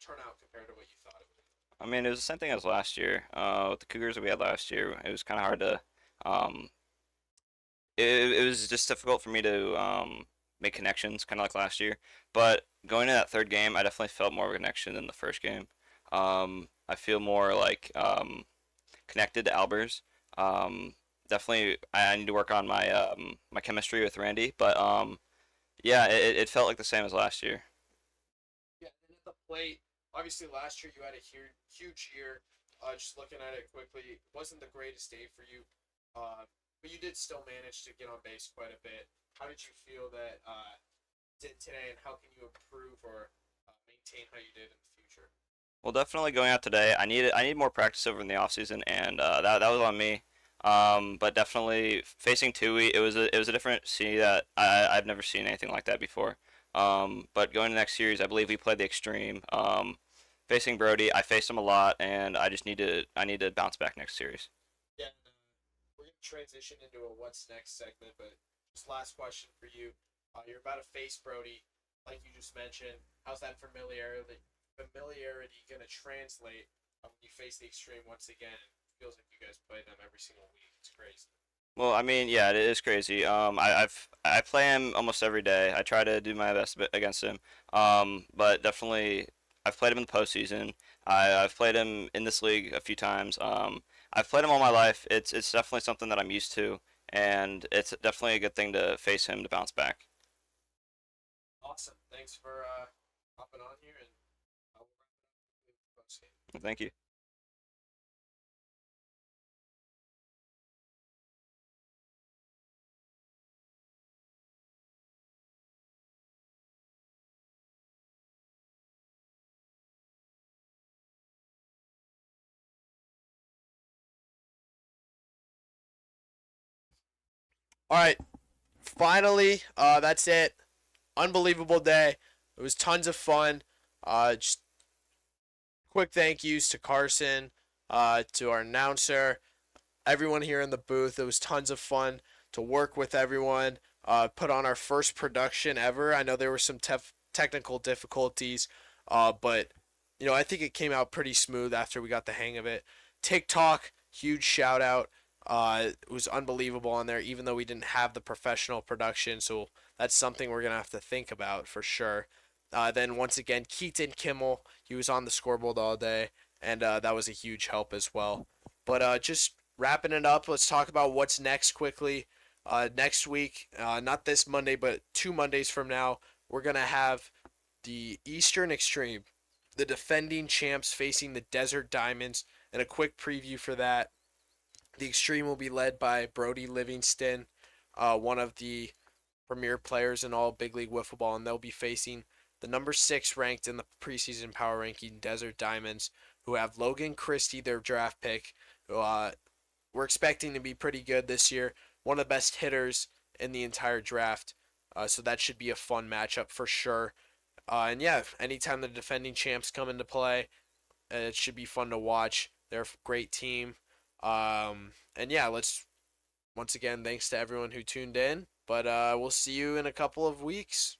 turn out compared to what you thought it would?
I mean, it was the same thing as last year. With the Cougars that we had last year, it was kind of hard to. Um, it was just difficult for me to make connections, kind of like last year. But going to that third game, I definitely felt more of a connection than the first game. I feel more like connected to Albers. Definitely, I need to work on my chemistry with Randy. But yeah, it felt like the same as last year.
Yeah, and at the plate, obviously last year you had a huge year. Just looking at it quickly, it wasn't the greatest day for you, but you did still manage to get on base quite a bit. How did you feel that did today, and how can you improve or maintain how you did in the future?
Well, definitely going out today. I need more practice over in the off season, and that was on me. But definitely facing Tui, it was a different scene that I've never seen anything like that before. But going to the next series, I believe we played the extreme. Facing Brody, I faced him a lot, and I need to bounce back next series.
Yeah, and, we're gonna transition into a what's next segment, but just last question for you. You're about to face Brody, like you just mentioned. How's that familiarity gonna translate when you face the extreme once again? It feels like you guys play them every single week. It's crazy.
Well, I mean, yeah, it is crazy. I play him almost every day. I try to do my best against him. But definitely, I've played him in the postseason. I've played him in this league a few times. I've played him all my life. It's definitely something that I'm used to, and it's definitely a good thing to face him to bounce back.
Awesome. Thanks for hopping on here, and we'll wrap it up with the post game.
Thank you.
All right. Finally, that's it. Unbelievable day. It was tons of fun. Just quick thank yous to Carson, to our announcer, everyone here in the booth. It was tons of fun to work with everyone. Put on our first production ever. I know there were some technical difficulties, but I think it came out pretty smooth after we got the hang of it. TikTok, huge shout out. It was unbelievable on there, even though we didn't have the professional production. So that's something we're gonna have to think about for sure. Then once again, Keaton Kimmel, he was on the scoreboard all day, and that was a huge help as well. But just wrapping it up, let's talk about what's next quickly. Next week, not this Monday, but 2 Mondays from now, we're gonna have the Eastern Extreme, the defending champs facing the Desert Diamonds, and a quick preview for that. The Extreme will be led by Brody Livingston, one of the premier players in all Big League Wiffle Ball, and they'll be facing the number 6 ranked in the preseason power ranking Desert Diamonds, who have Logan Christie, their draft pick, who we're expecting to be pretty good this year, one of the best hitters in the entire draft. So that should be a fun matchup for sure. And yeah, anytime the defending champs come into play, it should be fun to watch. They're a great team. And yeah, once again, thanks to everyone who tuned in. But we'll see you in a couple of weeks.